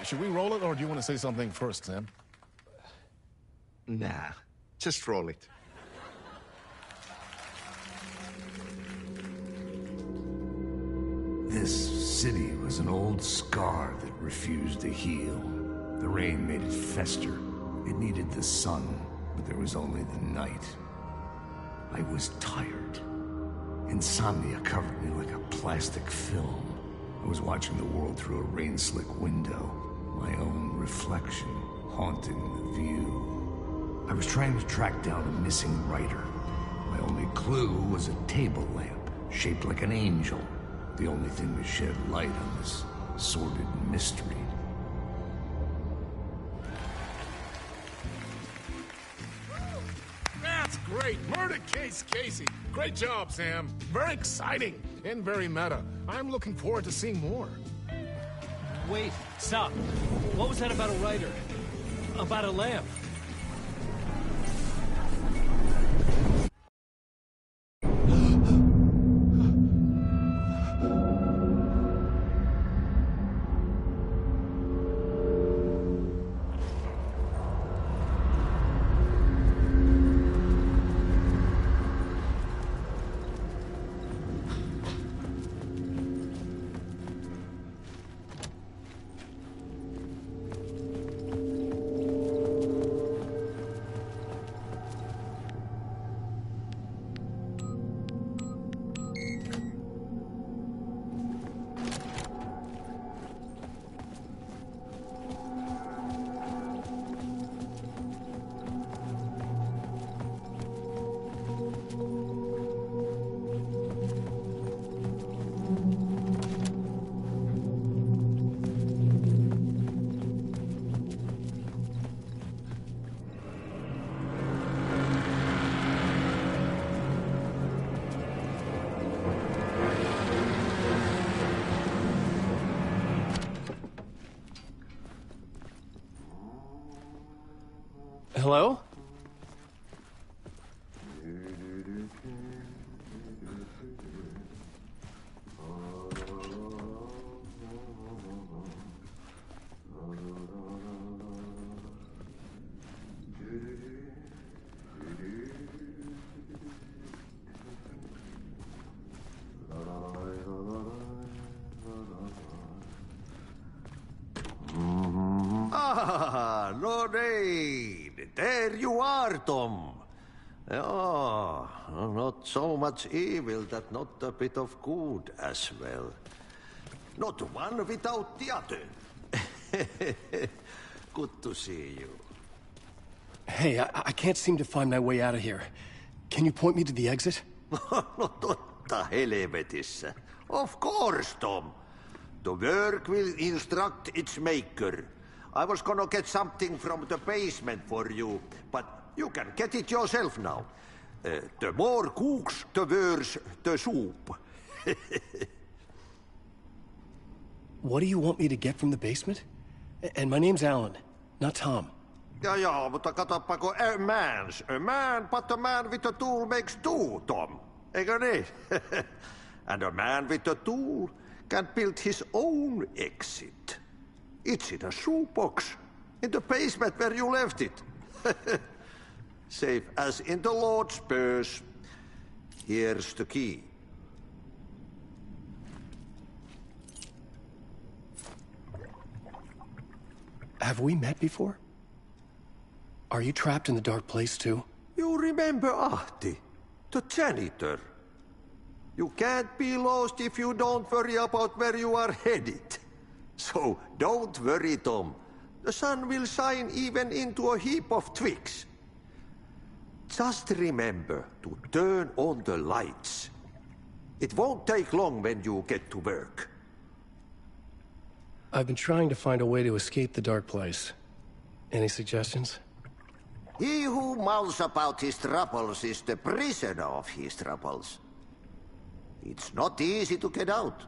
Should we roll it, or do you want to say something first, Sam? Nah, just roll it. This city was an old scar that refused to heal. The rain made it fester. It needed the sun, but there was only the night. I was tired. Insomnia covered me like a plastic film. I was watching the world through a rain-slick window, my own reflection haunting the view. I was trying to track down a missing writer. My only clue was a table lamp, shaped like an angel, the only thing to shed light on this sordid mystery. That's great! Murder Case Casey! Great job, Sam. Very exciting and very meta. I'm looking forward to seeing more. Wait, stop. What was that about a writer? About a lamp? Hello? Ah, Lorraine! There you are, Tom. Oh, not so much evil that not a bit of good as well. Not one without the other. Good to see you. Hey, I can't seem to find my way out of here. Can you point me to the exit? Not Totta helvetissä. Of course, Tom. The work will instruct its maker. I was gonna get something from the basement for you, but you can get it yourself now. The more cooks, the worse the soup. What do you want me to get from the basement? And my name's Alan, not Tom. Ja, mutta katsoppa, a man, but a man with a tool makes two, Tom. Eikö niin? And a man with a tool can build his own exit. It's in a shoebox, in the basement where you left it. Safe as in the Lord's purse. Here's the key. Have we met before? Are you trapped in the dark place too? You remember Ahti, the janitor. You can't be lost if you don't worry about where you are headed. So don't worry, Tom. The sun will shine even into a heap of twigs. Just remember to turn on the lights. It won't take long when you get to work. I've been trying to find a way to escape the dark place. Any suggestions? He who mouths about his troubles is the prisoner of his troubles. It's not easy to get out.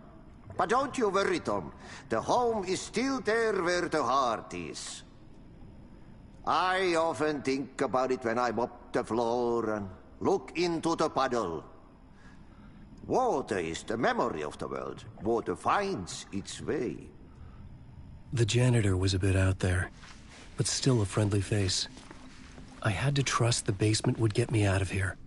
But don't you worry, Tom. The home is still there where the heart is. I often think about it when I mop the floor and look into the puddle. Water is the memory of the world. Water finds its way. The janitor was a bit out there, but still a friendly face. I had to trust the basement would get me out of here.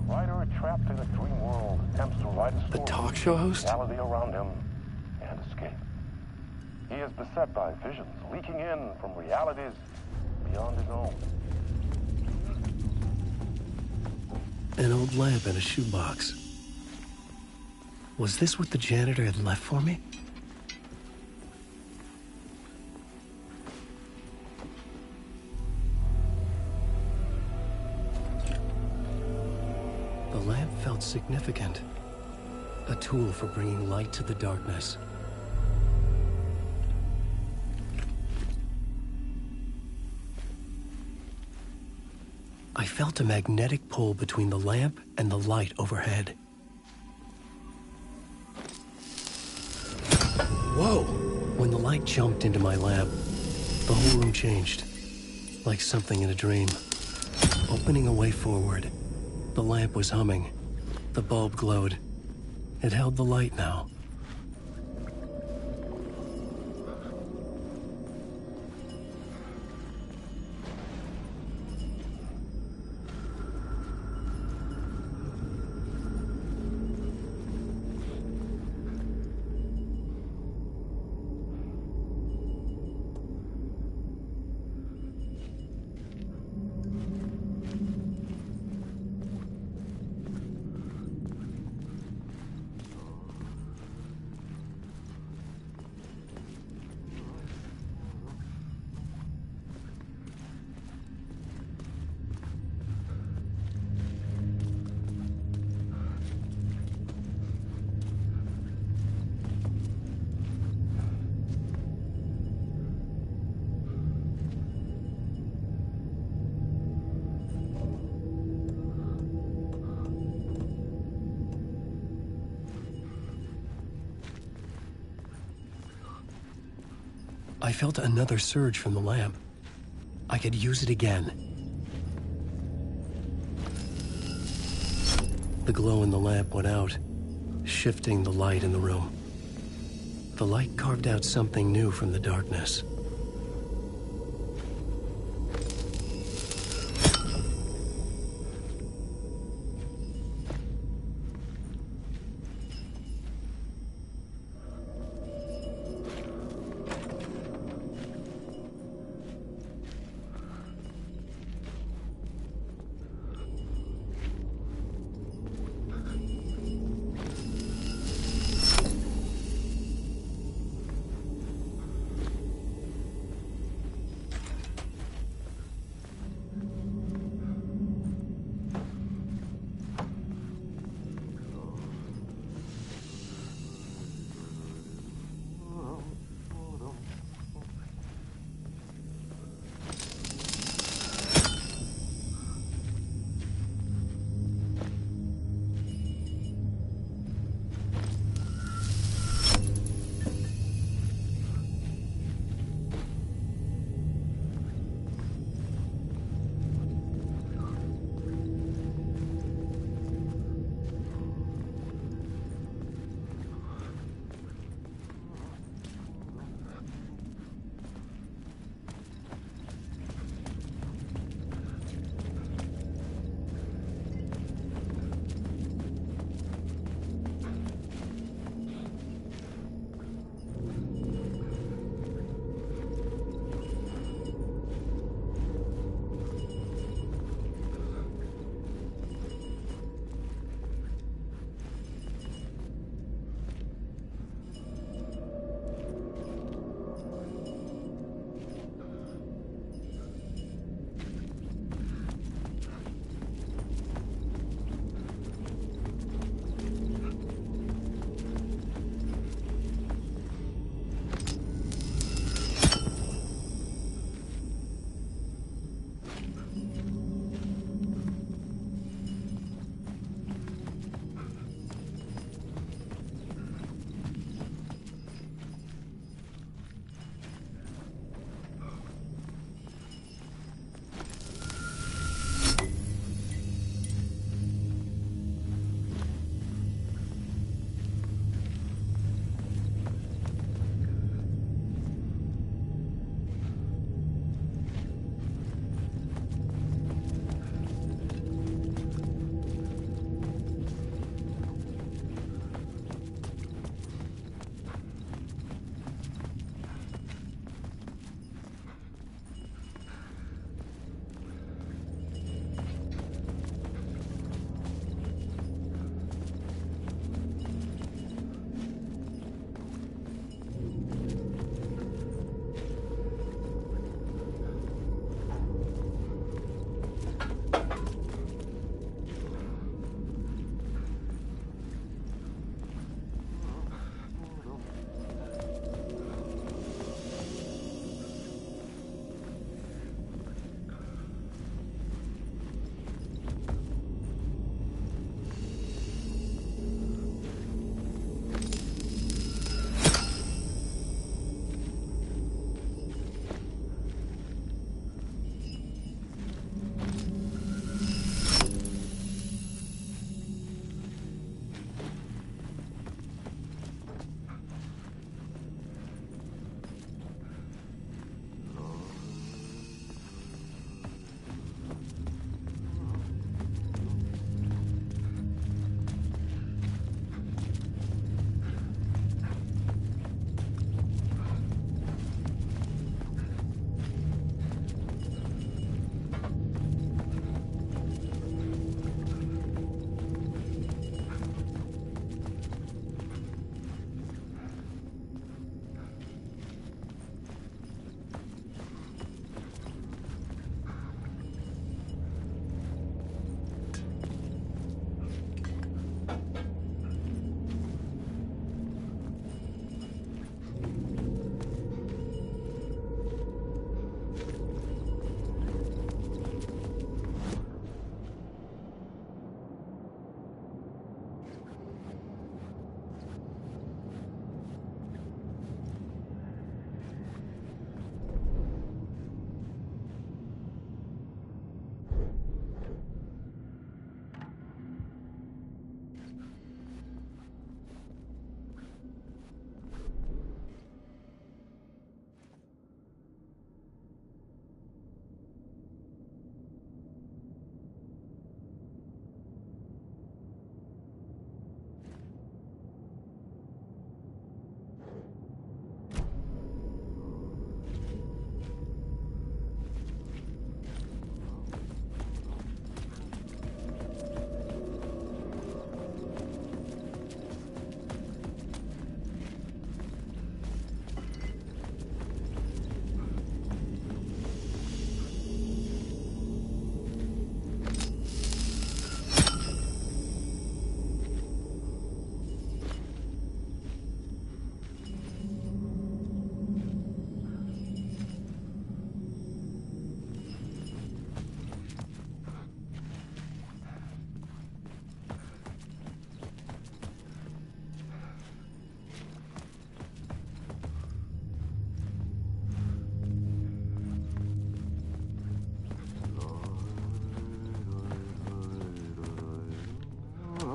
Writer trapped in a dream world attempts to write a story. The talk show host? Reality around him and escape. He is beset by visions leaking in from realities beyond his own. An old lamp in a shoebox. Was this what the janitor had left for me? The lamp felt significant. A tool for bringing light to the darkness. I felt a magnetic pull between the lamp and the light overhead. Whoa! When the light jumped into my lamp, the whole room changed. Like something in a dream. Opening a way forward. The lamp was humming. The bulb glowed. It held the light now. I felt another surge from the lamp. I could use it again. The glow in the lamp went out, shifting the light in the room. The light carved out something new from the darkness.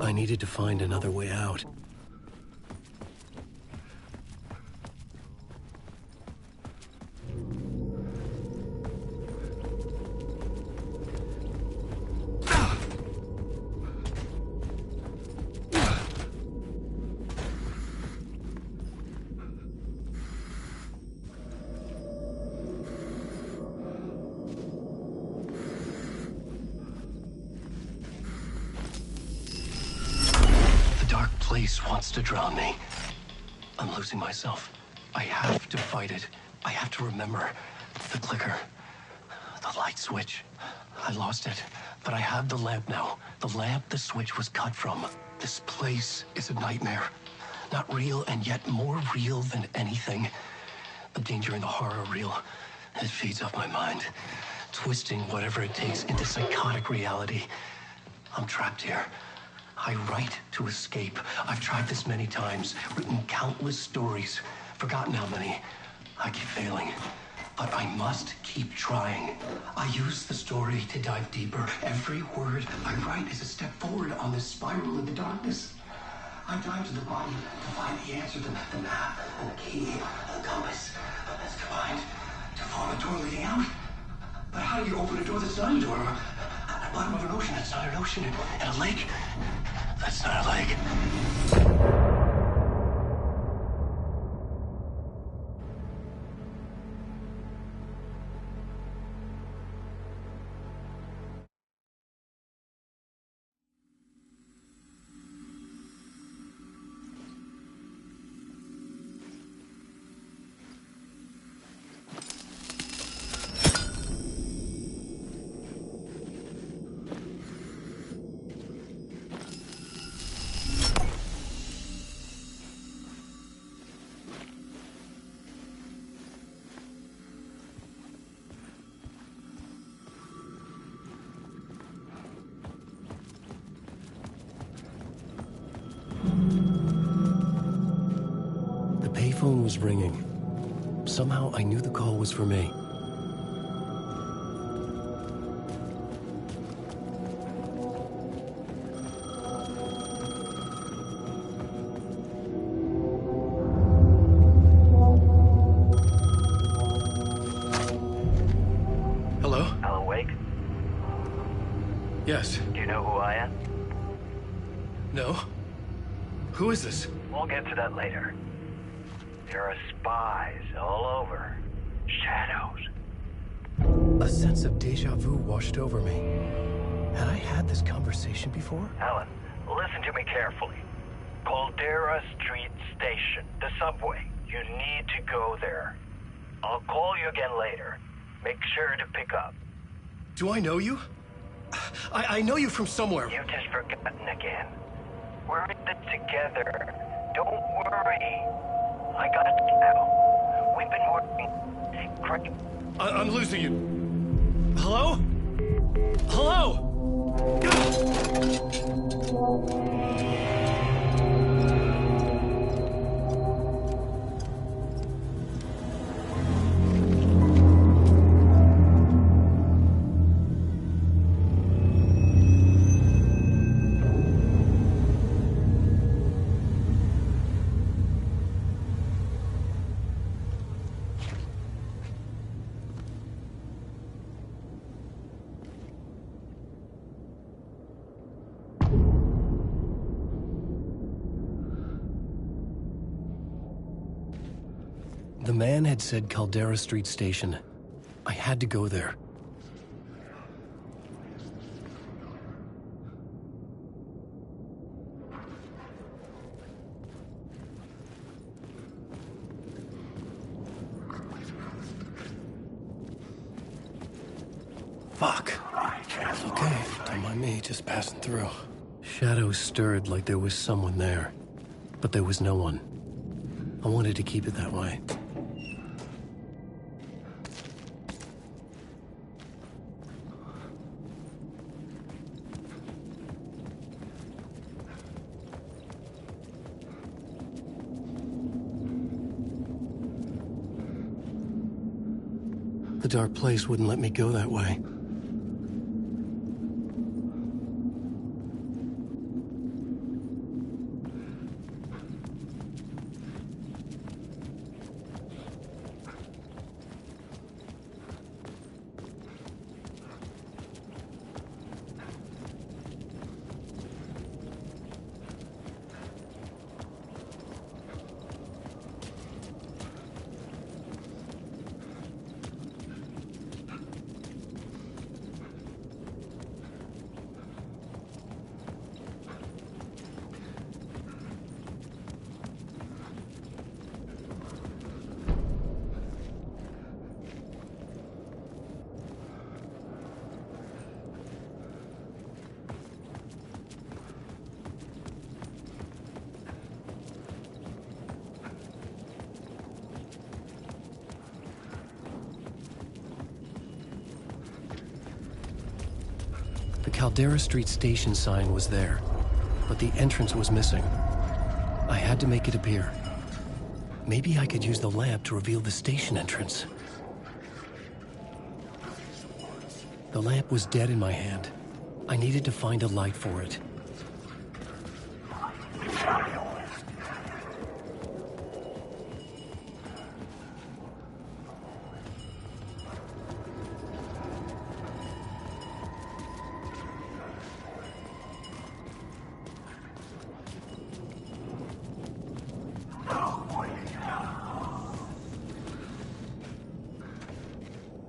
I needed to find another way out. Wants to drown me. I'm losing myself. I have to fight it. I have to remember the clicker, the light switch. I lost it, but I have the lamp now. The lamp the switch was cut from. This place is a nightmare. Not real, and yet more real than anything. The danger in the horror reel. It feeds off my mind, twisting whatever it takes into psychotic reality. I'm trapped here. I write to escape. I've tried this many times, written countless stories, forgotten how many. I keep failing, but I must keep trying. I use the story to dive deeper. Every word I write is a step forward on this spiral in the darkness. I dive to the body to find the answer, the map, and the key, and the compass. That's combined to form a door leading out. But how do you open a door that's not a door? At the bottom of an ocean, that's not an ocean. And a lake, that's not a lake. The phone was ringing. Somehow I knew the call was for me. Hello? Alan Wake? Yes. Do you know who I am? No? Who is this? We'll get to that later. There are spies all over. Shadows. A sense of deja vu washed over me. Had I had this conversation before? Alan, listen to me carefully. Caldera Street Station, the subway. You need to go there. I'll call you again later. Make sure to pick up. Do I know you? I know you from somewhere. You've just forgotten again. We're in it together. Don't worry. I got it now. We've been working. Great. I'm losing you. Hello? Hello? The man had said Caldera Street Station. I had to go there. Fuck. Okay, don't mind me, just passing through. Shadows stirred like there was someone there, but there was no one. I wanted to keep it that way. The dark place wouldn't let me go that way. Caldera Street station sign was there, but the entrance was missing. I had to make it appear. Maybe I could use the lamp to reveal the station entrance. The lamp was dead in my hand. I needed to find a light for it.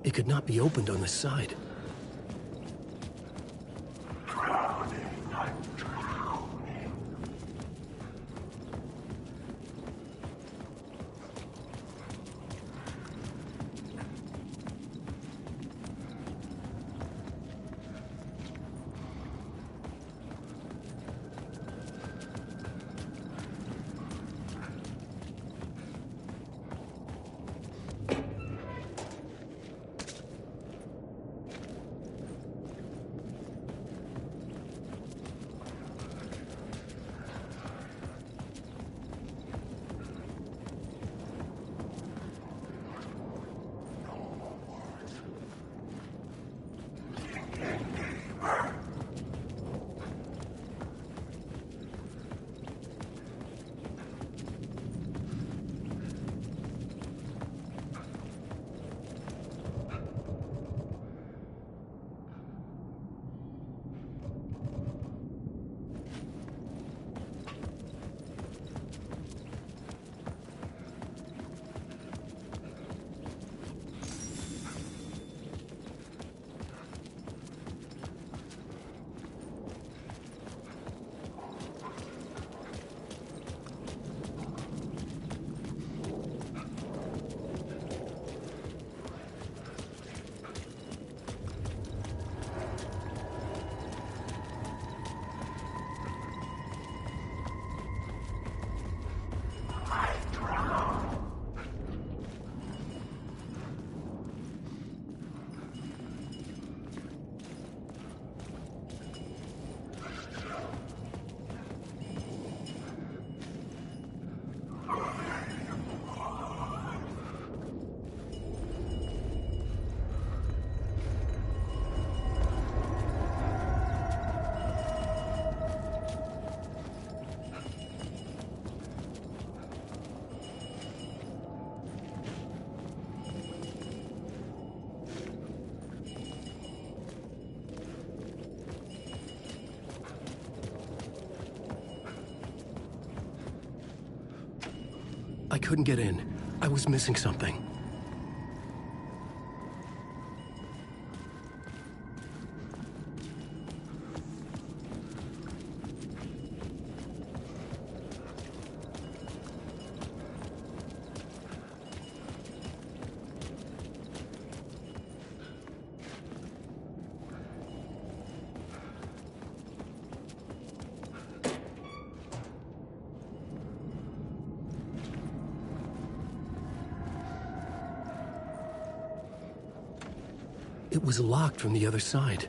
It could not be opened on this side. I couldn't get in. I was missing something. It was locked from the other side.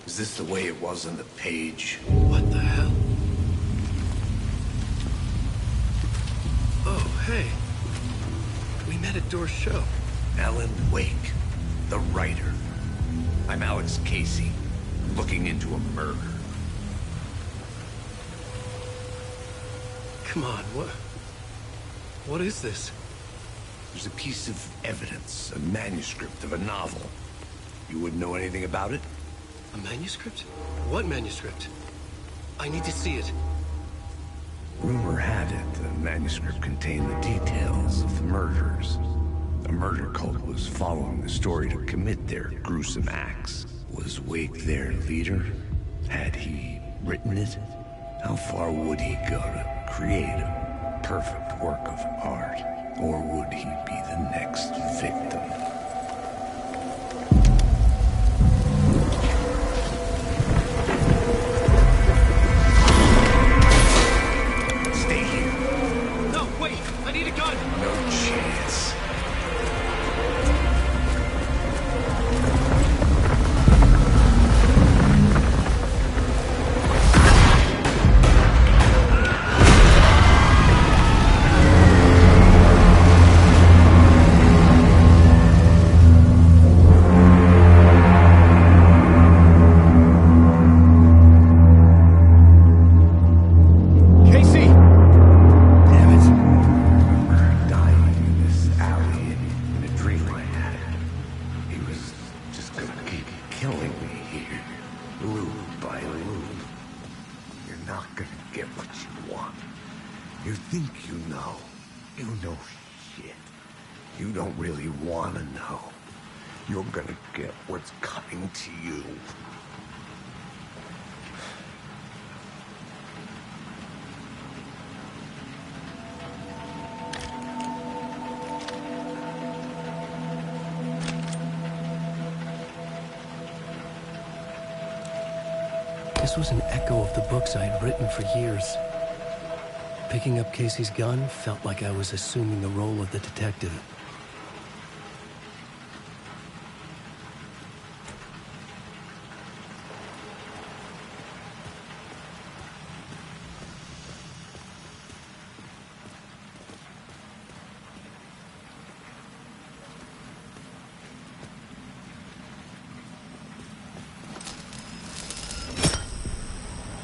Is this the way it was on the page? What the hell? Oh, hey. We made Matador show. Alan Wake, the writer. I'm Alex Casey, looking into a murder. Come on, what is this? There's a piece of evidence, a manuscript of a novel. You wouldn't know anything about it? A manuscript? What manuscript? I need to see it. Rumor had it the manuscript contained the details of the murders. A murder cult was following the story to commit their gruesome acts. Was Wake their leader? Had he written it? How far would he go to create a perfect work of art? Or would he be the next victim? Stay here. No, wait! I need a gun! No chance. This was an echo of the books I had written for years. Picking up Casey's gun felt like I was assuming the role of the detective.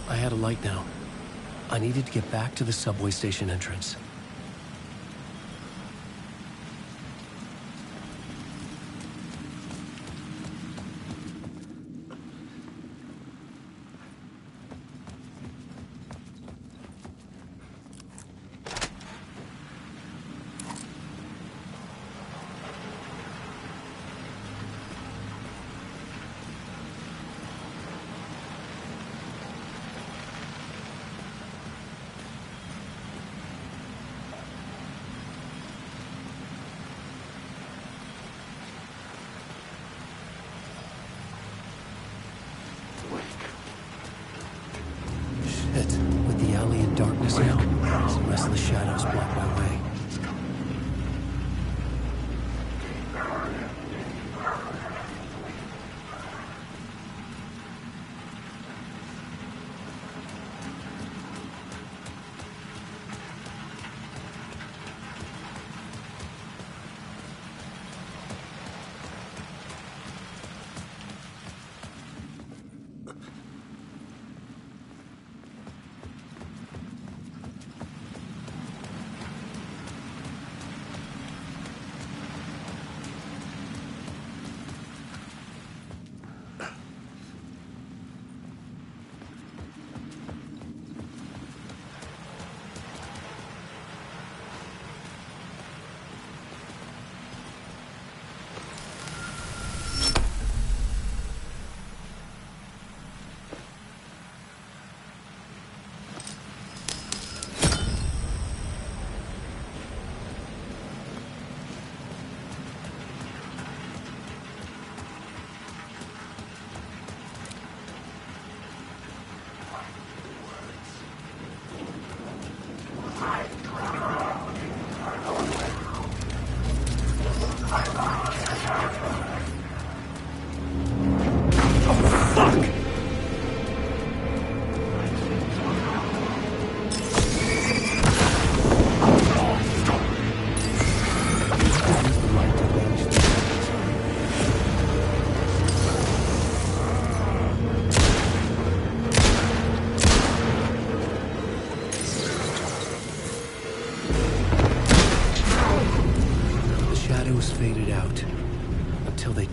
I had a light now. I needed to get back to the subway station entrance.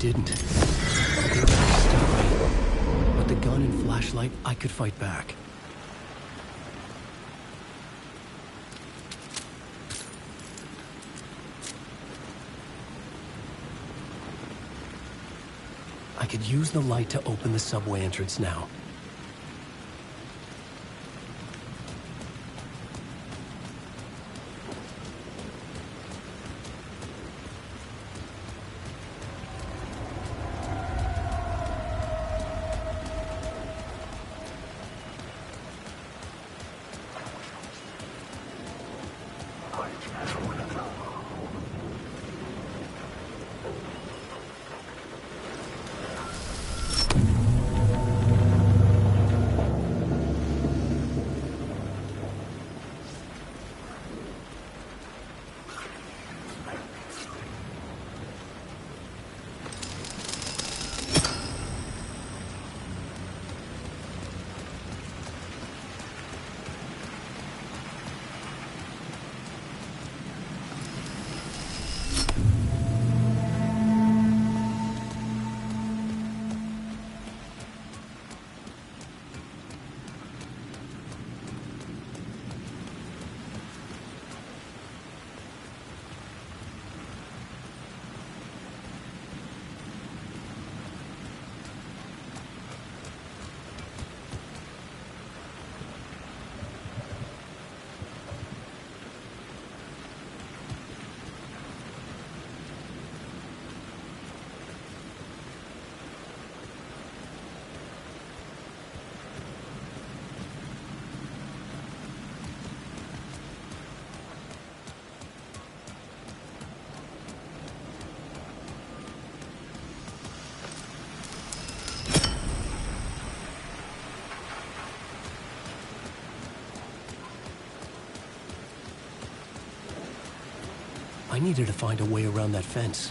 didn't. They were to stop me. With the gun and flashlight, I could fight back. I could use the light to open the subway entrance now. I needed to find a way around that fence.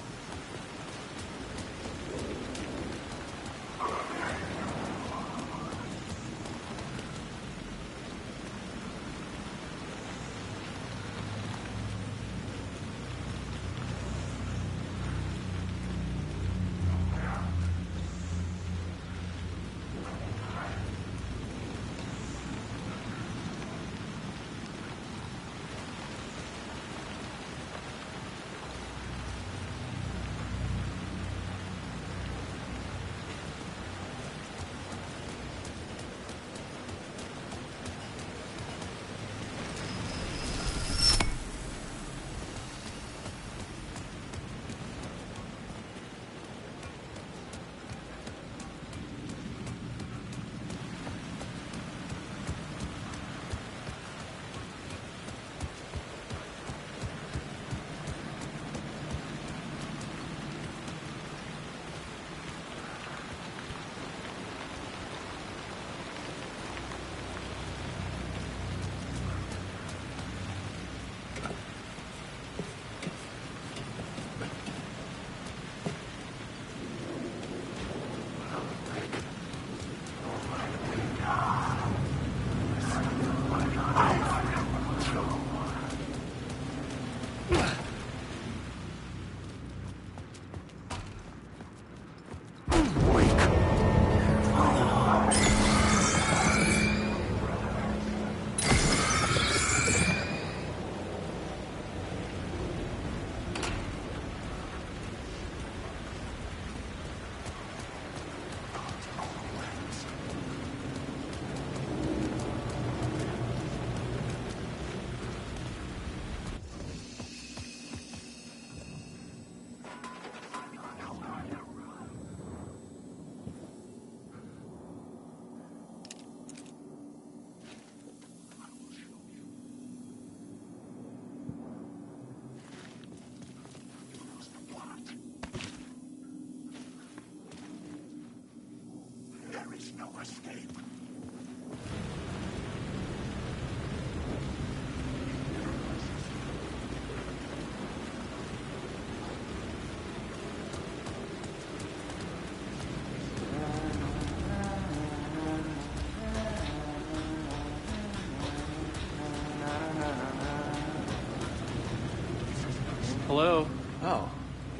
Hello? Oh.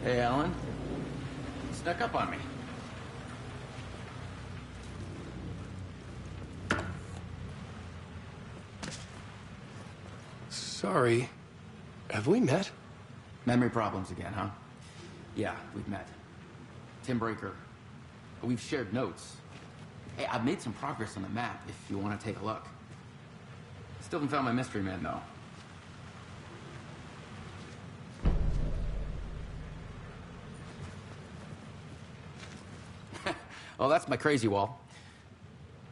Hey, Alan. Snuck up Sorry. Have we met? Memory problems again, huh? Yeah, we've met. Tim Breaker. We've shared notes. Hey, I've made some progress on the map if you want to take a look. Still haven't found my mystery man, though. Well, that's my crazy wall.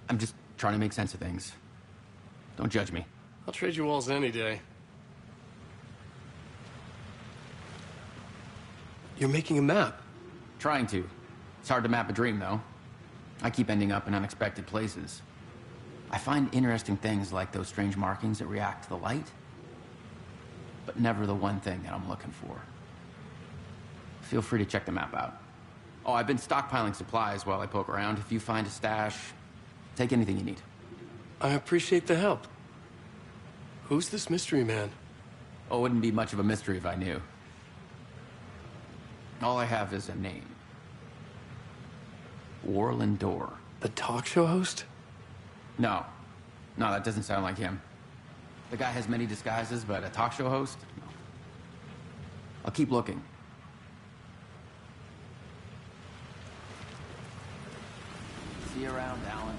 I'm just trying to make sense of things. Don't judge me. I'll trade you walls any day. You're making a map. Trying to. It's hard to map a dream, though. I keep ending up in unexpected places. I find interesting things like those strange markings that react to the light, but never the one thing that I'm looking for. Feel free to check the map out. Oh, I've been stockpiling supplies while I poke around. If you find a stash, take anything you need. I appreciate the help. Who's this mystery man? Oh, it wouldn't be much of a mystery if I knew. All I have is a name. Warlin Door. The talk show host? No. No, that doesn't sound like him. The guy has many disguises, but a talk show host? No. I'll keep looking. See you around, Alan.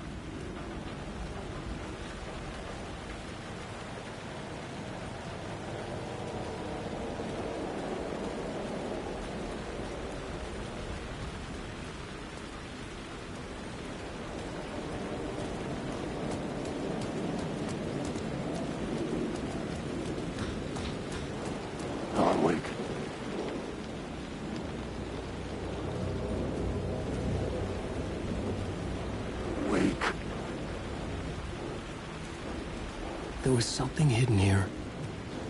Alan Wake. Wake. There was something hidden here.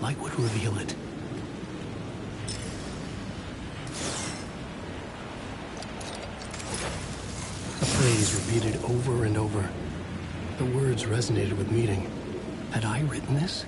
Light would reveal it. A phrase repeated over and over. The words resonated with meaning. Had I written this?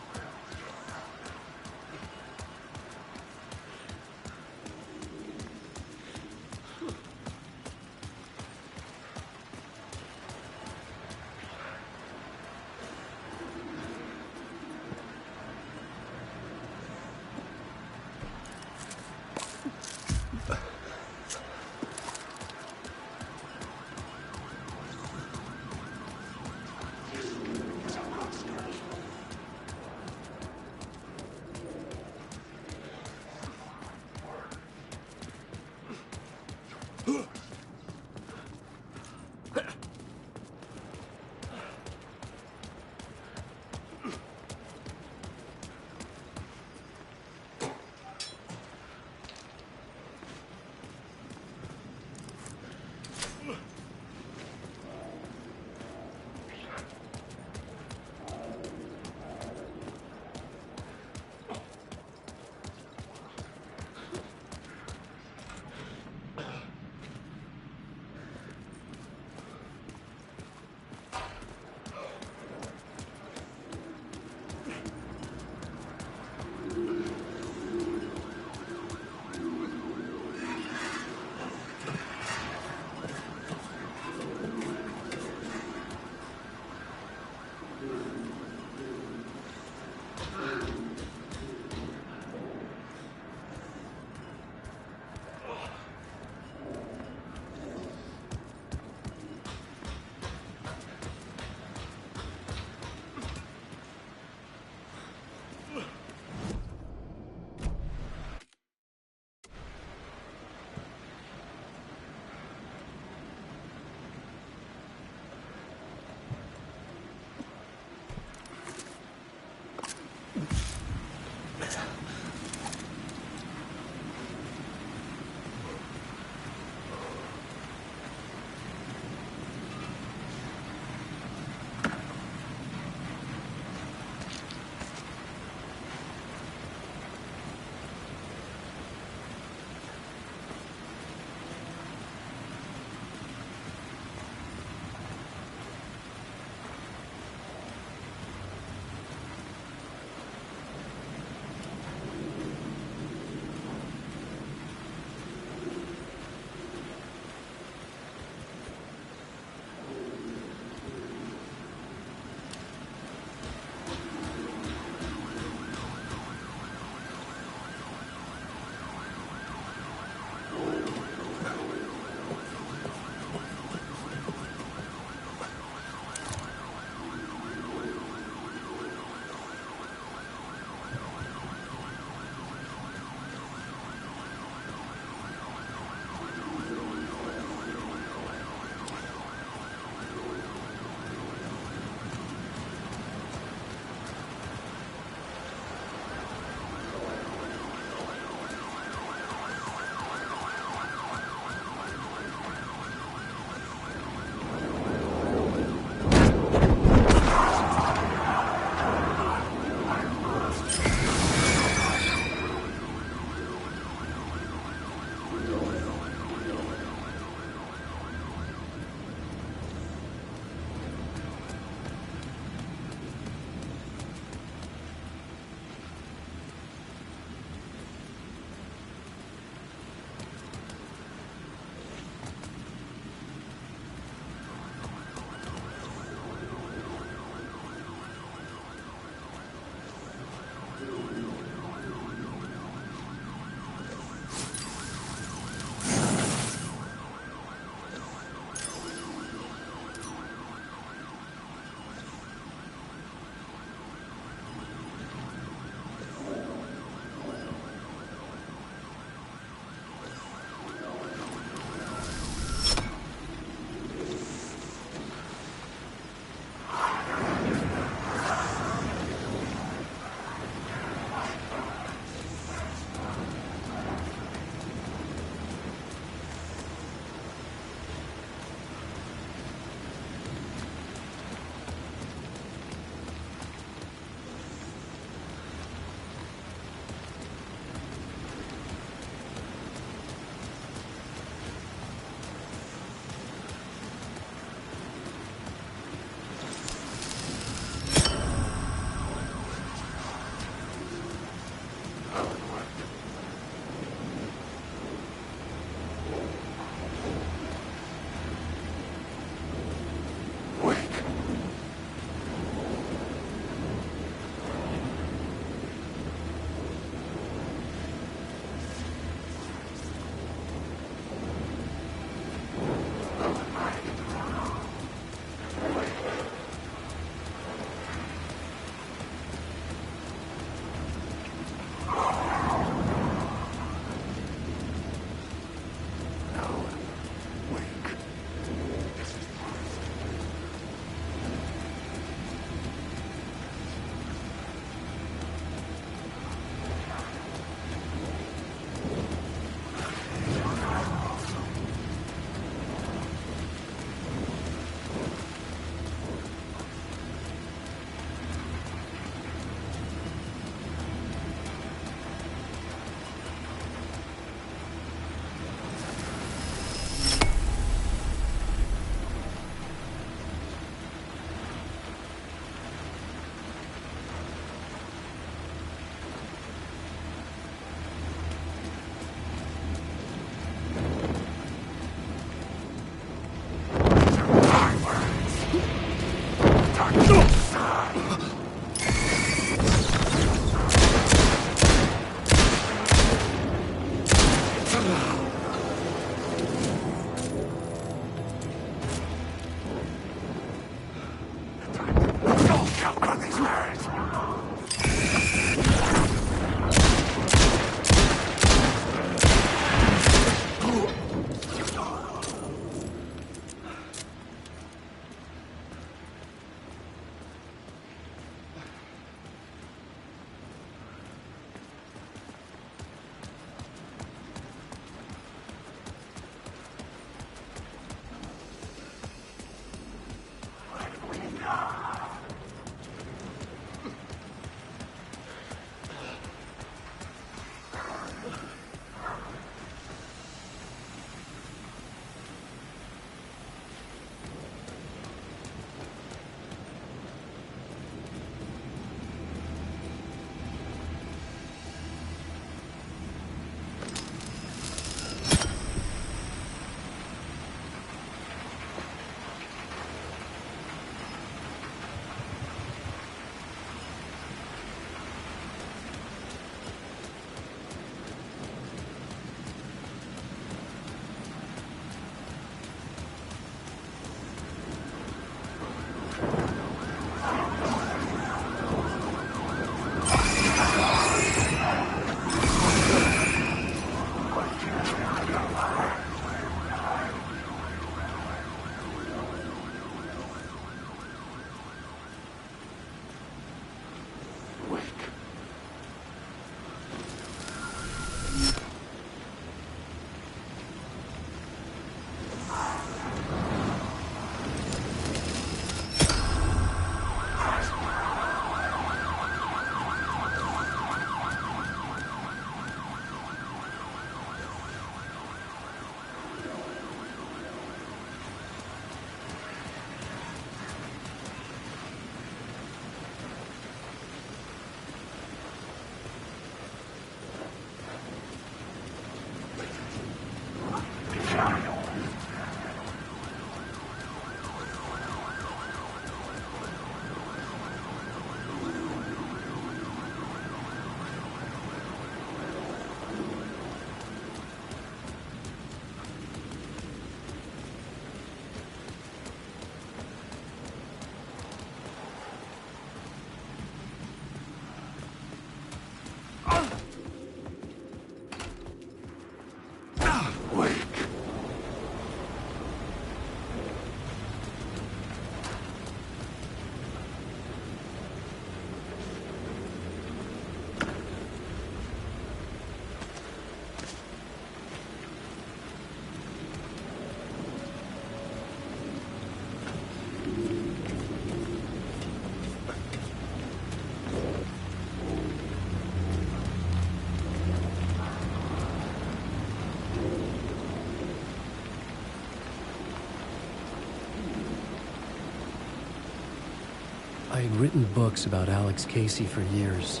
I had written books about Alex Casey for years.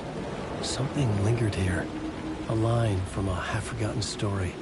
Something lingered here. A line from a half-forgotten story.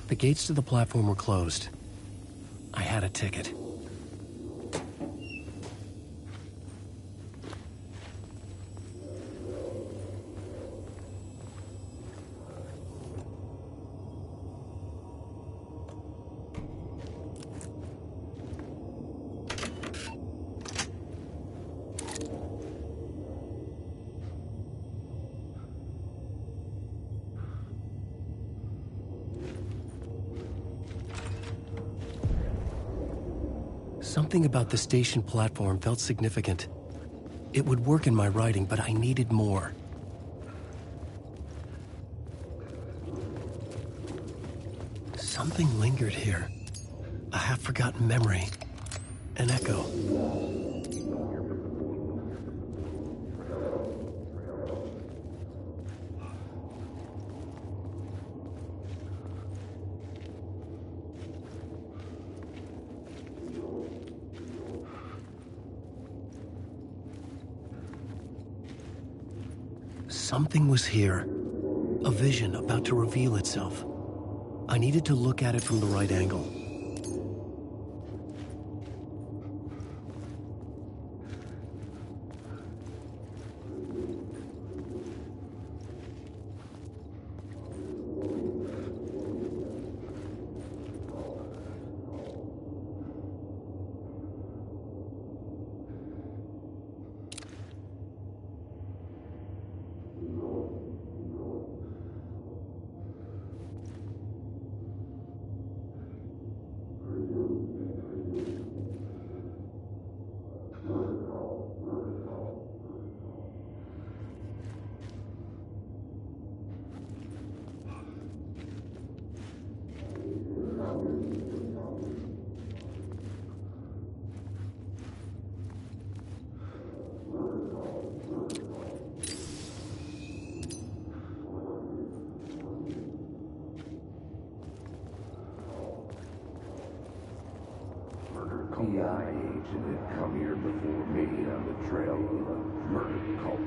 The gates to the platform were closed. I had a ticket. Something about the station platform felt significant. It would work in my writing, but I needed more. Something lingered here. A half-forgotten memory. An echo. Something was here. A vision about to reveal itself. I needed to look at it from the right angle. FBI agent had come here before me on the trail of a murder cult.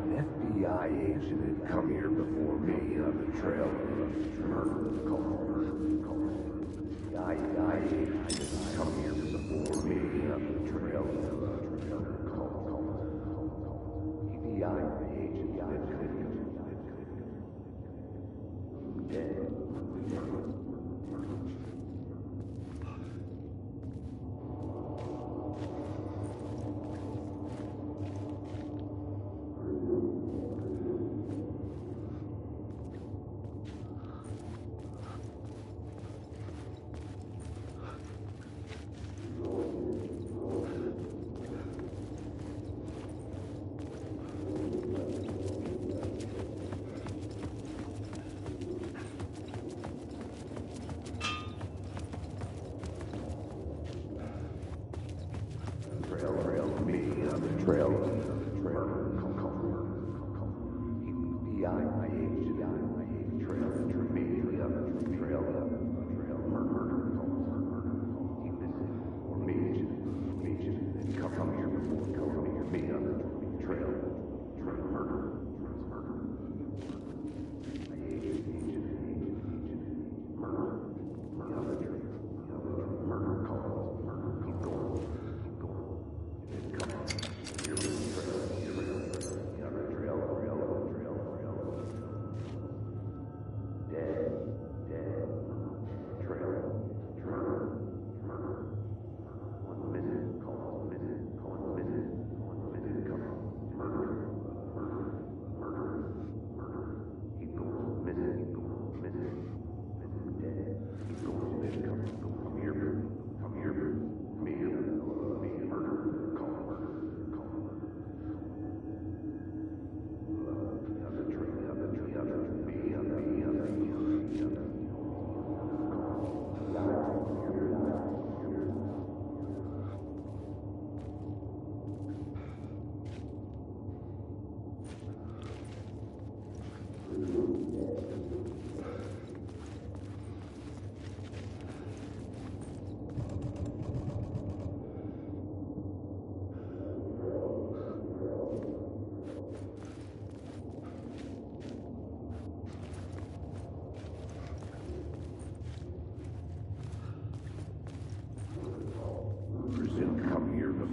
An FBI agent had come here before me on the trail of a murder cult. FBI agent had come here before me on the trail of a murder cult. FBI agent had dead.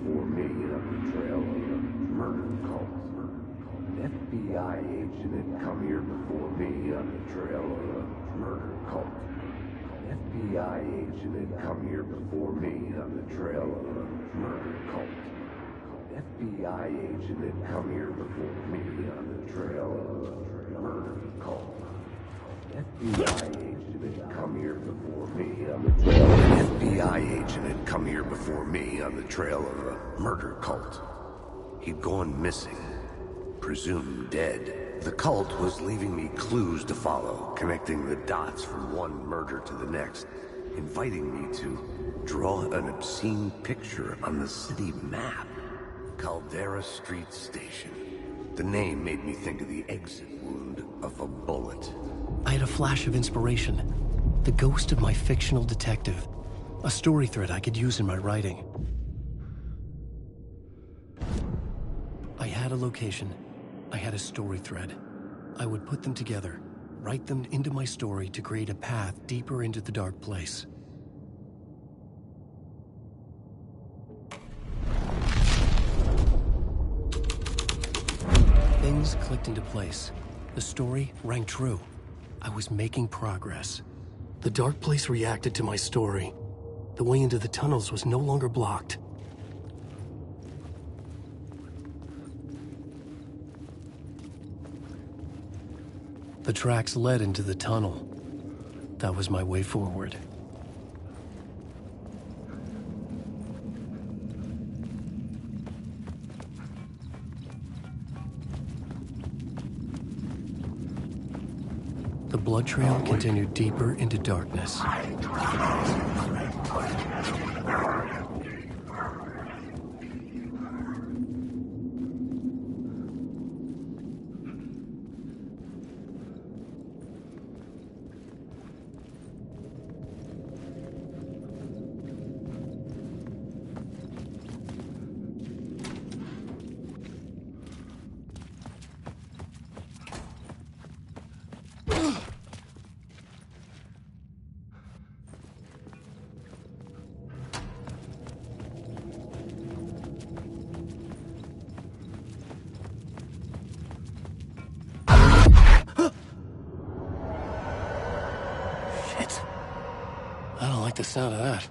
before me on the trail of a murder cult. An FBI agent had come here before me on the trail of a murder cult. An FBI agent had come here before me on the trail of a murder cult. An FBI agent had come here before me on the trail of a murder cult. An FBI agent had come here before me on the trail. An FBI agent had come here before me on the trail of a murder cult. He'd gone missing, presumed dead. The cult was leaving me clues to follow, connecting the dots from one murder to the next, inviting me to draw an obscene picture on the city map. Caldera Street Station. The name made me think of the exit wound of a bullet. I had a flash of inspiration. The ghost of my fictional detective. A story thread I could use in my writing. I had a location. I had a story thread. I would put them together, write them into my story to create a path deeper into the dark place. Things clicked into place. The story rang true. I was making progress. The dark place reacted to my story. The way into the tunnels was no longer blocked. The tracks led into the tunnel. That was my way forward. The blood trail continued deeper into darkness. I don't like the sound of that.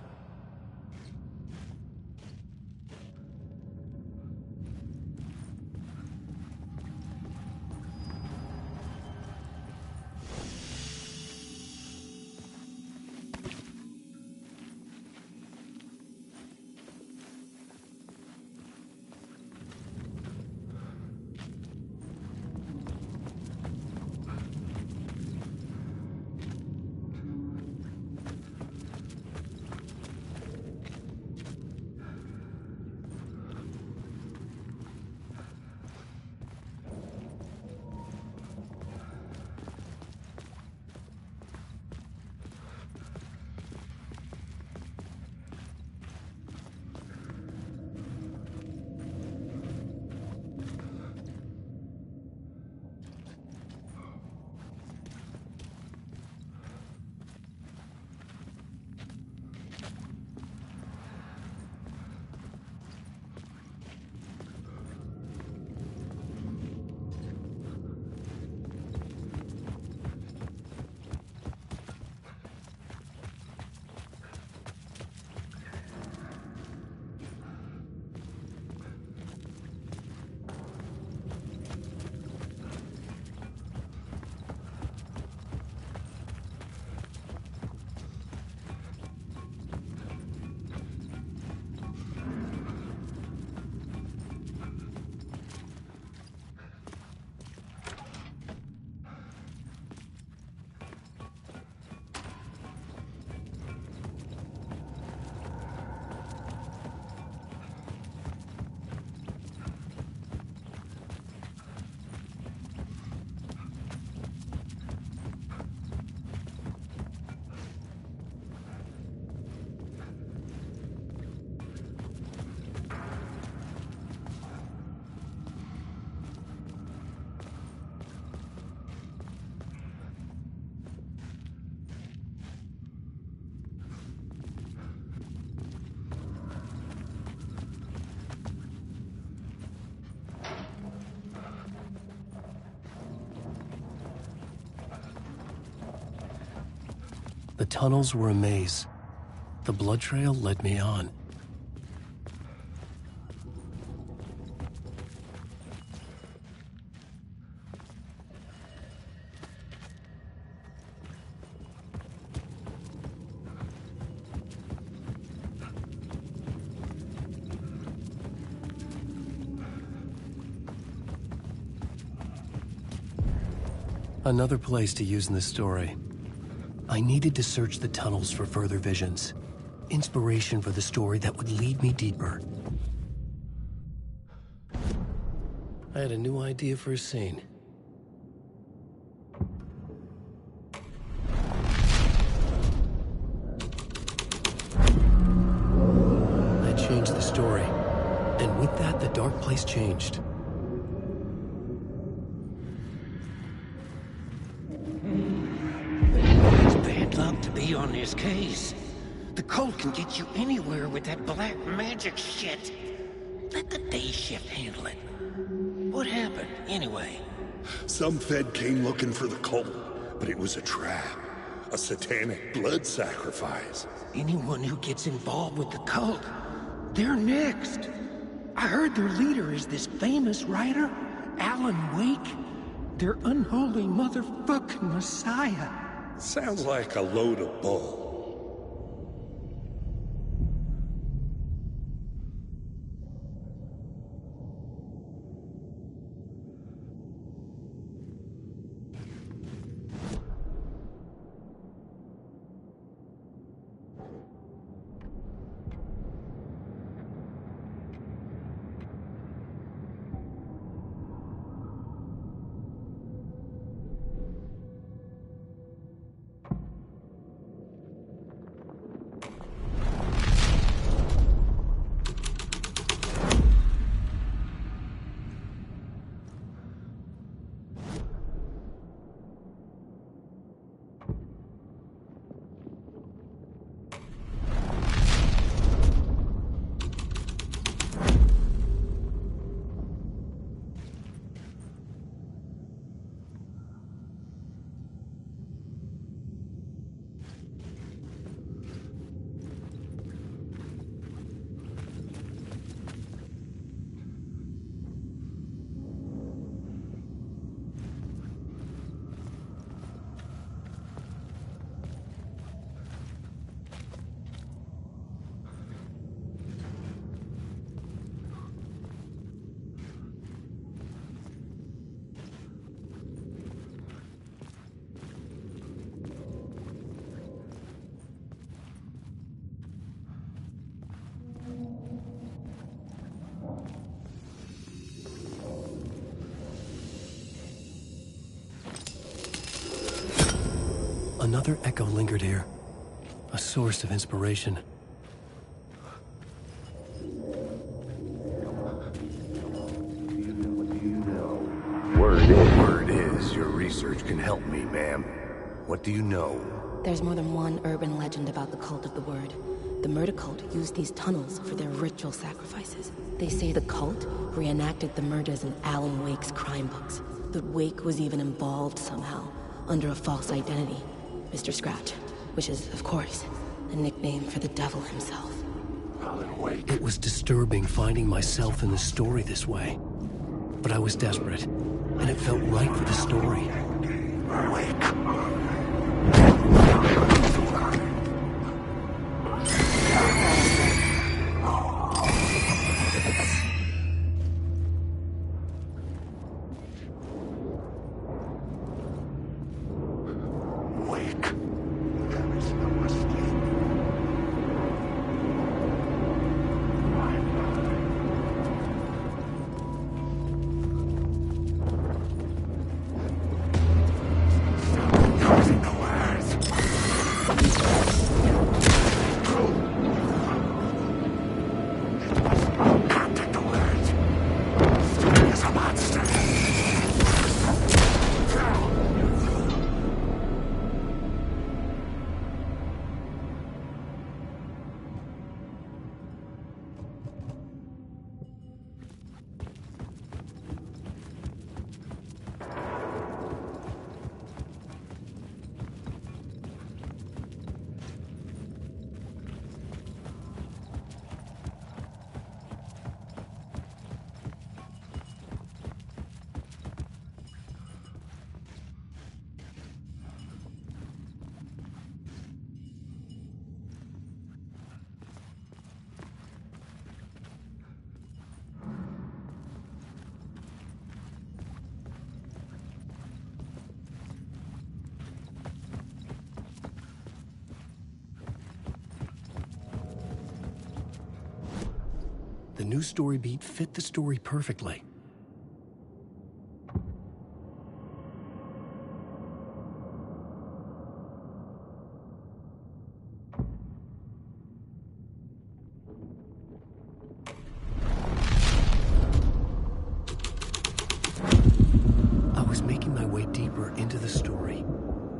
The tunnels were a maze. The blood trail led me on. Another place to use in the story. I needed to search the tunnels for further visions. Inspiration for the story that would lead me deeper. I had a new idea for a scene. I changed the story, and with that, the dark place changed. To be on this case. The cult can get you anywhere with that black magic shit. Let the day shift handle it. What happened, anyway? Some Fed came looking for the cult, but it was a trap. A satanic blood sacrifice. Anyone who gets involved with the cult, they're next. I heard their leader is this famous writer, Alan Wake. Their unholy motherfucking messiah. Sounds like a load of bull. Another echo lingered here. A source of inspiration. Word is your research can help me, ma'am. What do you know? There's more than one urban legend about the Cult of the Word. The murder cult used these tunnels for their ritual sacrifices. They say the cult reenacted the murders in Alan Wake's crime books. That Wake was even involved somehow, under a false identity. Mr. Scratch, which is, of course, a nickname for the devil himself. Alan Wake. It was disturbing finding myself in the story this way. But I was desperate, and it felt right for the story. Wake. new story beat fit the story perfectly. I was making my way deeper into the story.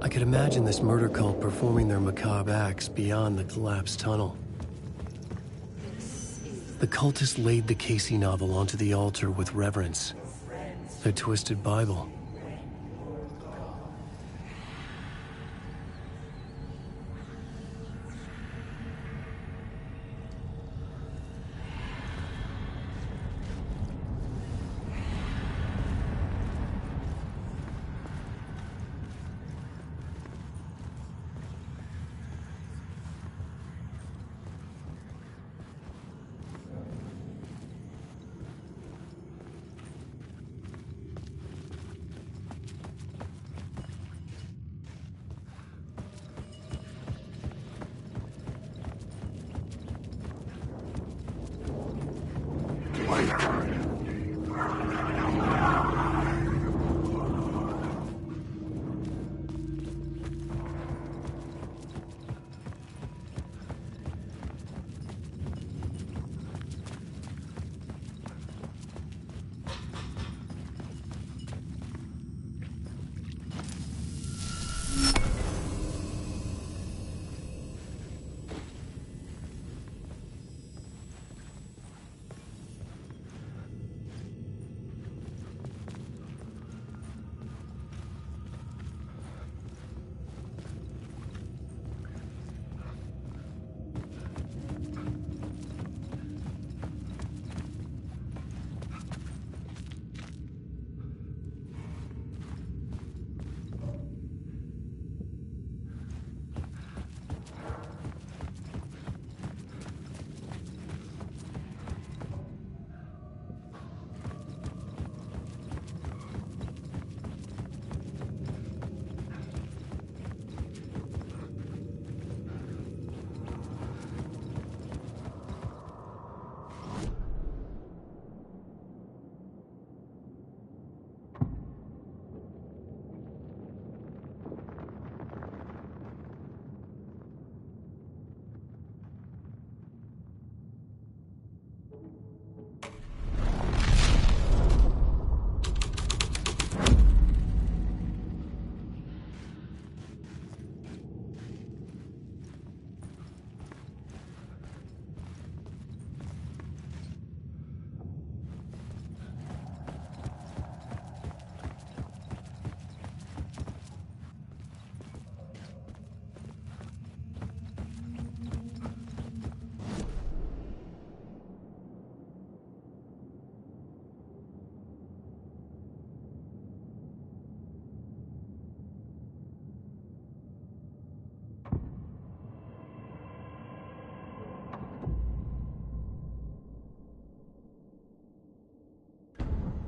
I could imagine this murder cult performing their macabre acts beyond the collapsed tunnel. The cultists laid the Casey novel onto the altar with reverence. Their twisted Bible.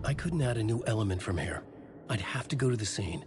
I couldn't add a new element from here. I'd have to go to the scene.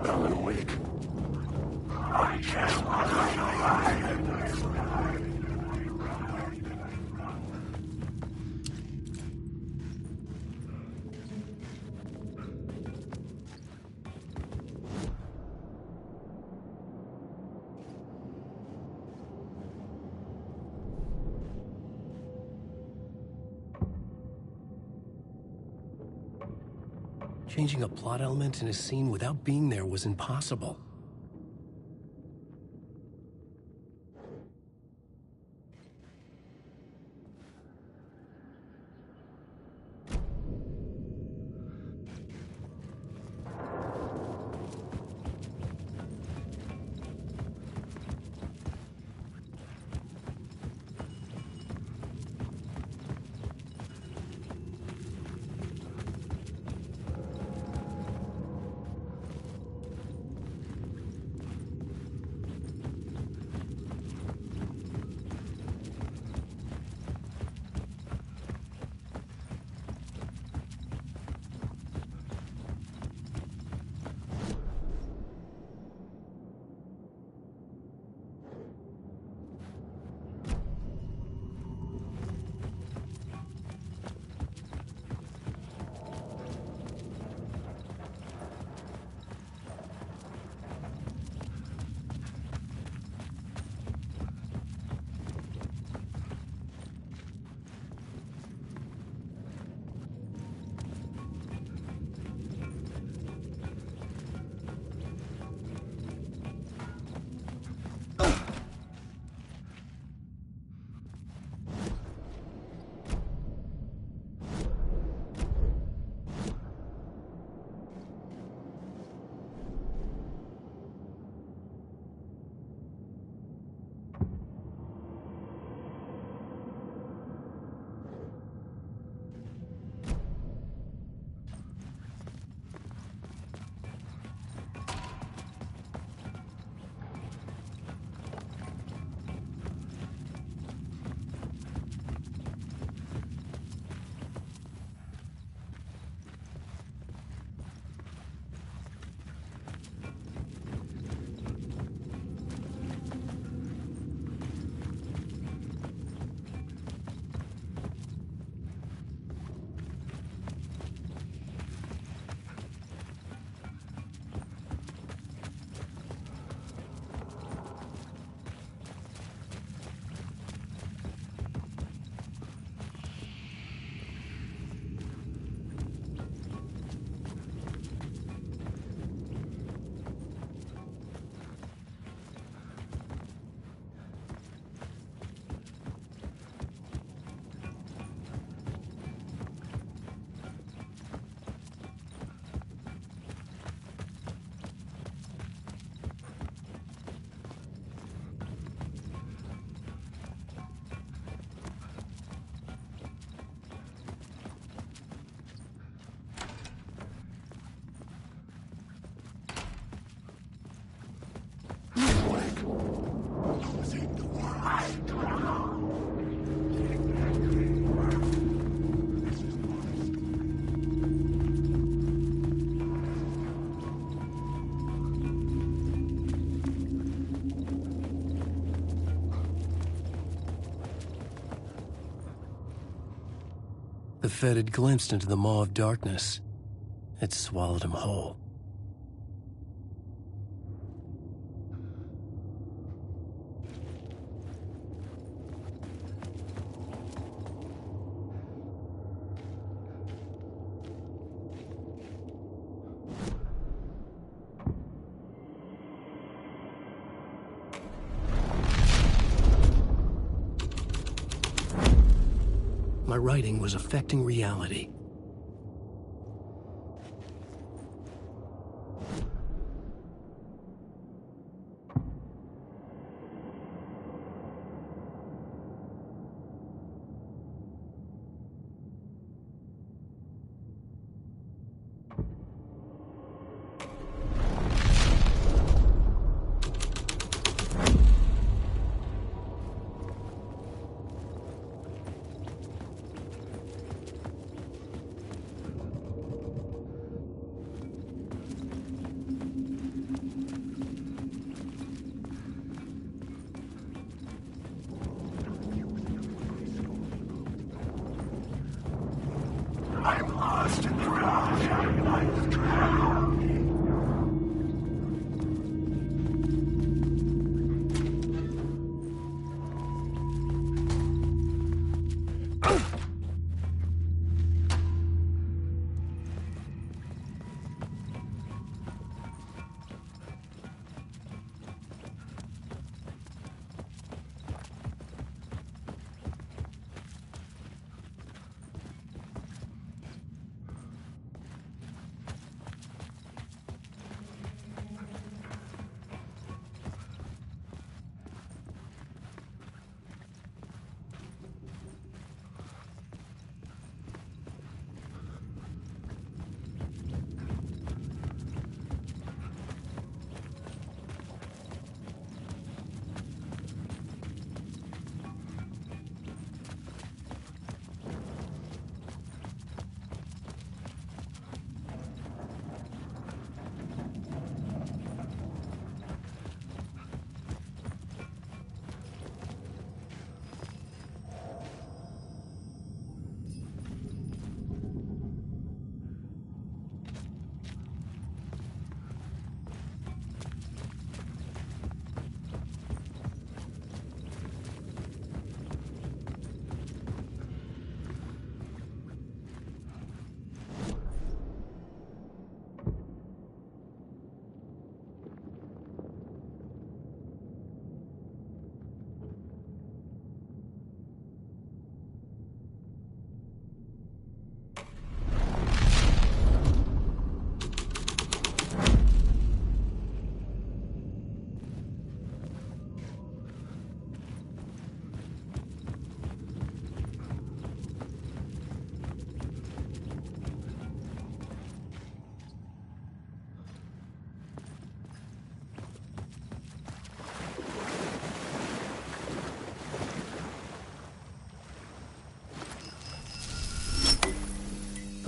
Alan Wake. I just want to alive. changing a plot element in a scene without being there was impossible. The Fed had glimpsed into the maw of darkness. It swallowed him whole. My writing was affecting reality.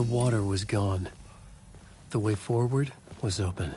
The water was gone. The way forward was open.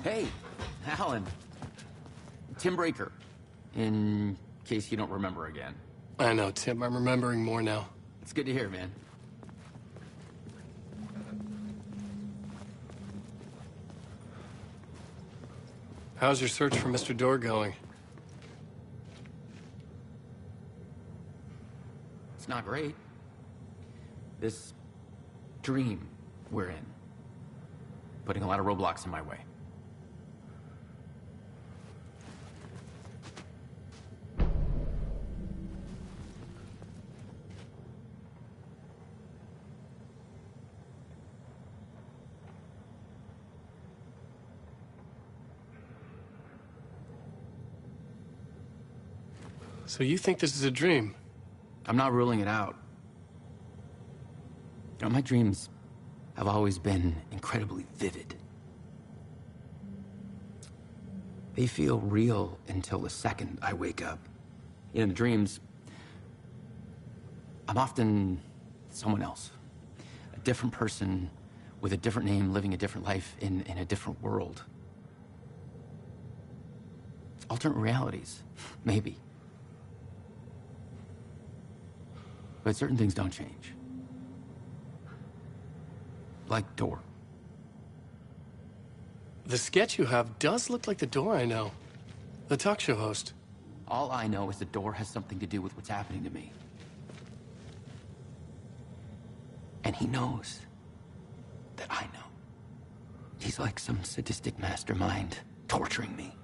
Hey, Alan. Tim Breaker, in case you don't remember again. I know, Tim. I'm remembering more now. It's good to hear, man. How's your search for Mr. Dorr going? It's not great. This dream we're in, putting a lot of roadblocks in my way. So you think this is a dream? I'm not ruling it out. You know, my dreams have always been incredibly vivid. They feel real until the second I wake up. In the dreams, I'm often someone else. A different person with a different name, living a different life in a different world. Alternate realities, maybe. But certain things don't change. Like Dorr. The sketch you have does look like the Dorr I know. The talk show host. All I know is the Dorr has something to do with what's happening to me. And he knows that I know. He's like some sadistic mastermind torturing me.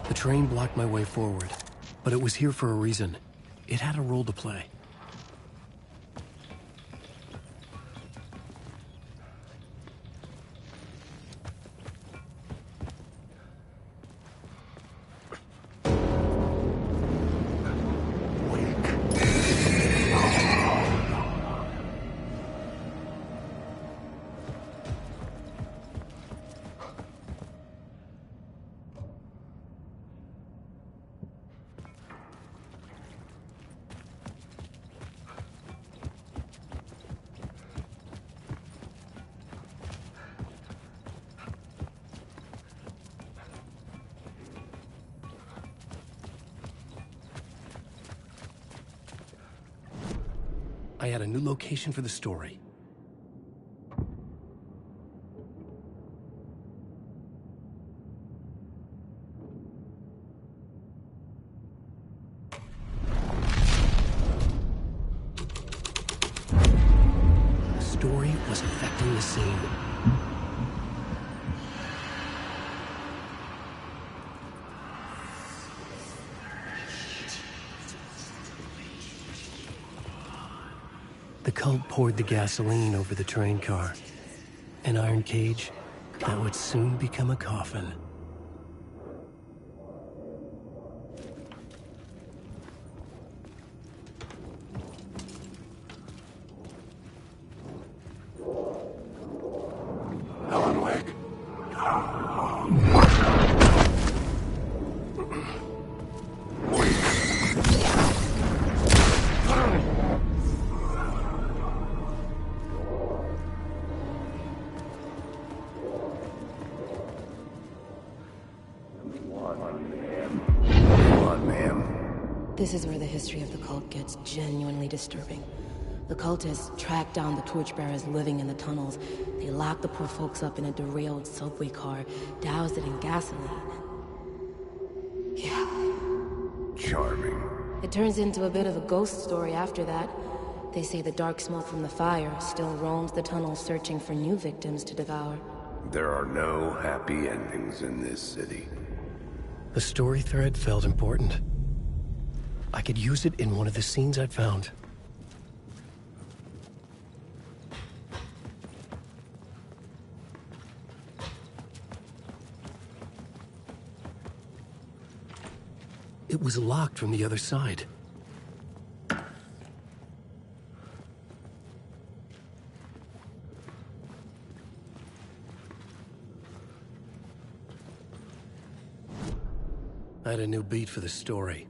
The train blocked my way forward, but it was here for a reason. It had a role to play. I had a new location for the story. The story was affecting the scene. The cult poured the gasoline over the train car. An iron cage that would soon become a coffin. Alan Wake. This is where the history of the cult gets genuinely disturbing. The cultists tracked down the torchbearers living in the tunnels. They locked the poor folks up in a derailed subway car, doused it in gasoline. Yeah. Charming. It turns into a bit of a ghost story after that. They say the dark smoke from the fire still roams the tunnels searching for new victims to devour. There are no happy endings in this city. The story thread felt important. I could use it in one of the scenes I'd found. It was locked from the other side. I had a new beat for the story.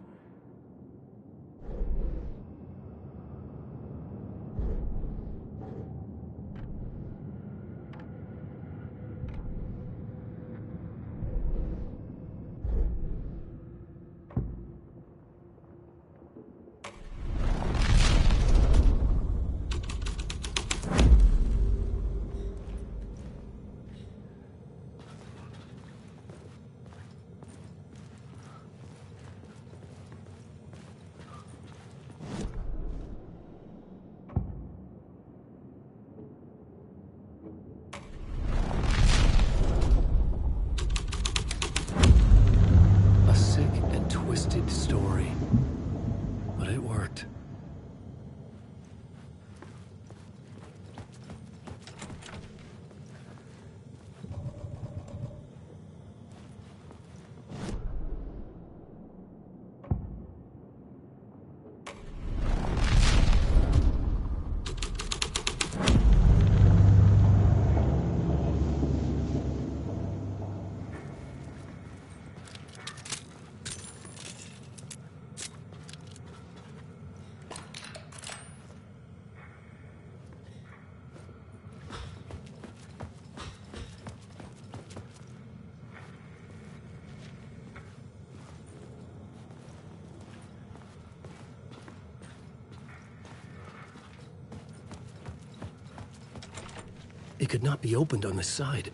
Story, but it worked. It could not be opened on the side.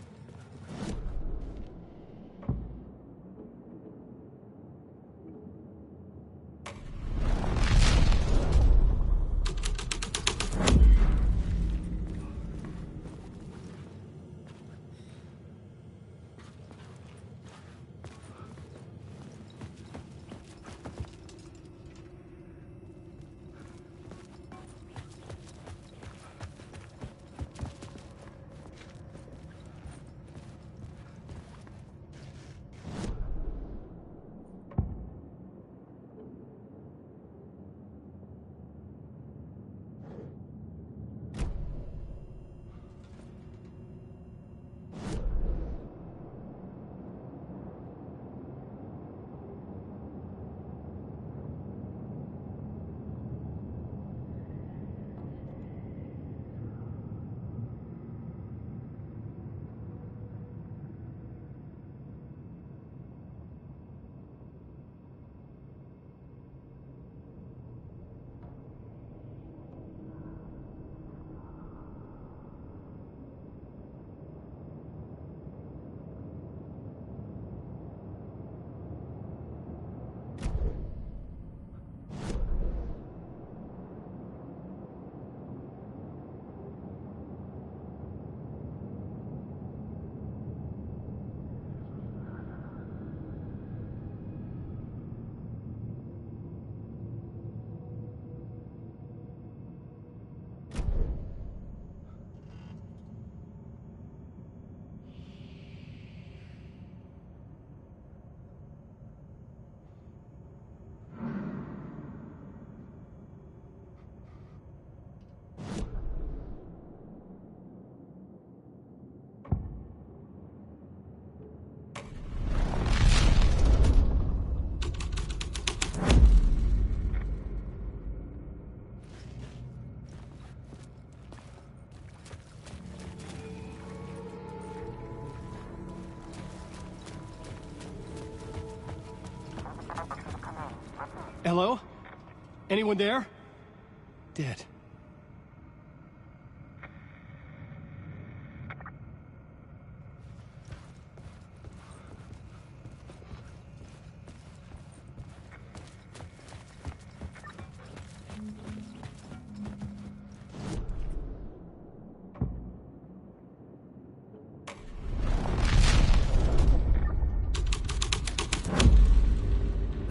Hello? Anyone there? Dead.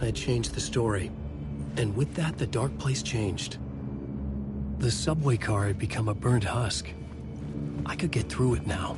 I had changed the story. And with that, the dark place changed. The subway car had become a burnt husk. I could get through it now.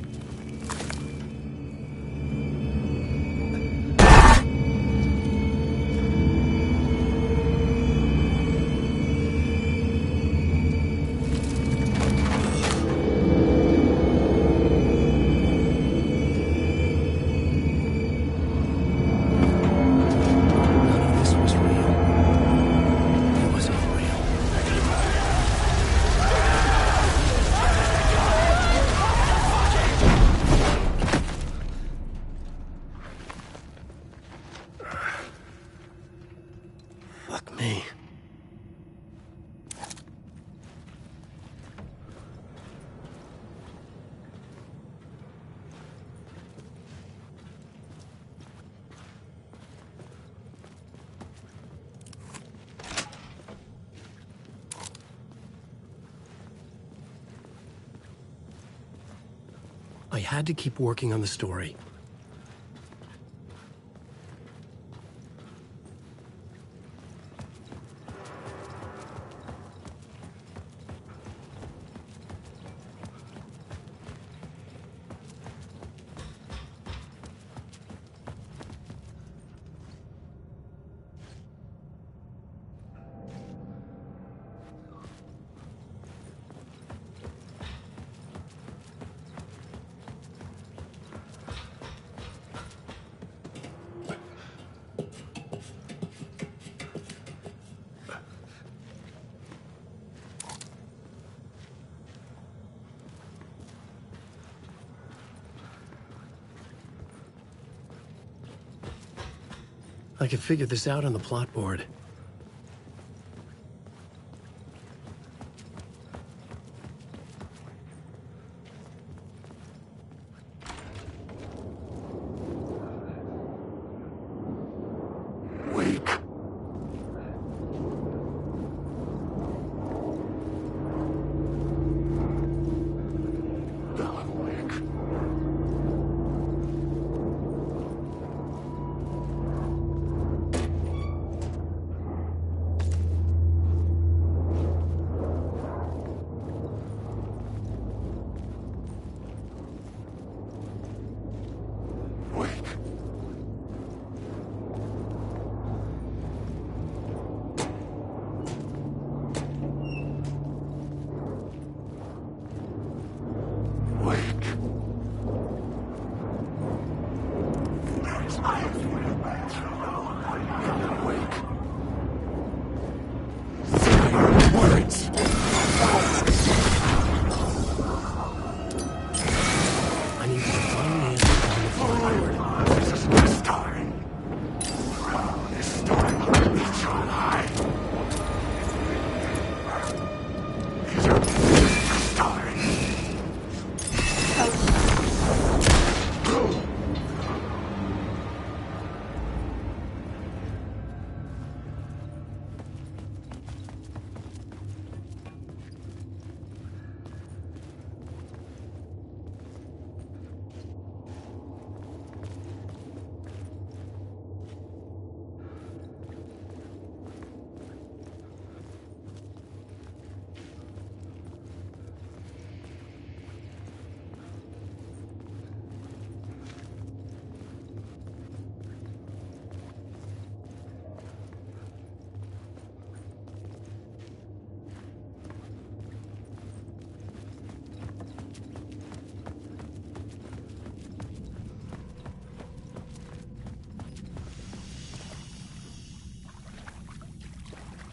I had to keep working on the story. I could figure this out on the plot board.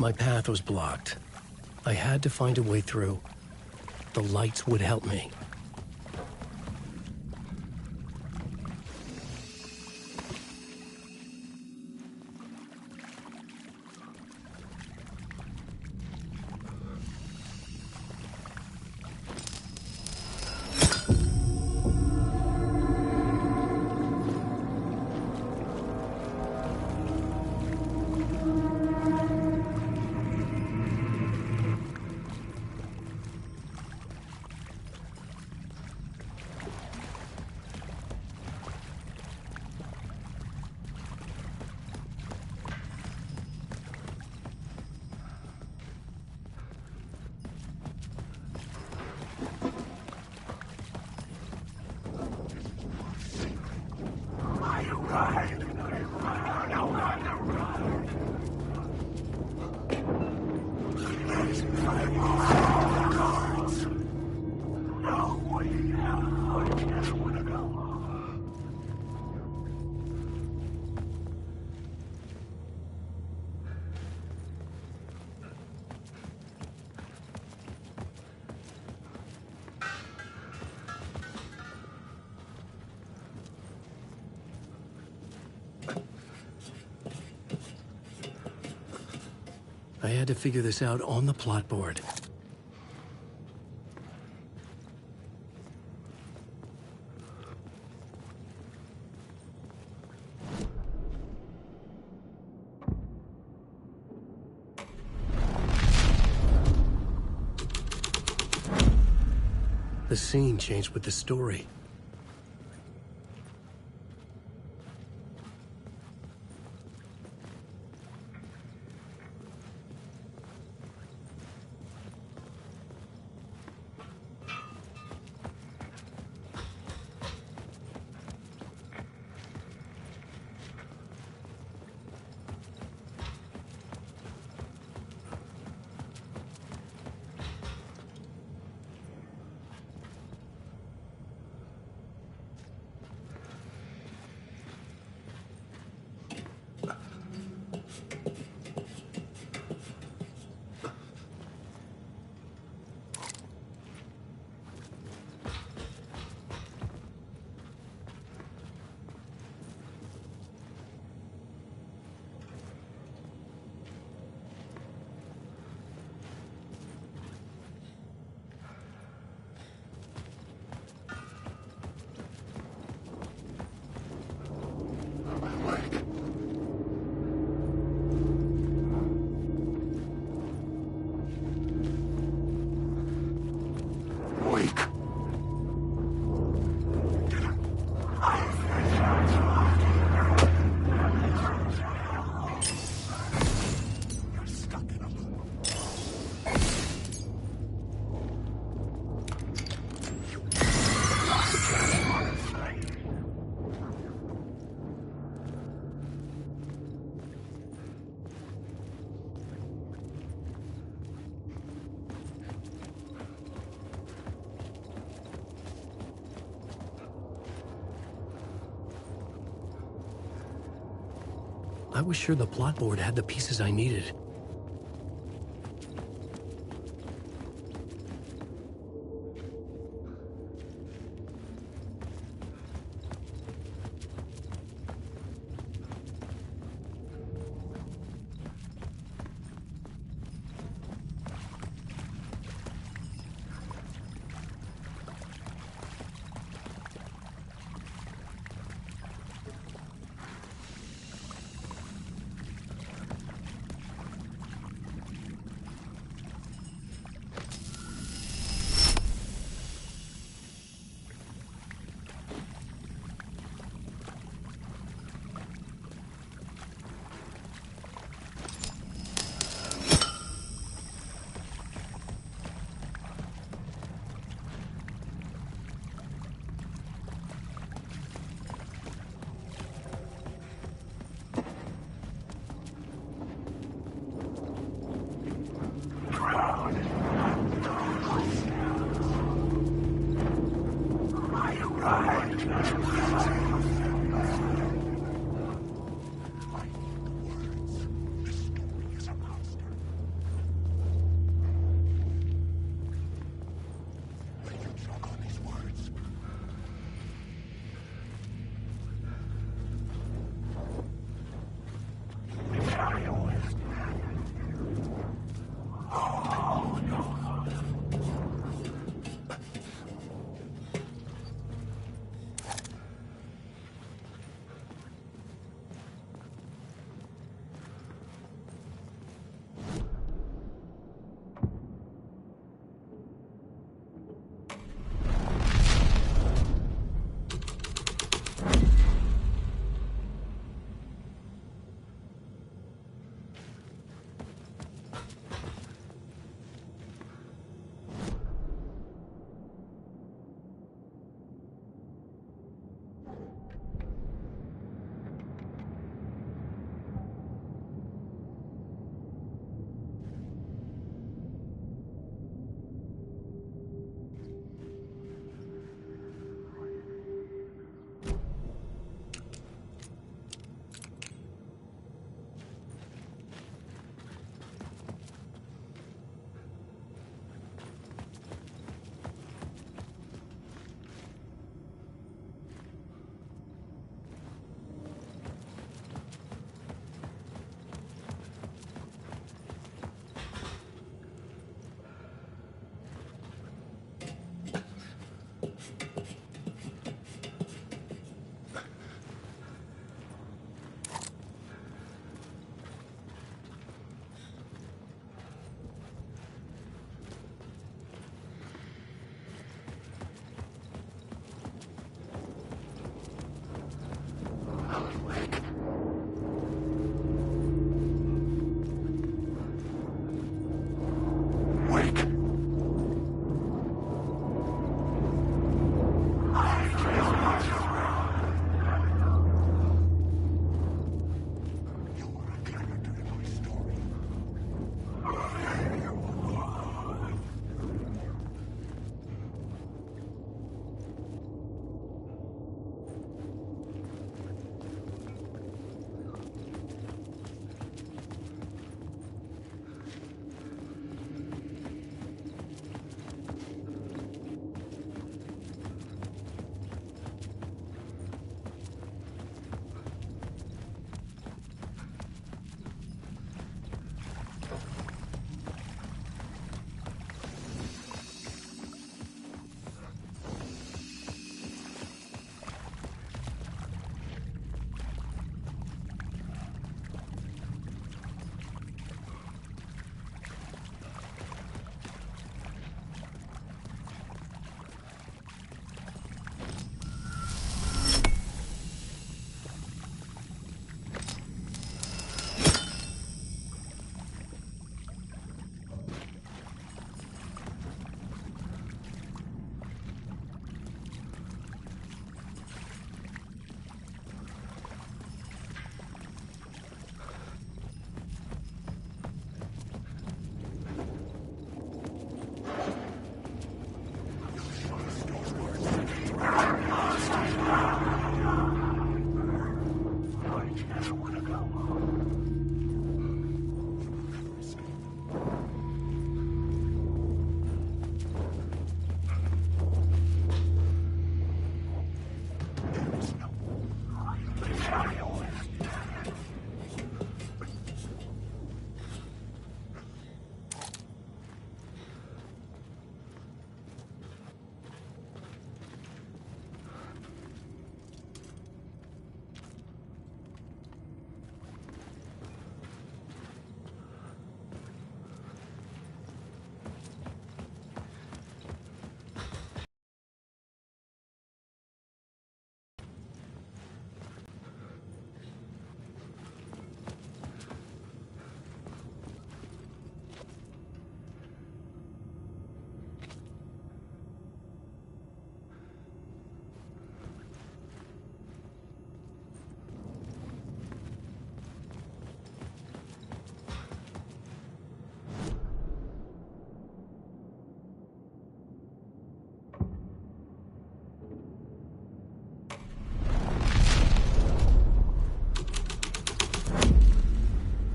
My path was blocked. I had to find a way through. The lights would help me. I had to figure this out on the plot board. The scene changed with the story. I was sure the plot board had the pieces I needed.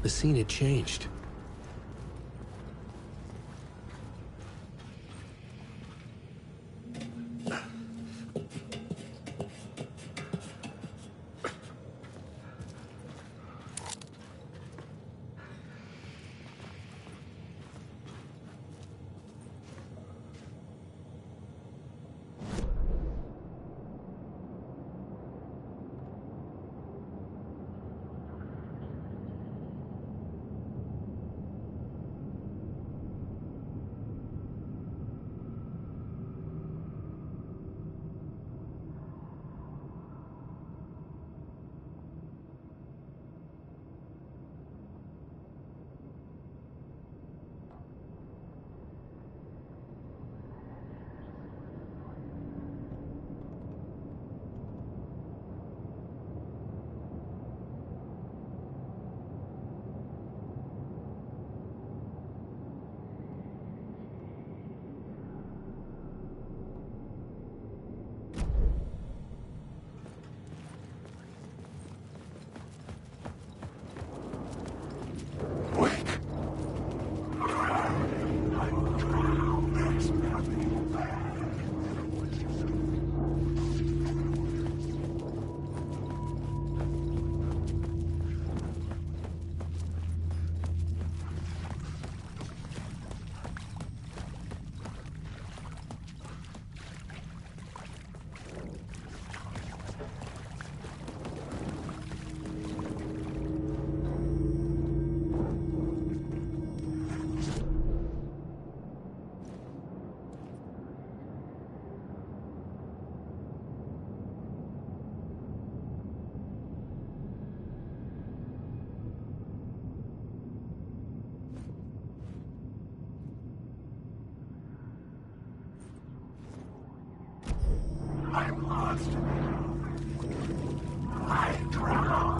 the scene had changed. I'm lost. I drown.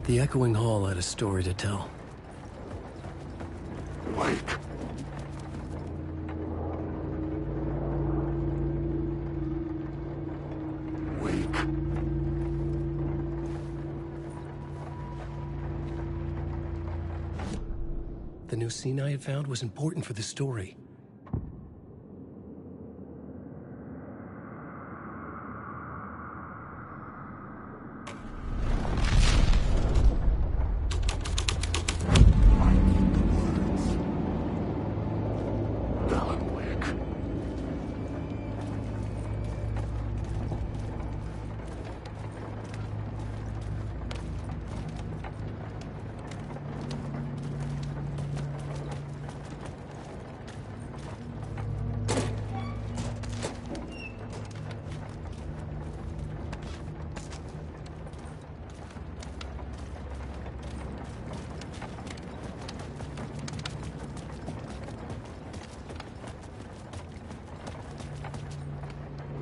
The echoing hall had a story to tell. Wake. Wake. The new scene I had found was important for the story.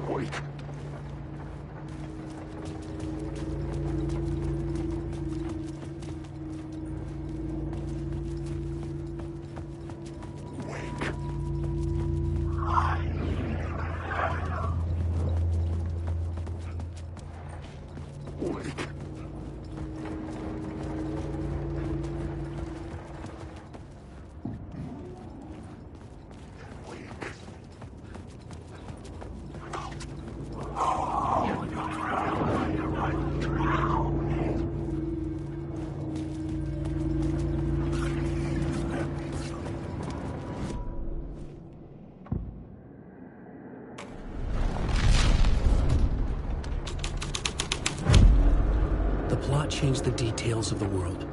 Wake. Wake. The plot changed the details of the world.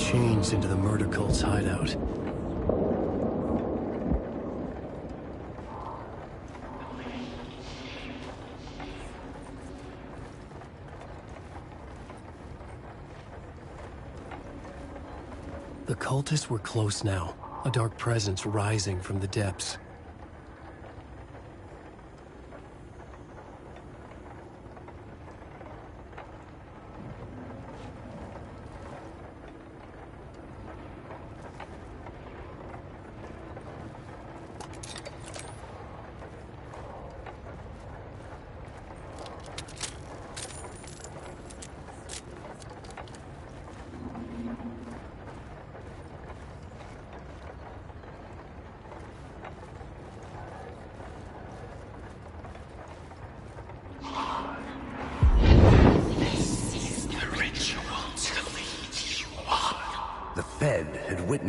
changed into the murder cult's hideout. The cultists were close now, a dark presence rising from the depths.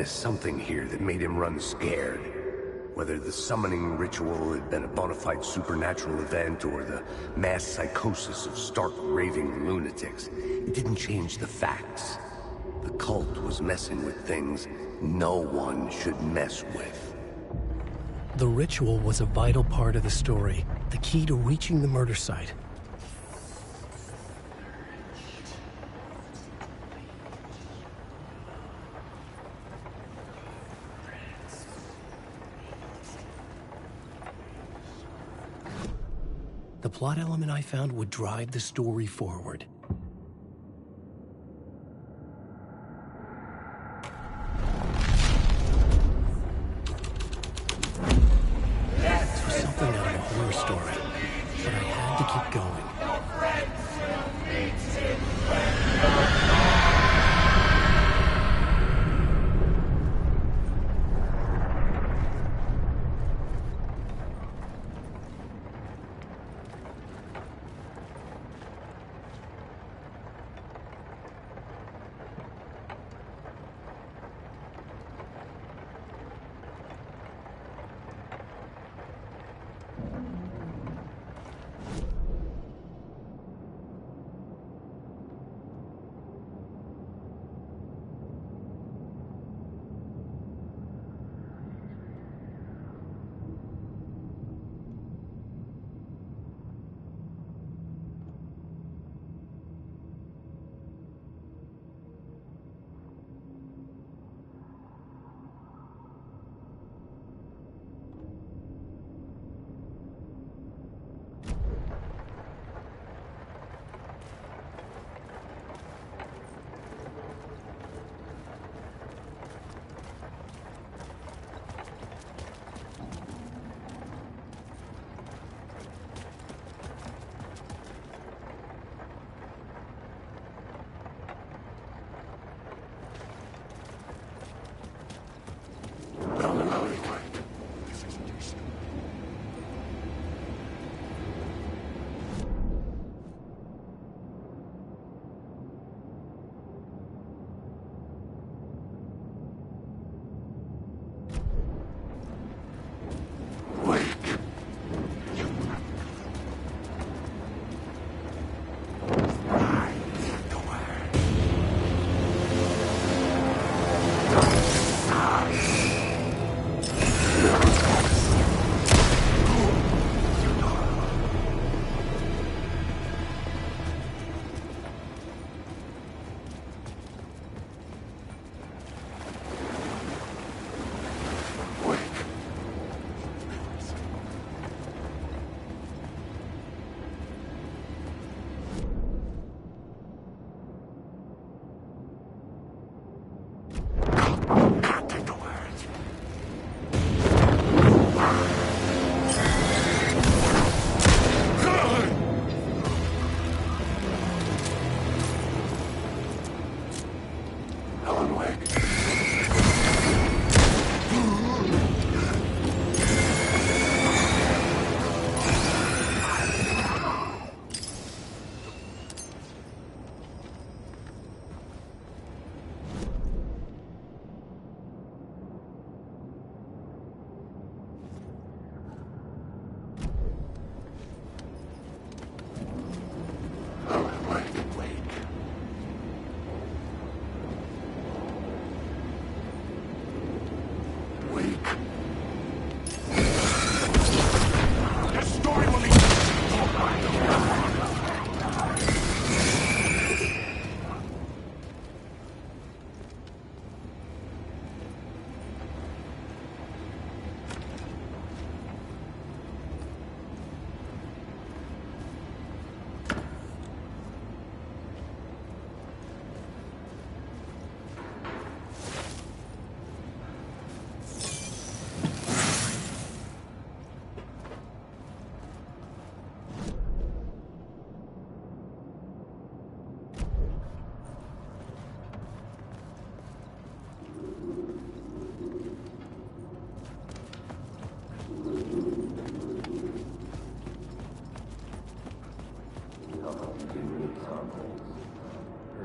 Something here that made him run scared. Whether the summoning ritual had been a bona fide supernatural event or the mass psychosis of stark raving lunatics, it didn't change the facts. The cult was messing with things no one should mess with. The ritual was a vital part of the story, the key to reaching the murder site. The plot element I found would drive the story forward. This was something out of a horror story, but I had to keep going.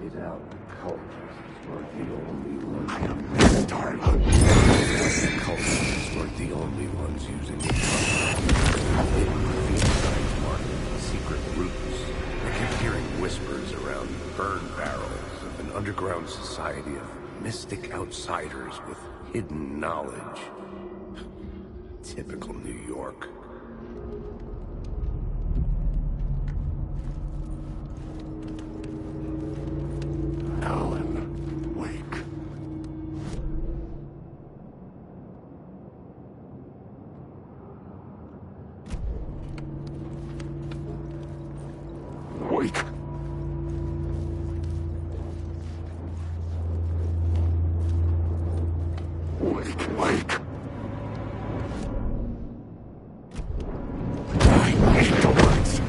it out. Cultists weren't the only ones. I am this time. Cultists weren't the only ones using it. Hidden field signs marking secret routes. I kept hearing whispers around burn barrels of an underground society of mystic outsiders with hidden knowledge. Typical New York. Alan Wake. Wake. Wake. I need the words.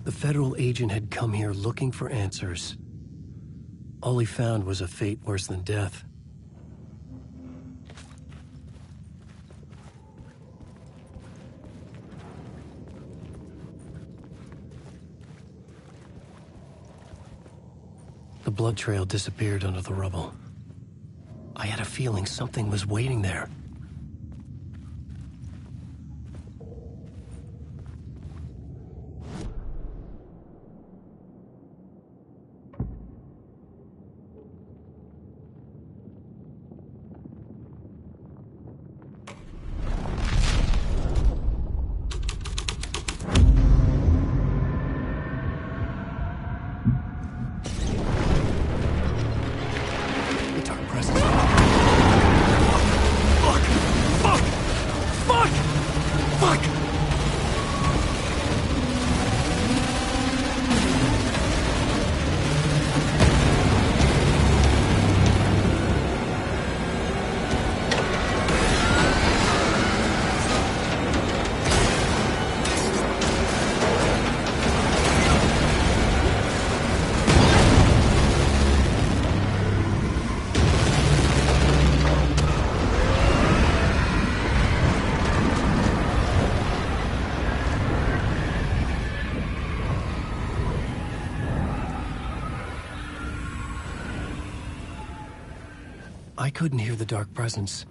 The federal agent had come here looking for answers. All he found was a fate worse than death. The blood trail disappeared under the rubble. I had a feeling something was waiting there. Fuck! I couldn't hear the dark presence.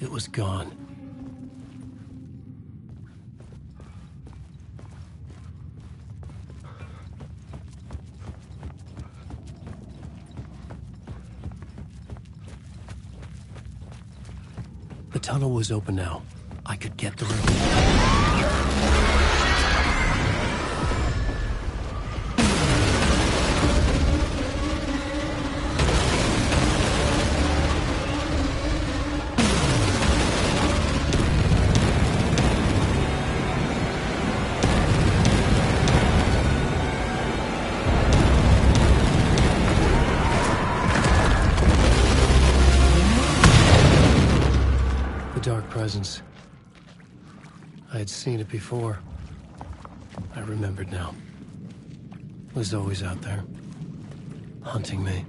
It was gone. The tunnel was open now. I could get through. Presence. I had seen it before. I remembered now. It was always out there, hunting me.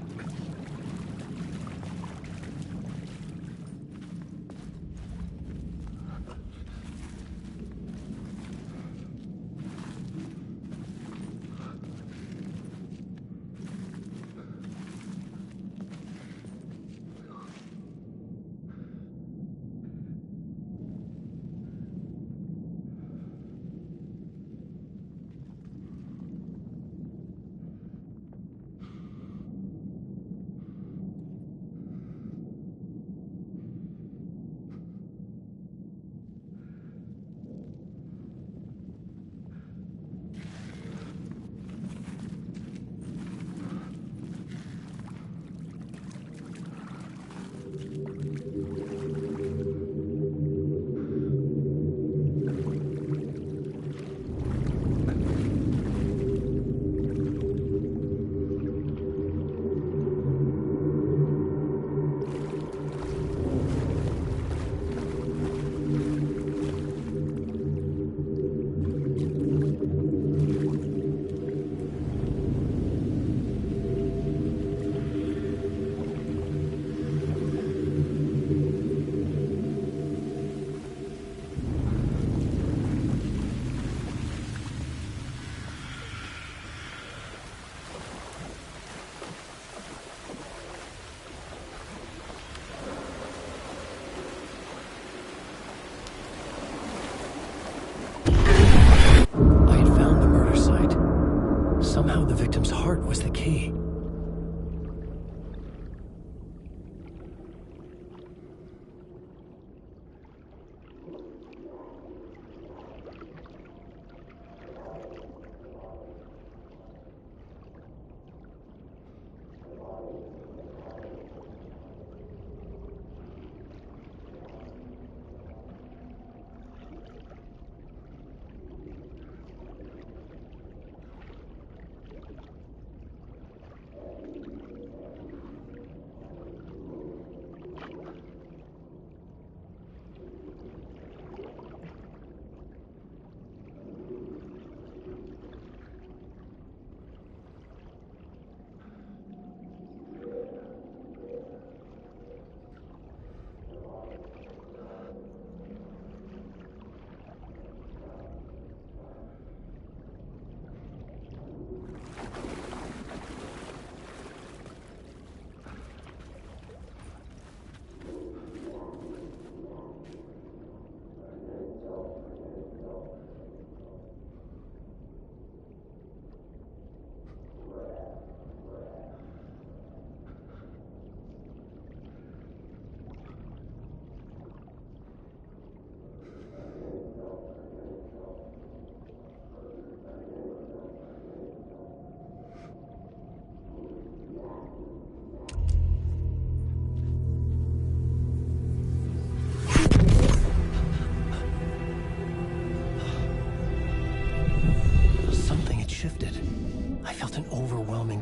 Somehow the victim's heart was the key.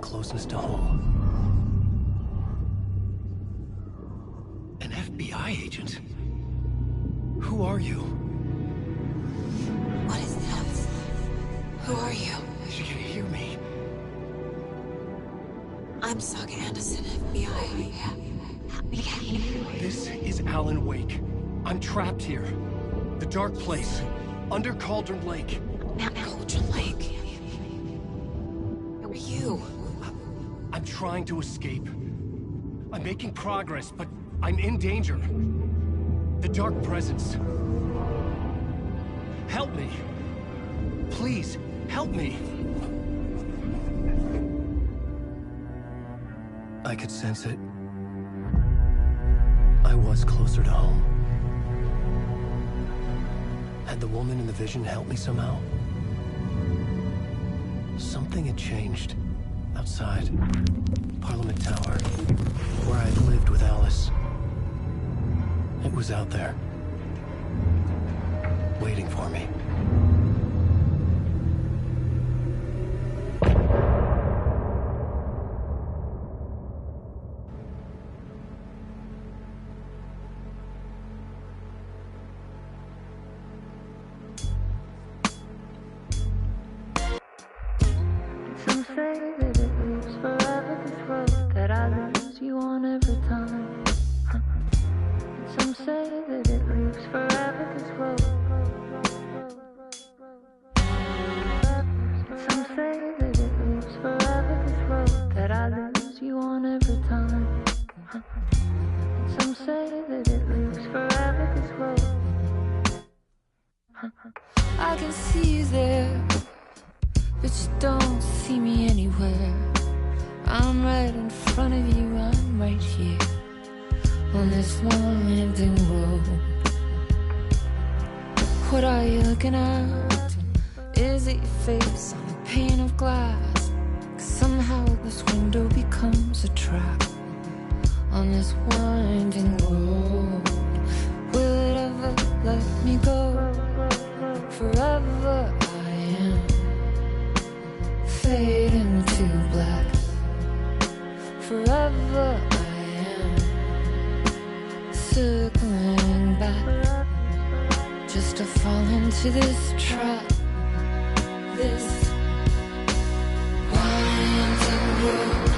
Closeness to home. An FBI agent? Who are you? What is this? Who are you? You can hear me. I'm Saga Anderson, FBI. This is Alan Wake. I'm trapped here. The dark place. Under Cauldron Lake. Cauldron Lake? Who are you? I'm trying to escape. I'm making progress, but I'm in danger. The Dark Presence. Help me. Please, help me. I could sense it. I was closer to home. Had the woman in the vision helped me somehow? Something had changed. Outside. Parliament Tower. Where I'd lived with Alice. It was out there. Waiting for me. Some say that it lives forever, this road that I lose you on every time. And some say that it lives forever, this road. And some say that it lives forever, this road that I lose you on every time. And some say that it lives forever, this road. I can see you there, but you don't see me anywhere. I'm right in front of you, I'm right here on this winding road. What are you looking at? Is it your face on a pane of glass? 'Cause somehow this window becomes a trap on this winding road. Will it ever let me go? Forever I am fading to black. Forever I am circling back, just to fall into this trap, this winding road.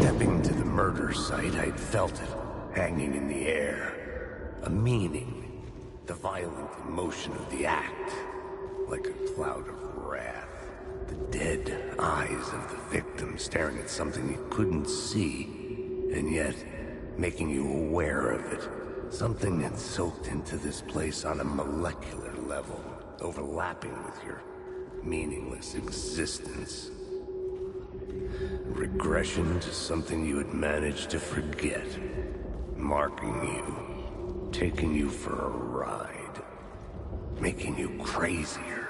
Stepping to the murder site, I'd felt it, hanging in the air. A meaning. The violent emotion of the act. Like a cloud of wrath. The dead eyes of the victim staring at something you couldn't see, and yet making you aware of it. Something had soaked into this place on a molecular level, overlapping with your meaningless existence. Regression to something you had managed to forget. Marking you. Taking you for a ride. Making you crazier.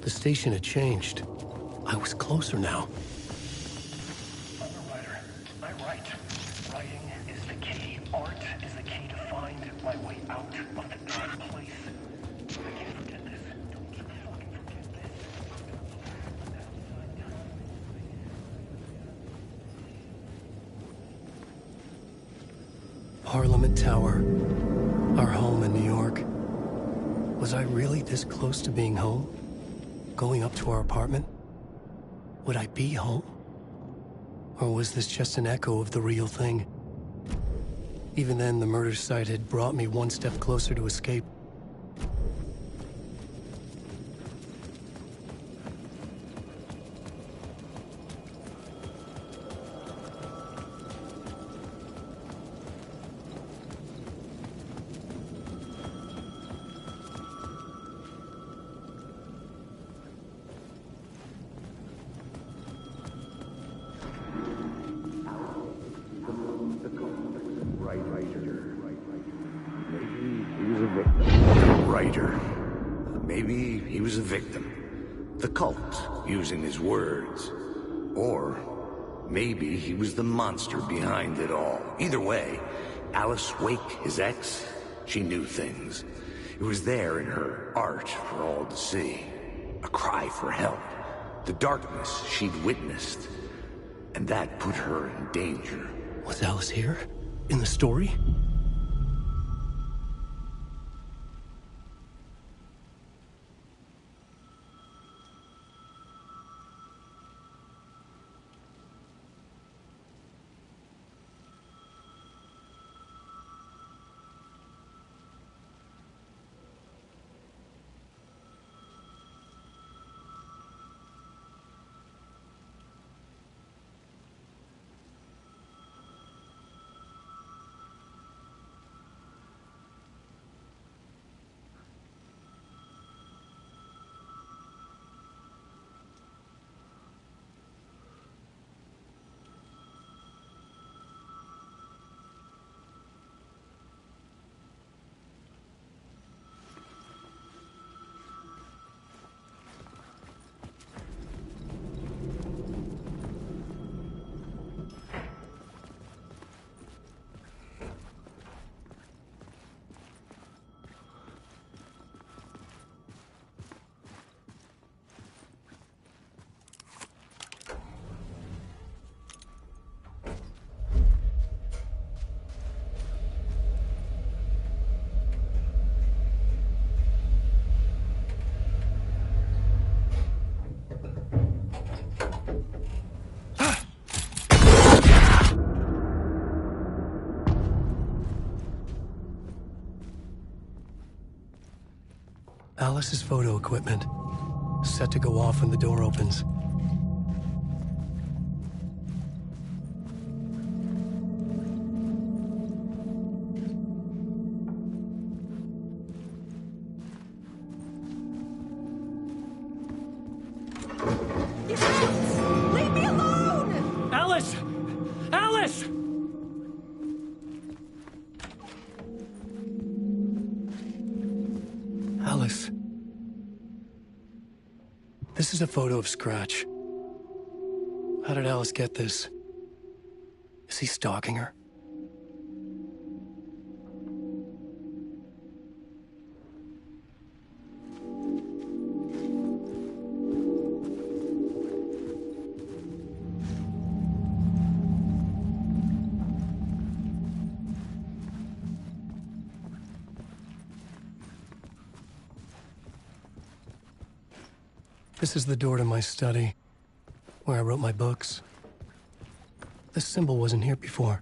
The station had changed. I was closer now. I'm a writer. I write. Writing is the key. Art is the key to find my way out of the dark place. I can't forget this. Don't you fucking forget this. Parliament Tower. Our home in New York. Was I really this close to being home? Going up to our apartment? Would I be home? Or was this just an echo of the real thing? Even then, the murder site had brought me one step closer to escape. Maybe he was a victim. The cult, using his words. Or maybe he was the monster behind it all. Either way, Alice Wake, his ex, she knew things. It was there in her art for all to see. A cry for help. The darkness she'd witnessed. And that put her in danger. Was Alice here? In the story? Alice's photo equipment, set to go off when the door opens. Leave me alone! Alice! Alice! Alice. This is a photo of Scratch. How did Alice get this? Is he stalking her? This is the door to my study, where I wrote my books. This symbol wasn't here before.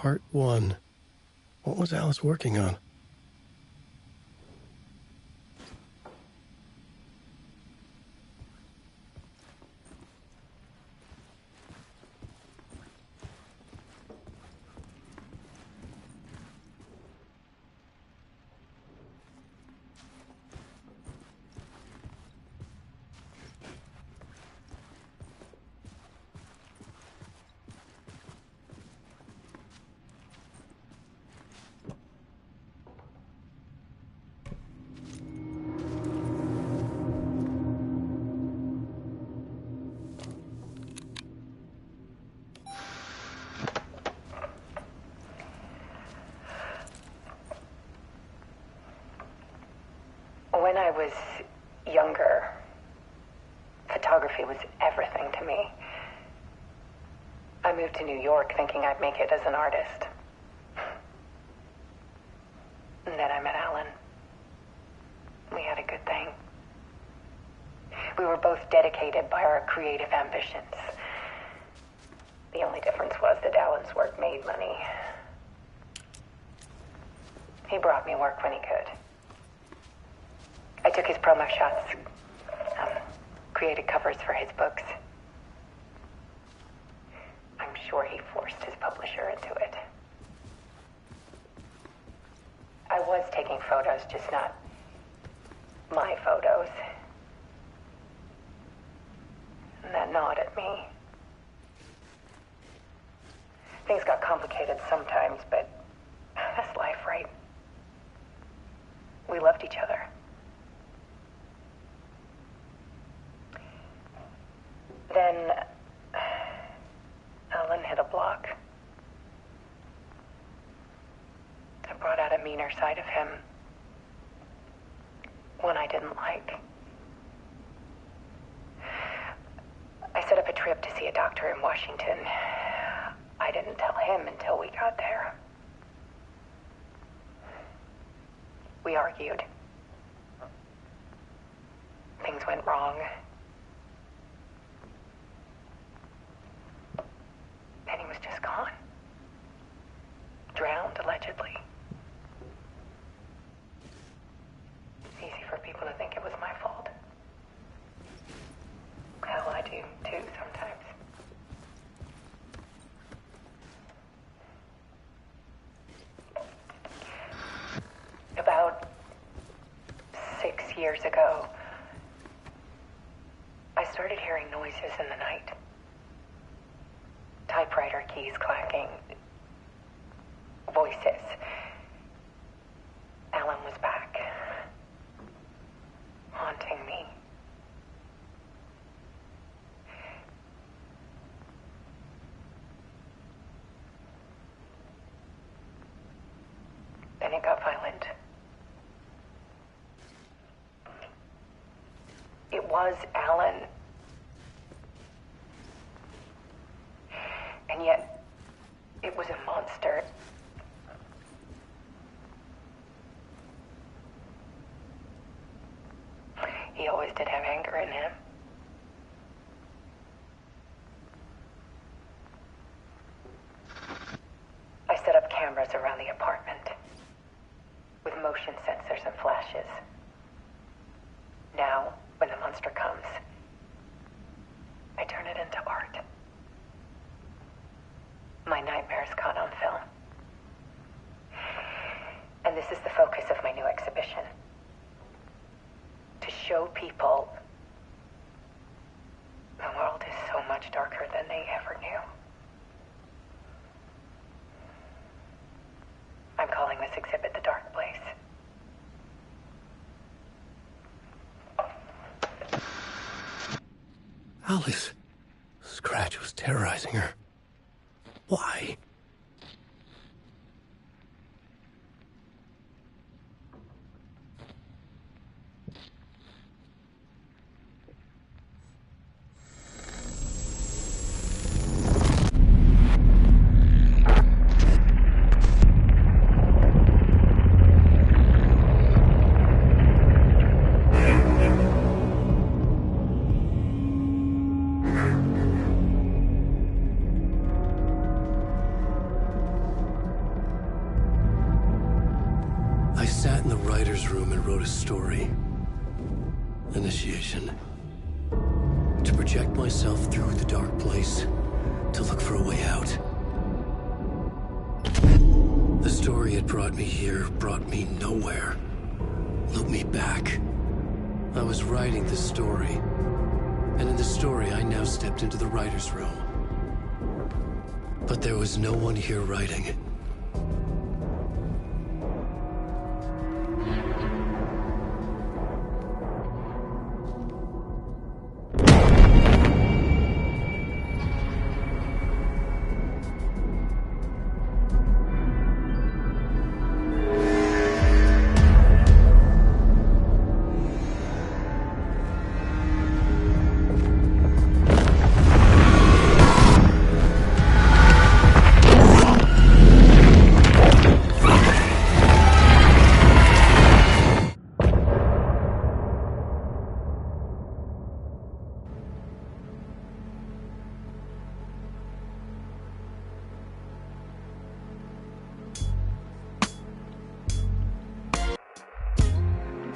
Part 1. What was Alice working on? When I was younger, photography was everything to me. I moved to New York thinking I'd make it as an artist. And then I met Alan. We had a good thing. We were both dedicated by our creative ambitions. The only difference was that Alan's work made money. He brought me work when he could. I took his promo shots, created covers for his books. I'm sure he forced his publisher into it. I was taking photos, just not my photos. And that gnawed at me. Things got complicated sometimes, but that's life, right? We loved each other. Then Alan hit a block. I brought out a meaner side of him. One I didn't like. I set up a trip to see a doctor in Washington. I didn't tell him until we got there. We argued. Things went wrong. And he was just gone. Drowned, allegedly. It's easy for people to think it was my fault. Hell, I do, too, sometimes. About 6 years ago, I started hearing noises in the night. Typewriter keys clacking. Voices. Alan was back. Haunting me. Then it got violent. It was Alan. And yet, it was a monster. He always did have anger in him. I set up cameras around the apartment with motion sensors and flashes. Now, when the monster comes, I turn it into art. My nightmares caught on film. And this is the focus of my new exhibition. To show people the world is so much darker than they ever knew. I'm calling this exhibit The Dark Place. Alice. Scratch was terrorizing her. Why? wrote a story. Initiation. To project myself through the dark place, to look for a way out. The story had brought me here, brought me nowhere. Looped me back. I was writing the story. And in the story, I now stepped into the writer's room. But there was no one here writing.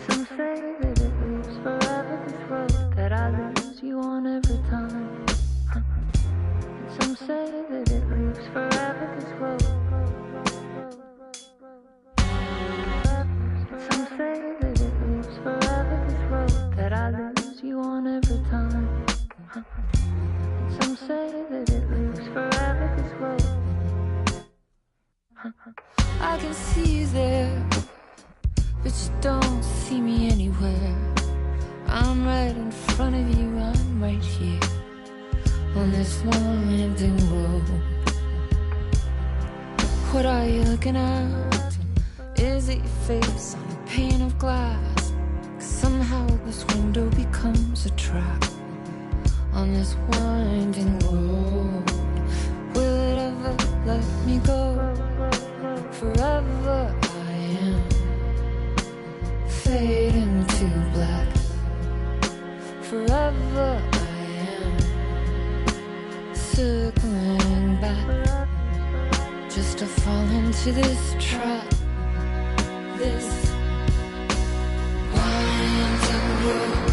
Some say that it lives forever, this road that I lose you on every time. And some say that it lives forever, this road. And some say that it lives forever, this road that I lose you on every time. And some say that it lives forever, this road. I can see you there, but you don't see me anywhere. I'm right in front of you, I'm right here on this winding road. What are you looking at? Is it your face on a pane of glass? 'Cause somehow this window becomes a trap on this winding road. Will it ever let me go? Forever I am fading to black. Forever I am circling back, just to fall into this trap, this winding road.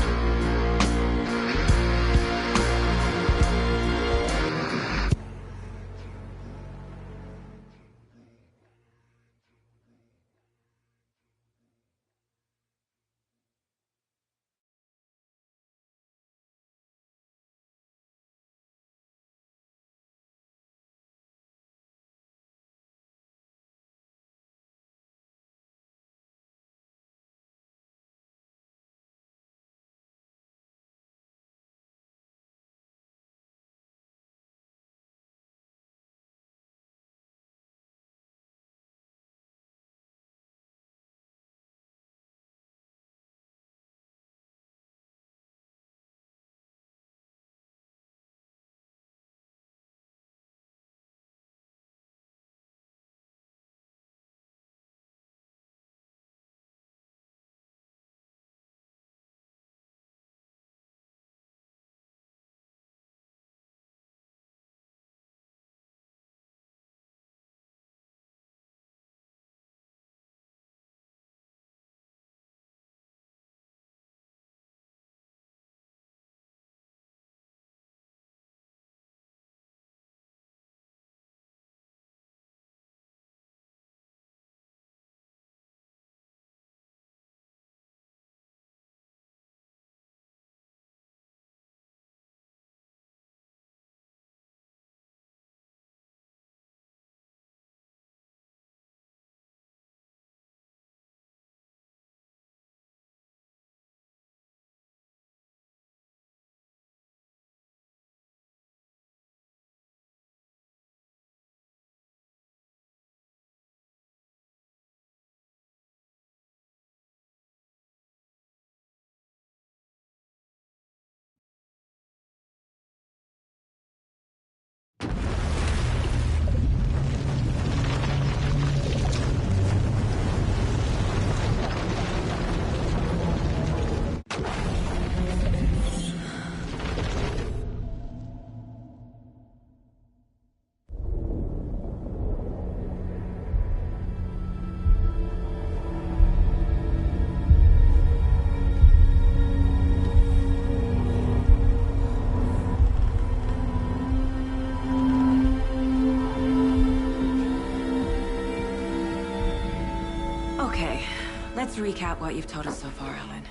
To recap what you've told us so far, Alan.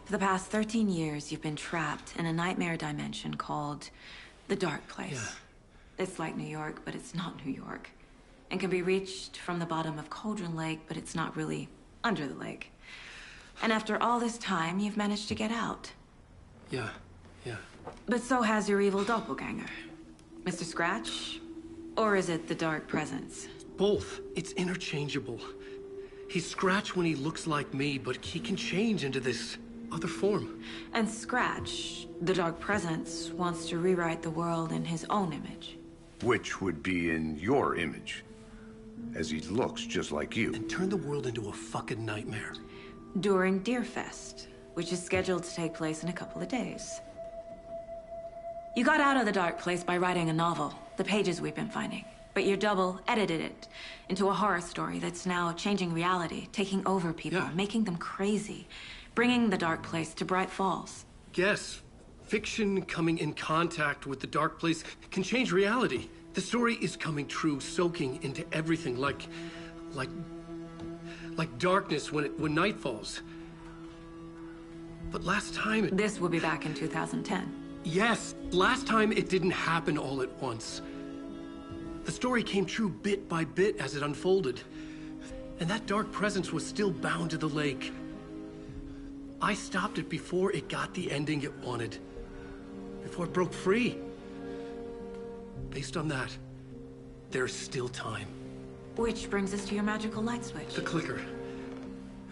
For the past 13 years, you've been trapped in a nightmare dimension called the Dark Place. Yeah. It's like New York, but it's not New York. And can be reached from the bottom of Cauldron Lake, but it's not really under the lake. And after all this time, you've managed to get out. Yeah. But so has your evil doppelganger. Mr. Scratch? Or is it the Dark Presence? Both. It's interchangeable. He's Scratch when he looks like me, but he can change into this other form. And Scratch, the Dark Presence, wants to rewrite the world in his own image. Which would be in your image, as he looks just like you. And turn the world into a fucking nightmare. During Deerfest, which is scheduled to take place in a couple of days. You got out of the Dark Place by writing a novel, the pages we've been finding. But your double edited it into a horror story that's now changing reality, taking over people, making them crazy, bringing the Dark Place to Bright Falls. Yes, fiction coming in contact with the Dark Place can change reality. The story is coming true, soaking into everything like darkness when night falls. But last time This will be back in 2010. Yes, last time it didn't happen all at once. The story came true bit by bit as it unfolded. And that dark presence was still bound to the lake. I stopped it before it got the ending it wanted. Before it broke free. Based on that, there's still time. Which brings us to your magical light switch. The clicker.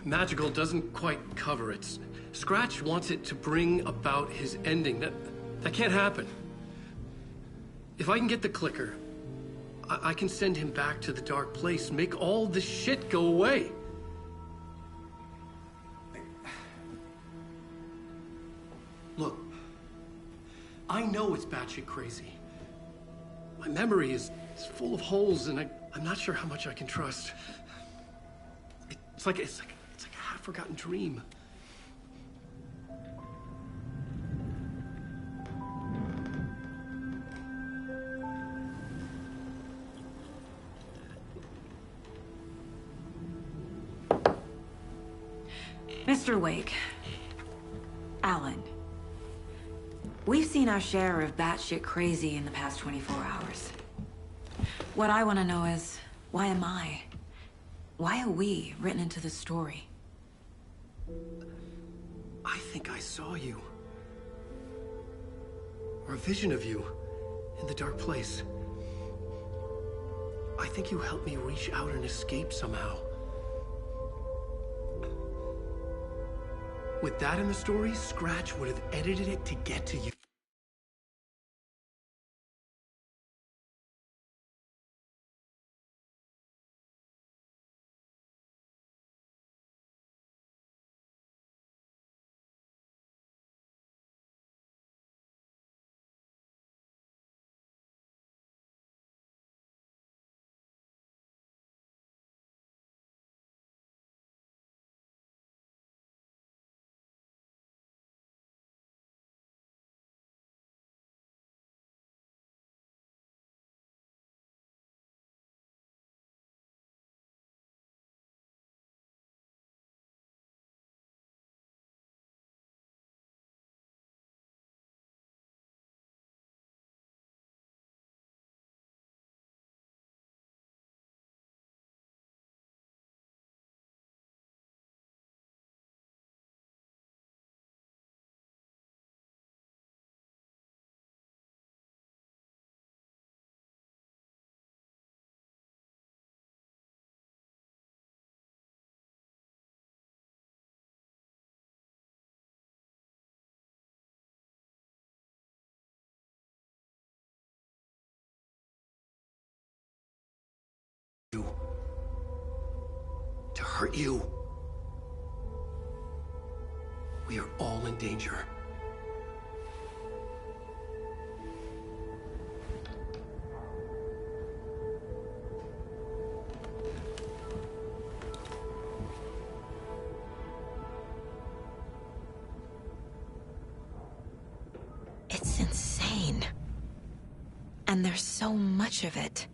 Magical doesn't quite cover it. Scratch wants it to bring about his ending. That can't happen. If I can get the clicker, I can send him back to the Dark Place, make all this shit go away. Look, I know it's batshit crazy. My memory is full of holes, and I'm not sure how much I can trust. It's like a half-forgotten dream. Mr. Wake, Alan, we've seen our share of batshit crazy in the past 24 hours. What I want to know is, why am I? Why are we written into the story? I think I saw you. Or a vision of you in the Dark Place. I think you helped me reach out and escape somehow. With that in the story, Scratch would have edited it to get to you. To hurt you. We are all in danger. It's insane. And there's so much of it.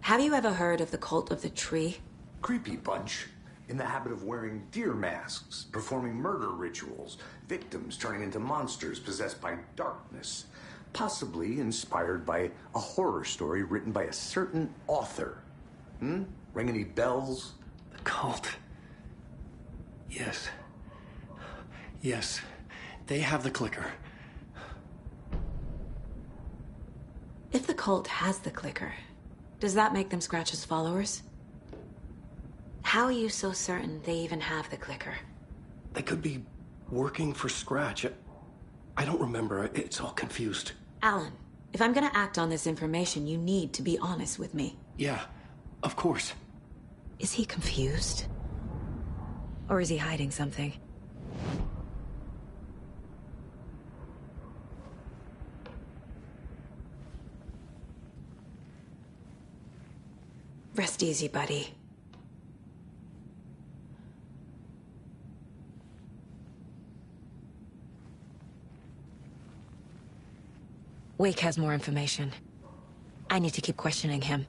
Have you ever heard of the Cult of the Tree? Creepy bunch. In the habit of wearing deer masks, performing murder rituals, victims turning into monsters possessed by darkness. Possibly inspired by a horror story written by a certain author. Ring any bells? The cult. Yes. Yes. They have the clicker. If the cult has the clicker, does that make them Scratch's followers? How are you so certain they even have the clicker? They could be working for Scratch. I don't remember. It's all confused. Alan, if I'm gonna act on this information, you need to be honest with me. Yeah, of course. Is he confused? Or is he hiding something? Rest easy, buddy. Wake has more information. I need to keep questioning him.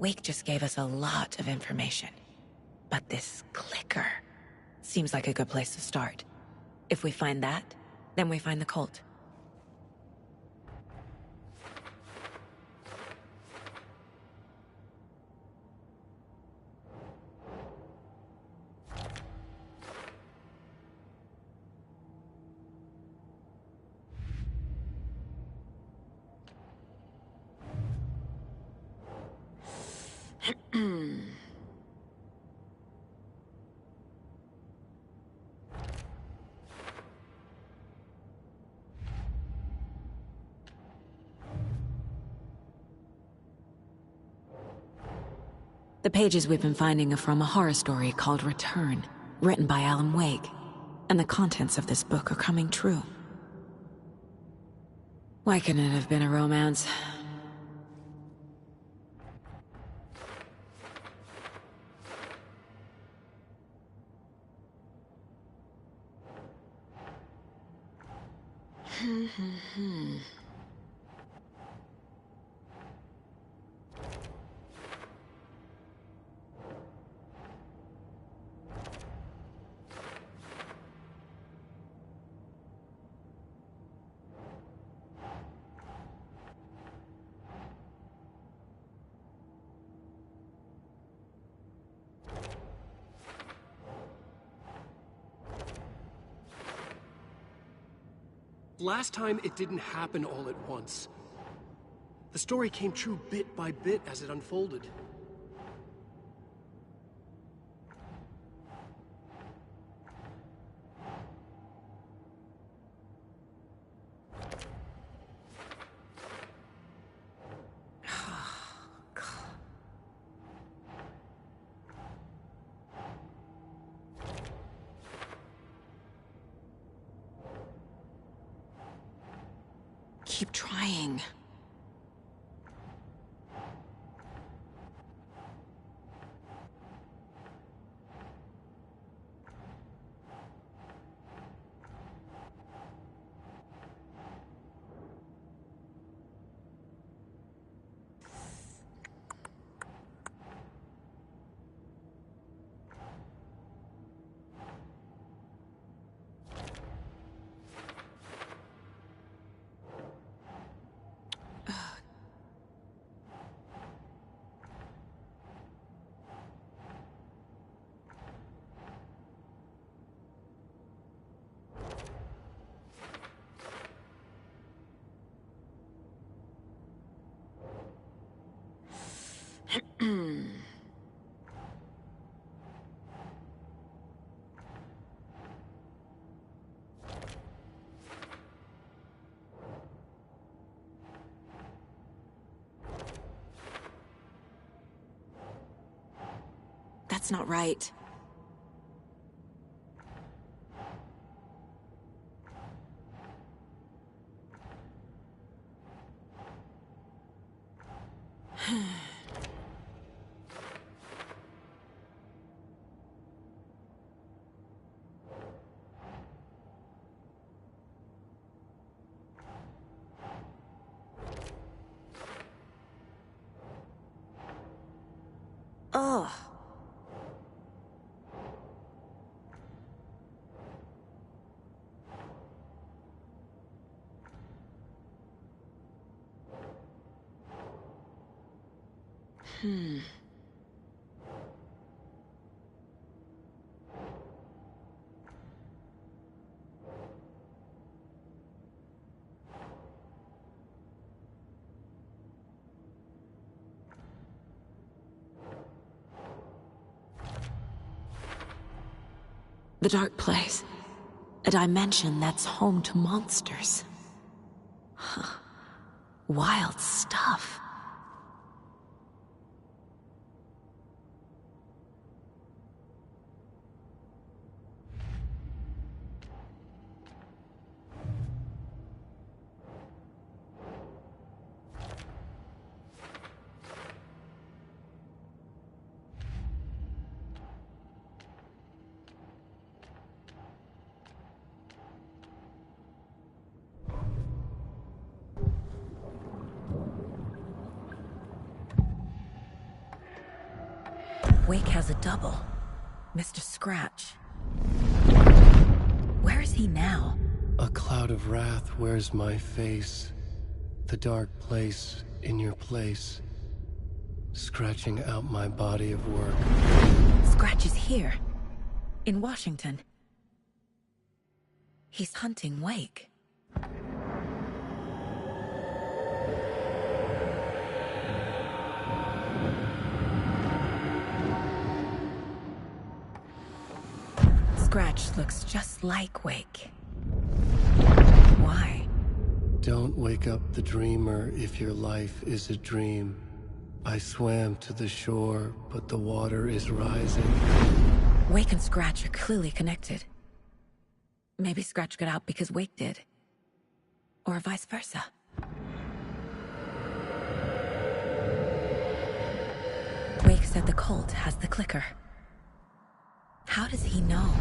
Wake just gave us a lot of information. But this clicker seems like a good place to start. If we find that, then we find the cult. The pages we've been finding are from a horror story called Return, written by Alan Wake, and the contents of this book are coming true. Why couldn't it have been a romance? Last time, it didn't happen all at once. The story came true bit by bit as it unfolded. Keep trying. That's not right. Ugh. The Dark Place. A dimension that's home to monsters. Huh. Wild stuff. Wake has a double. Mr. Scratch. Where is he now? A cloud of wrath wears my face. The dark place in your place. Scratching out my body of work. Scratch is here. In Washington. He's hunting Wake. Scratch looks just like Wake. Why? Don't wake up the dreamer if your life is a dream. I swam to the shore, but the water is rising. Wake and Scratch are clearly connected. Maybe Scratch got out because Wake did. Or vice versa. Wake said the cult has the clicker. How does he know?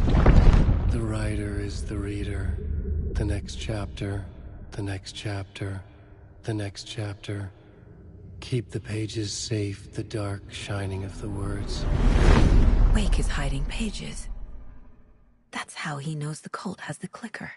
The writer is the reader. The next chapter, the next chapter, the next chapter. Keep the pages safe, the dark shining of the words. Wake is hiding pages. That's how he knows the cult has the clicker.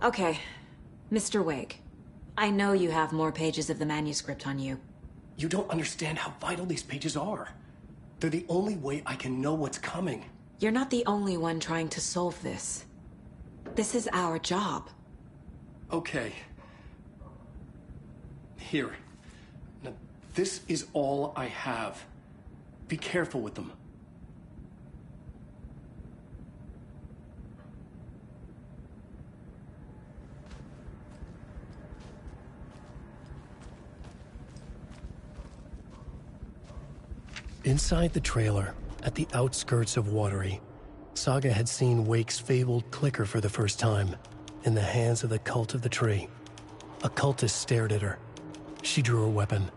Okay, Mr. Wake. I know you have more pages of the manuscript on you. You don't understand how vital these pages are. They're the only way I can know what's coming. You're not the only one trying to solve this. This is our job. Okay. Here. Now, this is all I have. Be careful with them. Inside the trailer, at the outskirts of Watery, Saga had seen Wake's fabled clicker for the first time, in the hands of the Cult of the Tree. A cultist stared at her. She drew her weapon.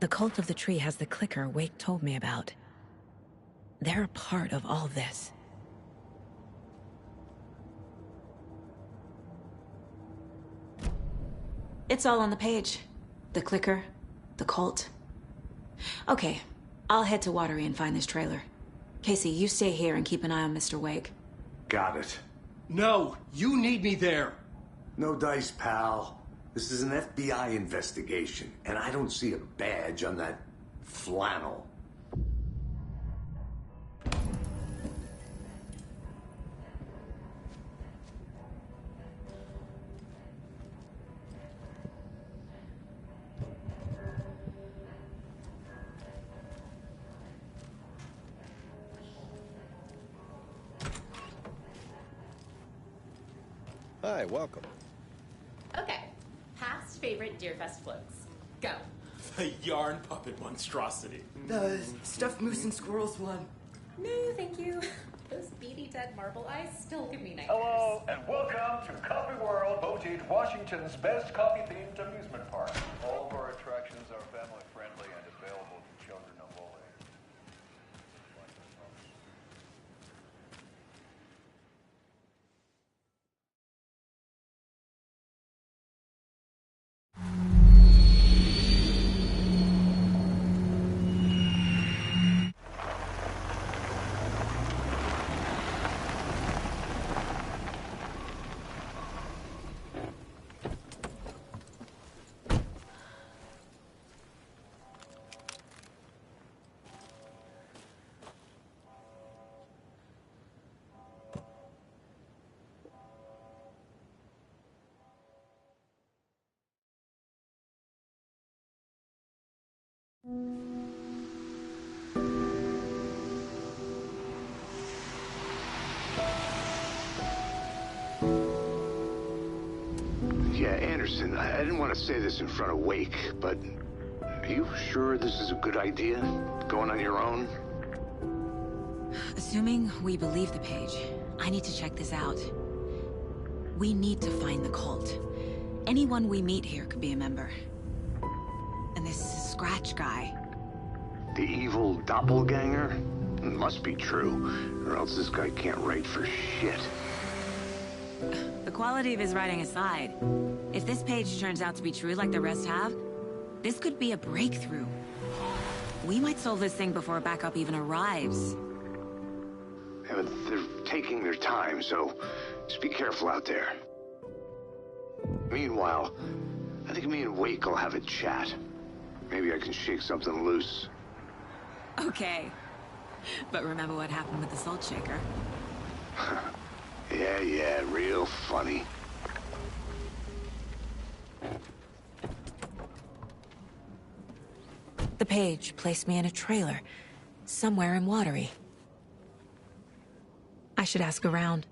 The Cult of the Tree has the clicker Wake told me about. They're a part of all this. It's all on the page. The clicker, the cult. Okay, I'll head to Watery and find this trailer. Casey, you stay here and keep an eye on Mr. Wake. Got it. No, you need me there. No dice, pal. This is an FBI investigation, and I don't see a badge on that flannel. Hi, welcome. Okay. Past favorite Deerfest floats. Go. The yarn puppet monstrosity. The stuffed moose and squirrels one. No, thank you. Those beady dead marble eyes still give me nightmares. Hello, and welcome to Coffee World, voted Washington's best coffee-themed amusement park. All of our attractions are family-friendly and available to children of all ages. Yeah, Anderson, I didn't want to say this in front of Wake, but are you sure this is a good idea? Going on your own? Assuming we believe the page, I need to check this out. We need to find the cult. Anyone we meet here could be a member. And this Scratch guy. The evil doppelganger? It must be true, or else this guy can't write for shit. The quality of his writing aside, if this page turns out to be true like the rest have, this could be a breakthrough. We might solve this thing before backup even arrives. Yeah, but they're taking their time, so just be careful out there. Meanwhile, I think me and Wake will have a chat. Maybe I can shake something loose. Okay. But remember what happened with the salt shaker? Yeah, real funny. The page placed me in a trailer, somewhere in Watery. I should ask around.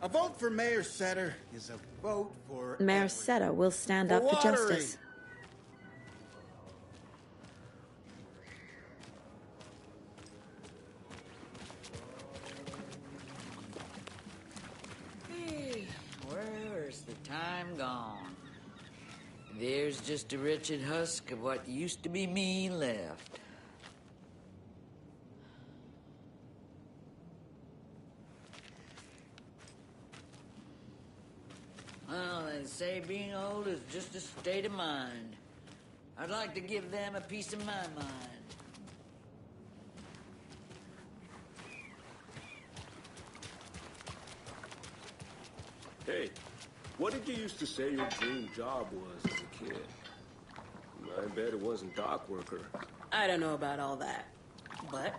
A vote for Mayor Setter is a vote for Mayor Seta will stand up for Watery. justice. Hey, where's the time gone? There's just a wretched husk of what used to be me left. Well, they say being old is just a state of mind. I'd like to give them a piece of my mind. Hey, what did you used to say your dream job was as a kid? I bet it wasn't dock worker. I don't know about all that. But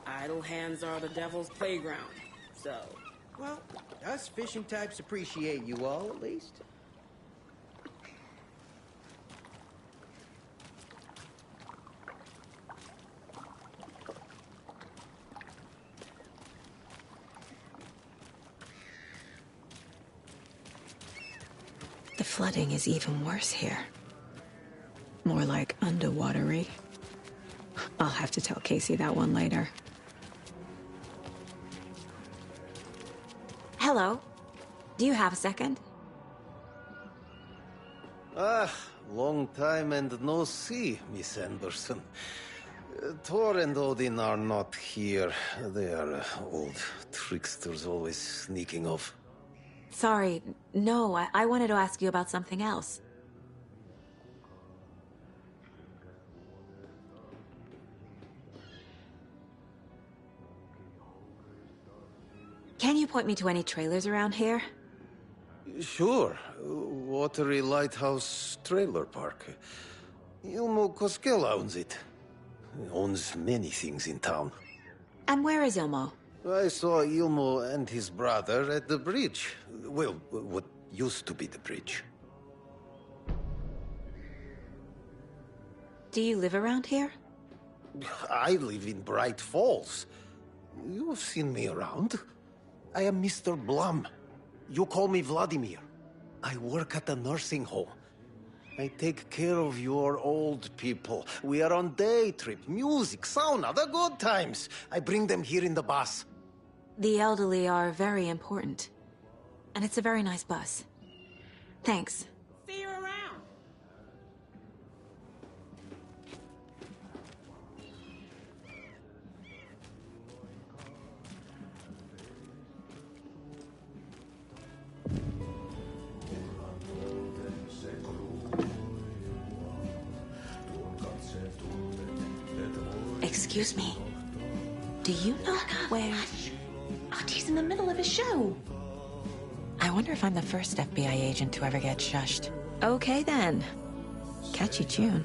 idle hands are the devil's playground. So, Well, us fishing types appreciate you all, at least. The flooding is even worse here. More like underwatery. I'll have to tell Casey that one later. Hello. Do you have a second? Ah, long time and no see, Miss Anderson. Thor and Odin are not here. They are old tricksters always sneaking off. Sorry, no, I wanted to ask you about something else. Can you point me to any trailers around here? Sure. Watery Lighthouse Trailer Park. Ilmo Koskela owns it. He owns many things in town. And where is Ilmo? I saw Ilmo and his brother at the bridge. Well, what used to be the bridge. Do you live around here? I live in Bright Falls. You've seen me around. I am Mr. Blum. You call me Vladimir. I work at a nursing home. I take care of your old people. We are on day trip, music, sauna, the good times. I bring them here in the bus. The elderly are very important. And it's a very nice bus. Thanks. See you around. Excuse me. Do you know where... He's in the middle of his show. I wonder if I'm the first FBI agent to ever get shushed. Okay then. Catchy tune.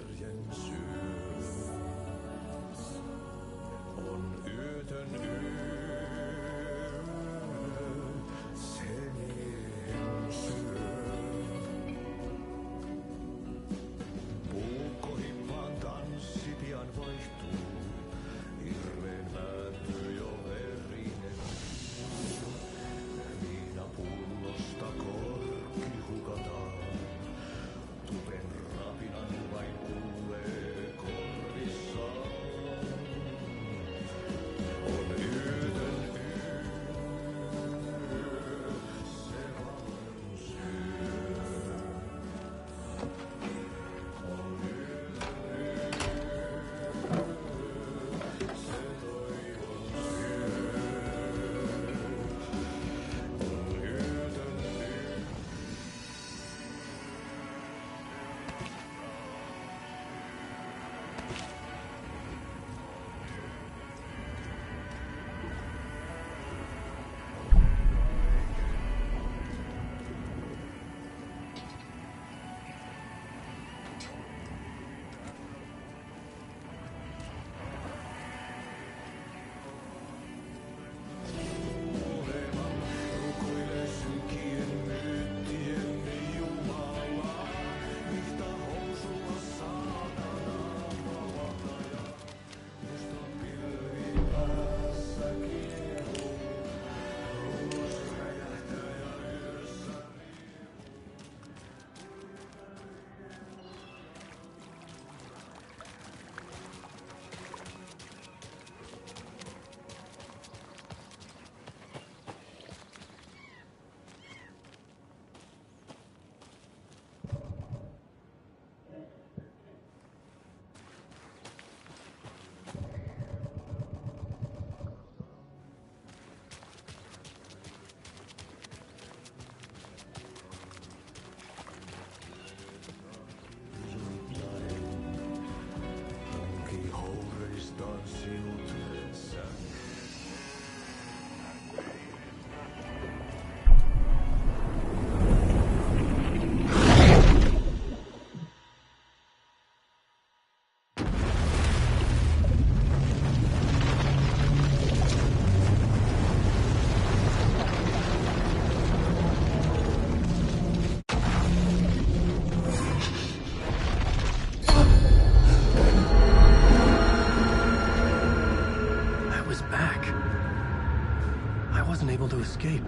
Escape.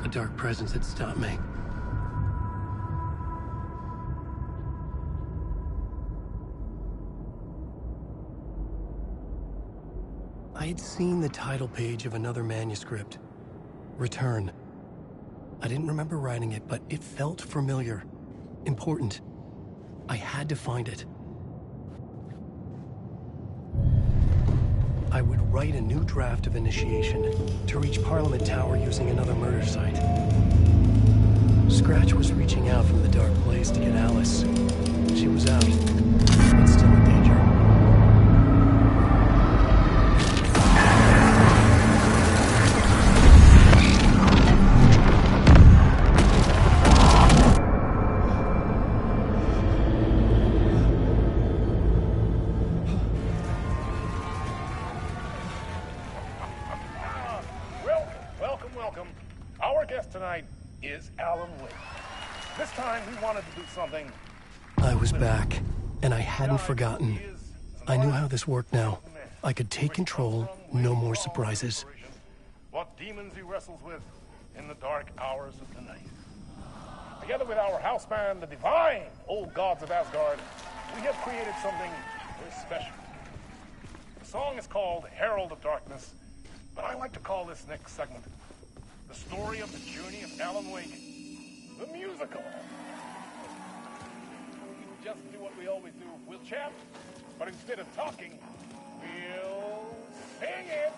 A dark presence had stopped me. I had seen the title page of another manuscript. Return. I didn't remember writing it, but it felt familiar. Important. I had to find it. I would write a new draft of initiation to reach Parliament Tower using another murder site. Scratch was reaching out from the dark place to get Alice. She was out, but still in danger. Welcome. Our guest tonight is Alan Wake. This time we wanted to do something. I was back, and I hadn't forgotten. I knew how this worked now. I could take control, no more surprises. What demons he wrestles with in the dark hours of the night. Together with our house band, the divine Old Gods of Asgard, we have created something very special. The song is called Herald of Darkness, but I like to call this next segment the story of the journey of Alan Wake, the musical. We'll just do what we always do. We'll chat, but instead of talking, we'll sing it.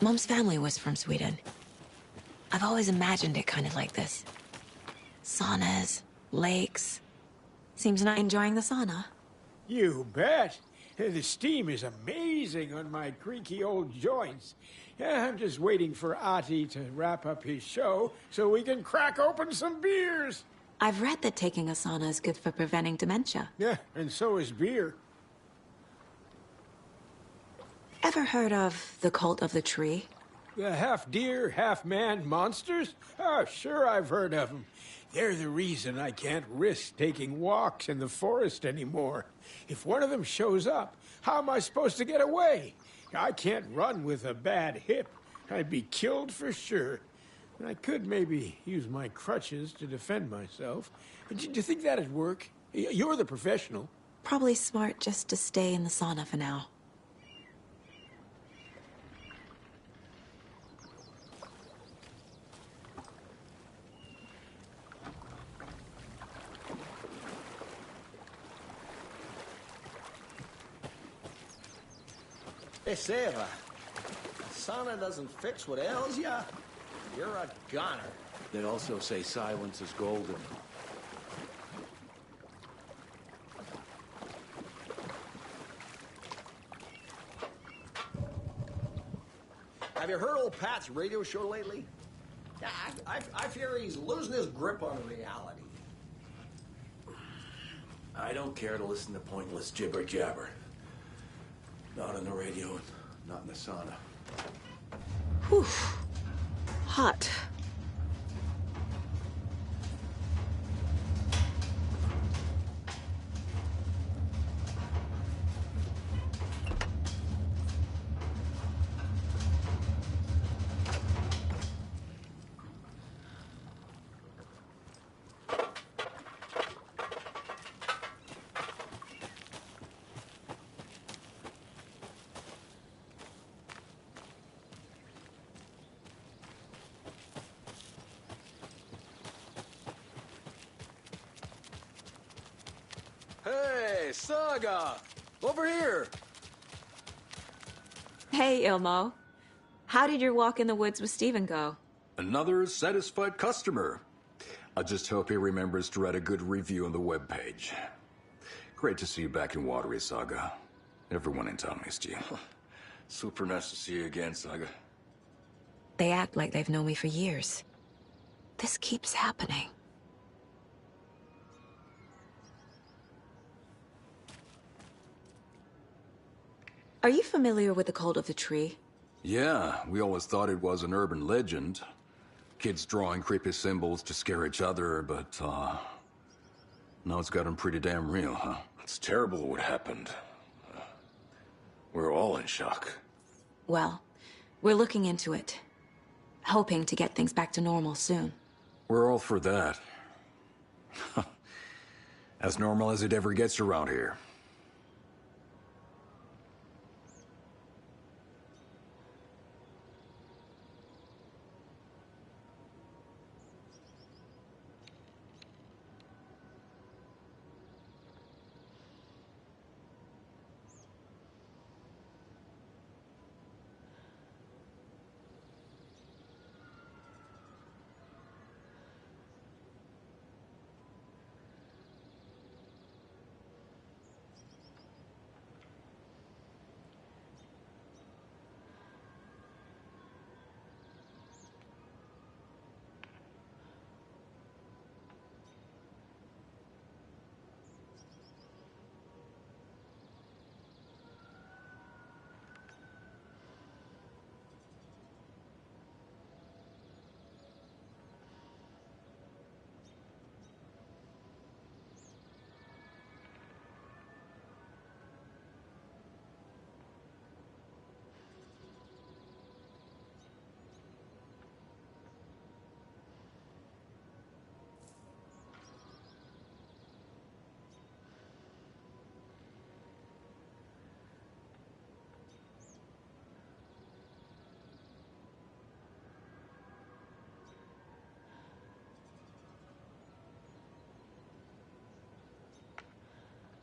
Mom's family was from Sweden. I've always imagined it kind of like this. Saunas, lakes. Seems not enjoying the sauna. You bet. The steam is amazing on my creaky old joints. I'm just waiting for Ati to wrap up his show so we can crack open some beers. I've read that taking a sauna is good for preventing dementia. Yeah, and so is beer. Ever heard of the Cult of the Tree? The half-deer, half-man monsters? Oh, sure I've heard of them. They're the reason I can't risk taking walks in the forest anymore. If one of them shows up, how am I supposed to get away? I can't run with a bad hip. I'd be killed for sure. I could maybe use my crutches to defend myself. Do you think that'd work? You're the professional. Probably smart just to stay in the sauna for now. Hey, Seva. Sana doesn't fix what ails ya. You're a goner. They also say silence is golden. Have you heard old Pat's radio show lately? Yeah, I fear he's losing his grip on reality. I don't care to listen to pointless jibber-jabber. Not on the radio, not in the sauna. Whew. Hot. Hey, Saga! Over here! Hey, Ilmo. How did your walk in the woods with Steven go? Another satisfied customer. I just hope he remembers to write a good review on the webpage. Great to see you back in Watery, Saga. Everyone in town missed you. Super nice to see you again, Saga. They act like they've known me for years. This keeps happening. Are you familiar with the Cult of the Tree? Yeah, we always thought it was an urban legend. Kids drawing creepy symbols to scare each other, but, now it's gotten pretty damn real, huh? It's terrible what happened. We're all in shock. Well, we're looking into it. Hoping to get things back to normal soon. We're all for that. As normal as it ever gets around here.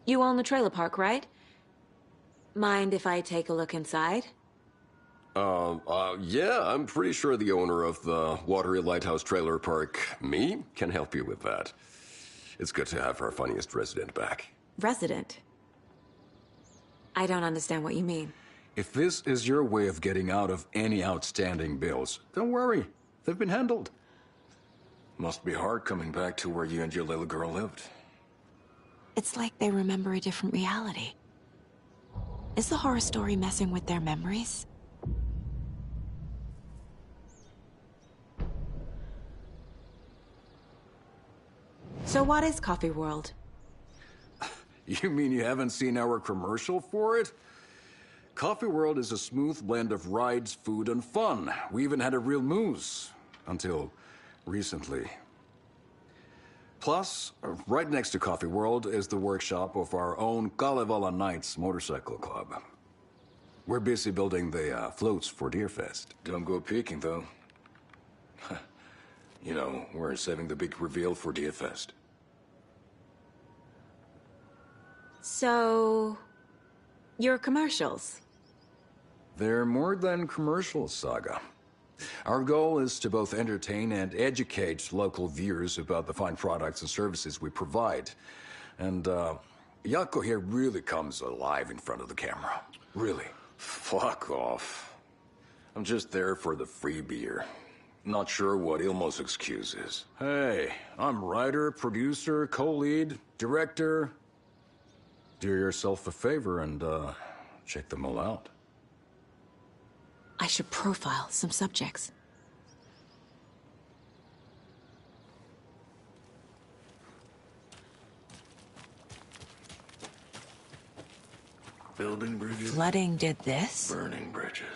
You own the trailer park, right? Mind if I take a look inside? Yeah, I'm pretty sure the owner of the Watery Lighthouse Trailer Park, me, can help you with that. It's good to have our funniest resident back. Resident? I don't understand what you mean. If this is your way of getting out of any outstanding bills, don't worry. They've been handled. Must be hard coming back to where you and your little girl lived. It's like they remember a different reality. Is the horror story messing with their memories? So what is Coffee World? You mean you haven't seen our commercial for it? Coffee World is a smooth blend of rides, food, and fun. We even had a real moose. Until recently. Plus, right next to Coffee World is the workshop of our own Kalevala Knights Motorcycle Club. We're busy building the floats for Deerfest. Don't go peeking, though. You know, we're saving the big reveal for Deerfest. So... your commercials? They're more than commercials, Saga. Our goal is to both entertain and educate local viewers about the fine products and services we provide. And, Yako here really comes alive in front of the camera. Really. Fuck off. I'm just there for the free beer. Not sure what Ilmo's excuse is. Hey, I'm writer, producer, co-lead, director. Do yourself a favor and, check them all out. I should profile some subjects. Building bridges. Flooding did this? Burning bridges.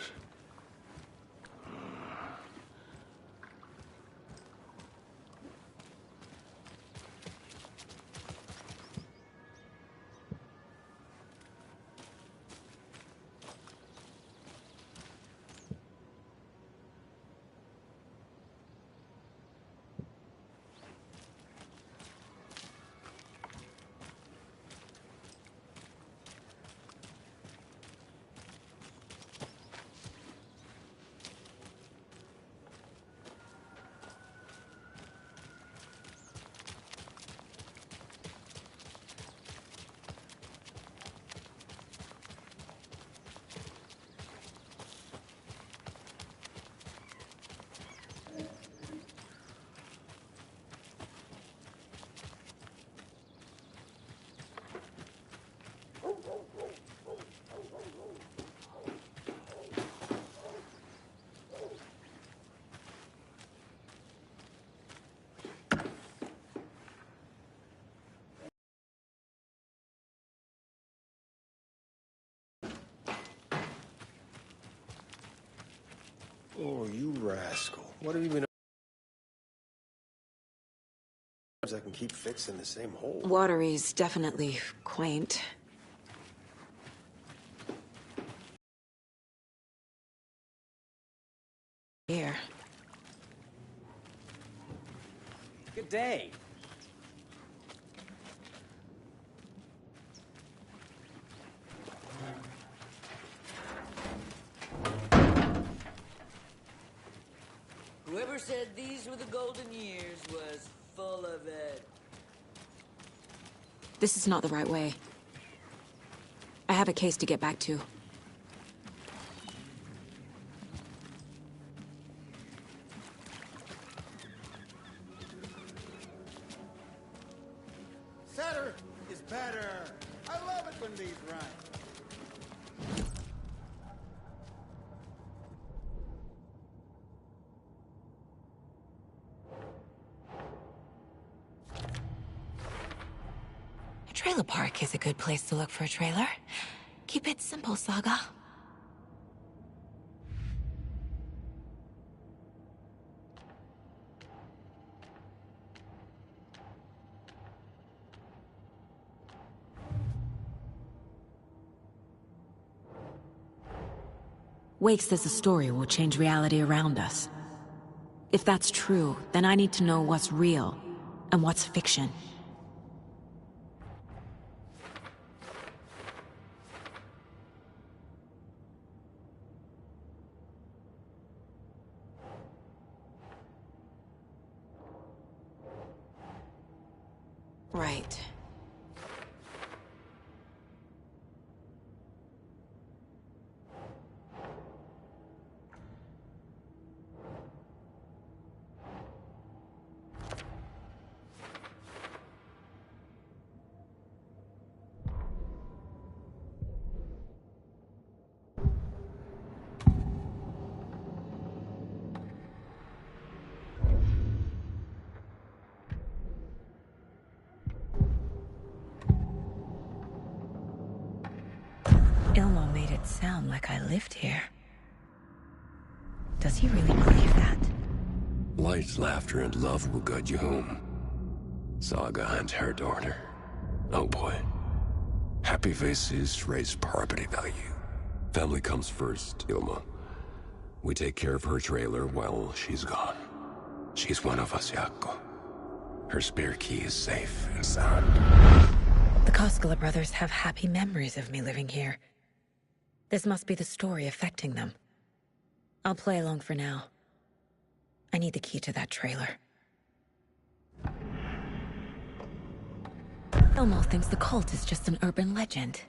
Oh, you rascal. What have you been... I can keep fixing the same hole. Watery's definitely quaint. Here. Good day. Whoever said these were the golden years was full of it. This is not the right way. I have a case to get back to. Setter is better. I love it when these rhyme. A trailer park is a good place to look for a trailer. Keep it simple, Saga. Wake says the story will change reality around us. If that's true, then I need to know what's real and what's fiction. Right. Ilmo made it sound like I lived here. Does he really believe that? Light, laughter, and love will guide you home. Saga and her daughter. Oh boy. Happy faces raise property value. Family comes first, Ilma. We take care of her trailer while she's gone. She's one of us, Yako. Her spare key is safe and sound. The Koskela brothers have happy memories of me living here. This must be the story affecting them. I'll play along for now. I need the key to that trailer. Elmo thinks the cult is just an urban legend.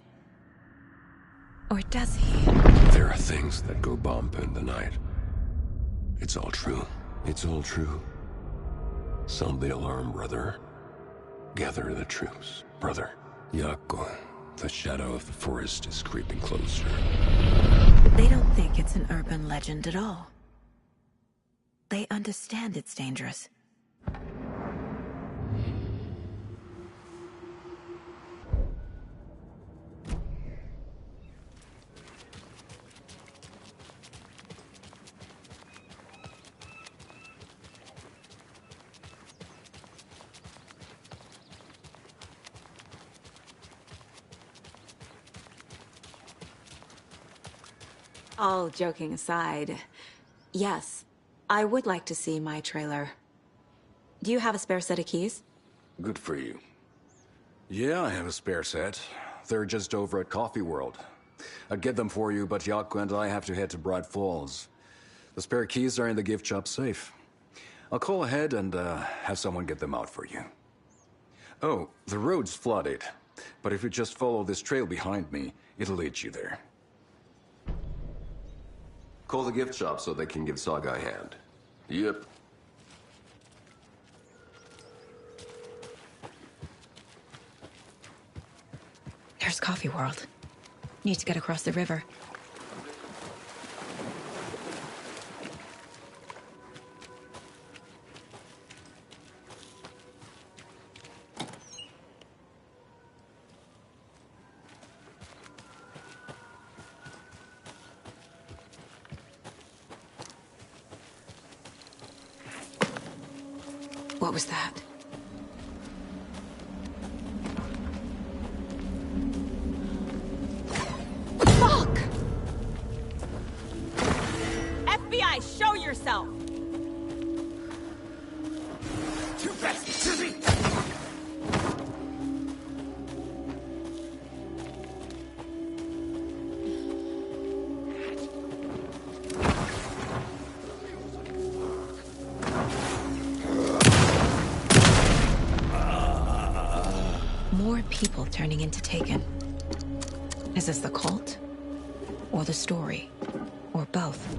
Or does he? There are things that go bump in the night. It's all true. It's all true. Sound the alarm, brother. Gather the troops, brother. Yako, the shadow of the forest is creeping closer. They don't think it's an urban legend at all. They understand it's dangerous. All joking aside, yes, I would like to see my trailer. Do you have a spare set of keys? Good for you. Yeah, I have a spare set. They're just over at Coffee World. I'd get them for you, but Yako and I have to head to Bright Falls. The spare keys are in the gift shop safe. I'll call ahead and have someone get them out for you. Oh, the road's flooded, but if you just follow this trail behind me, it'll lead you there. Call the gift shop so they can give Saga a hand. Yep. There's Coffee World. Need to get across the river. What was that? Fuck! FBI, show yourself! Too fast, Susie! More people turning into Taken. Is this the cult? Or the story? Or both?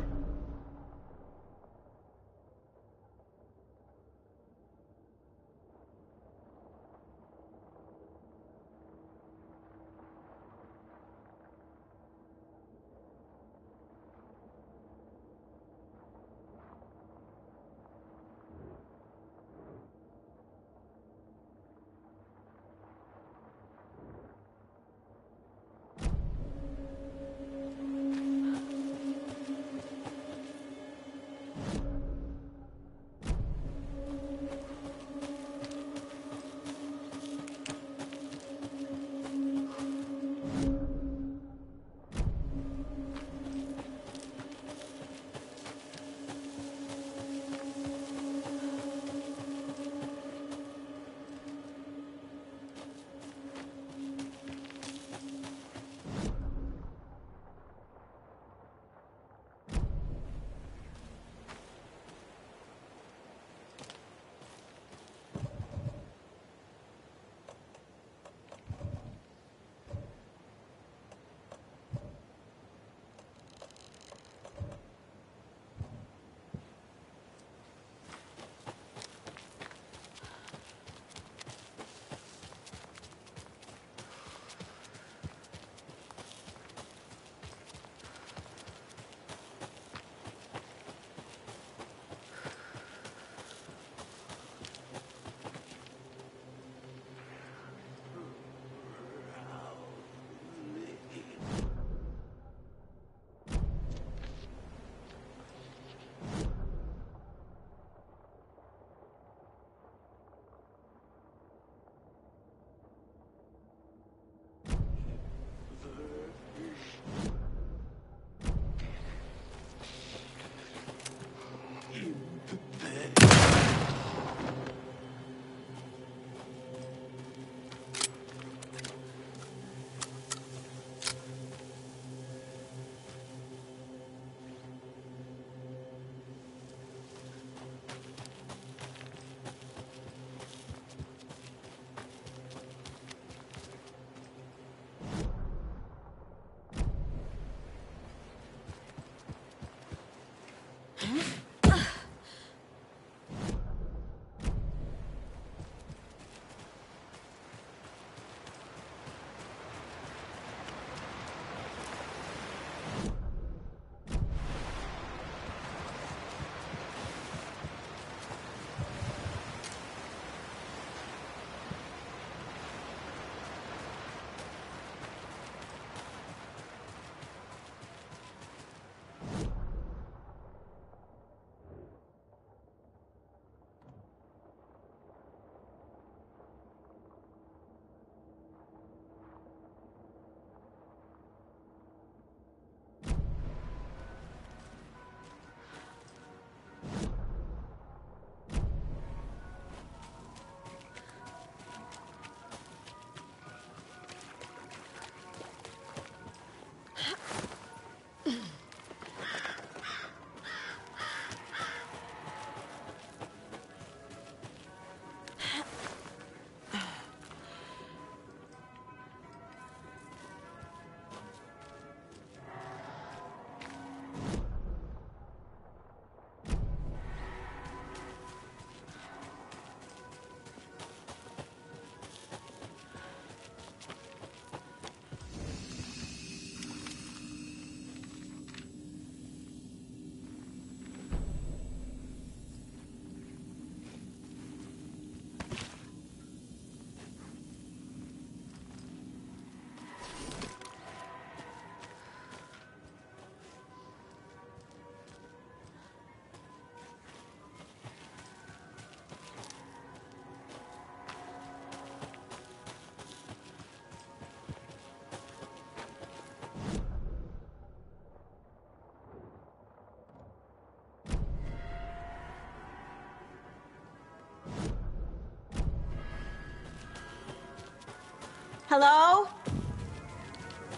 Hello?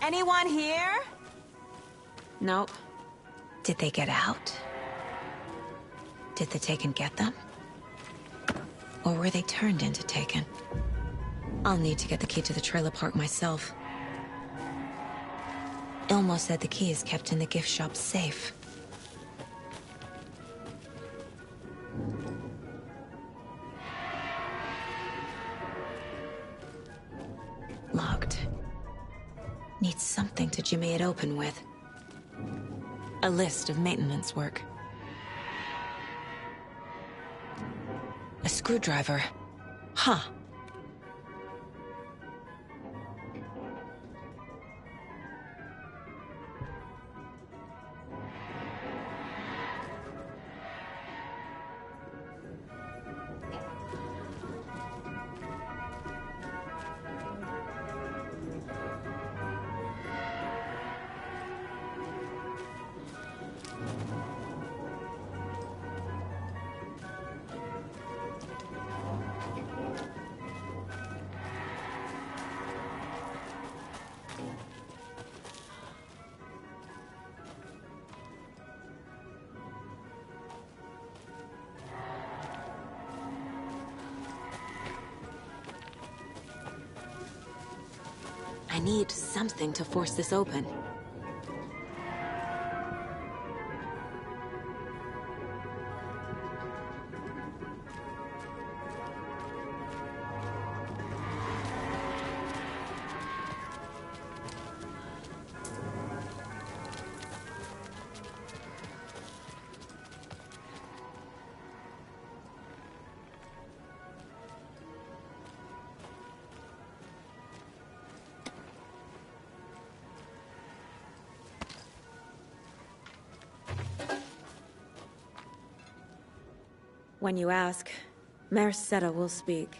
Anyone here? Nope. Did they get out? Did the Taken get them? Or were they turned into Taken? I'll need to get the key to the trailer park myself. Ilmo said the key is kept in the gift shop safe. Locked. Need something to jimmy it open with. A list of maintenance work. A screwdriver. Huh. I need something to force this open. When you ask, Mayor Seta will speak.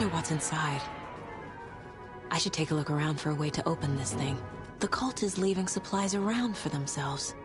wonder what's inside. I should take a look around for a way to open this thing. The cult is leaving supplies around for themselves.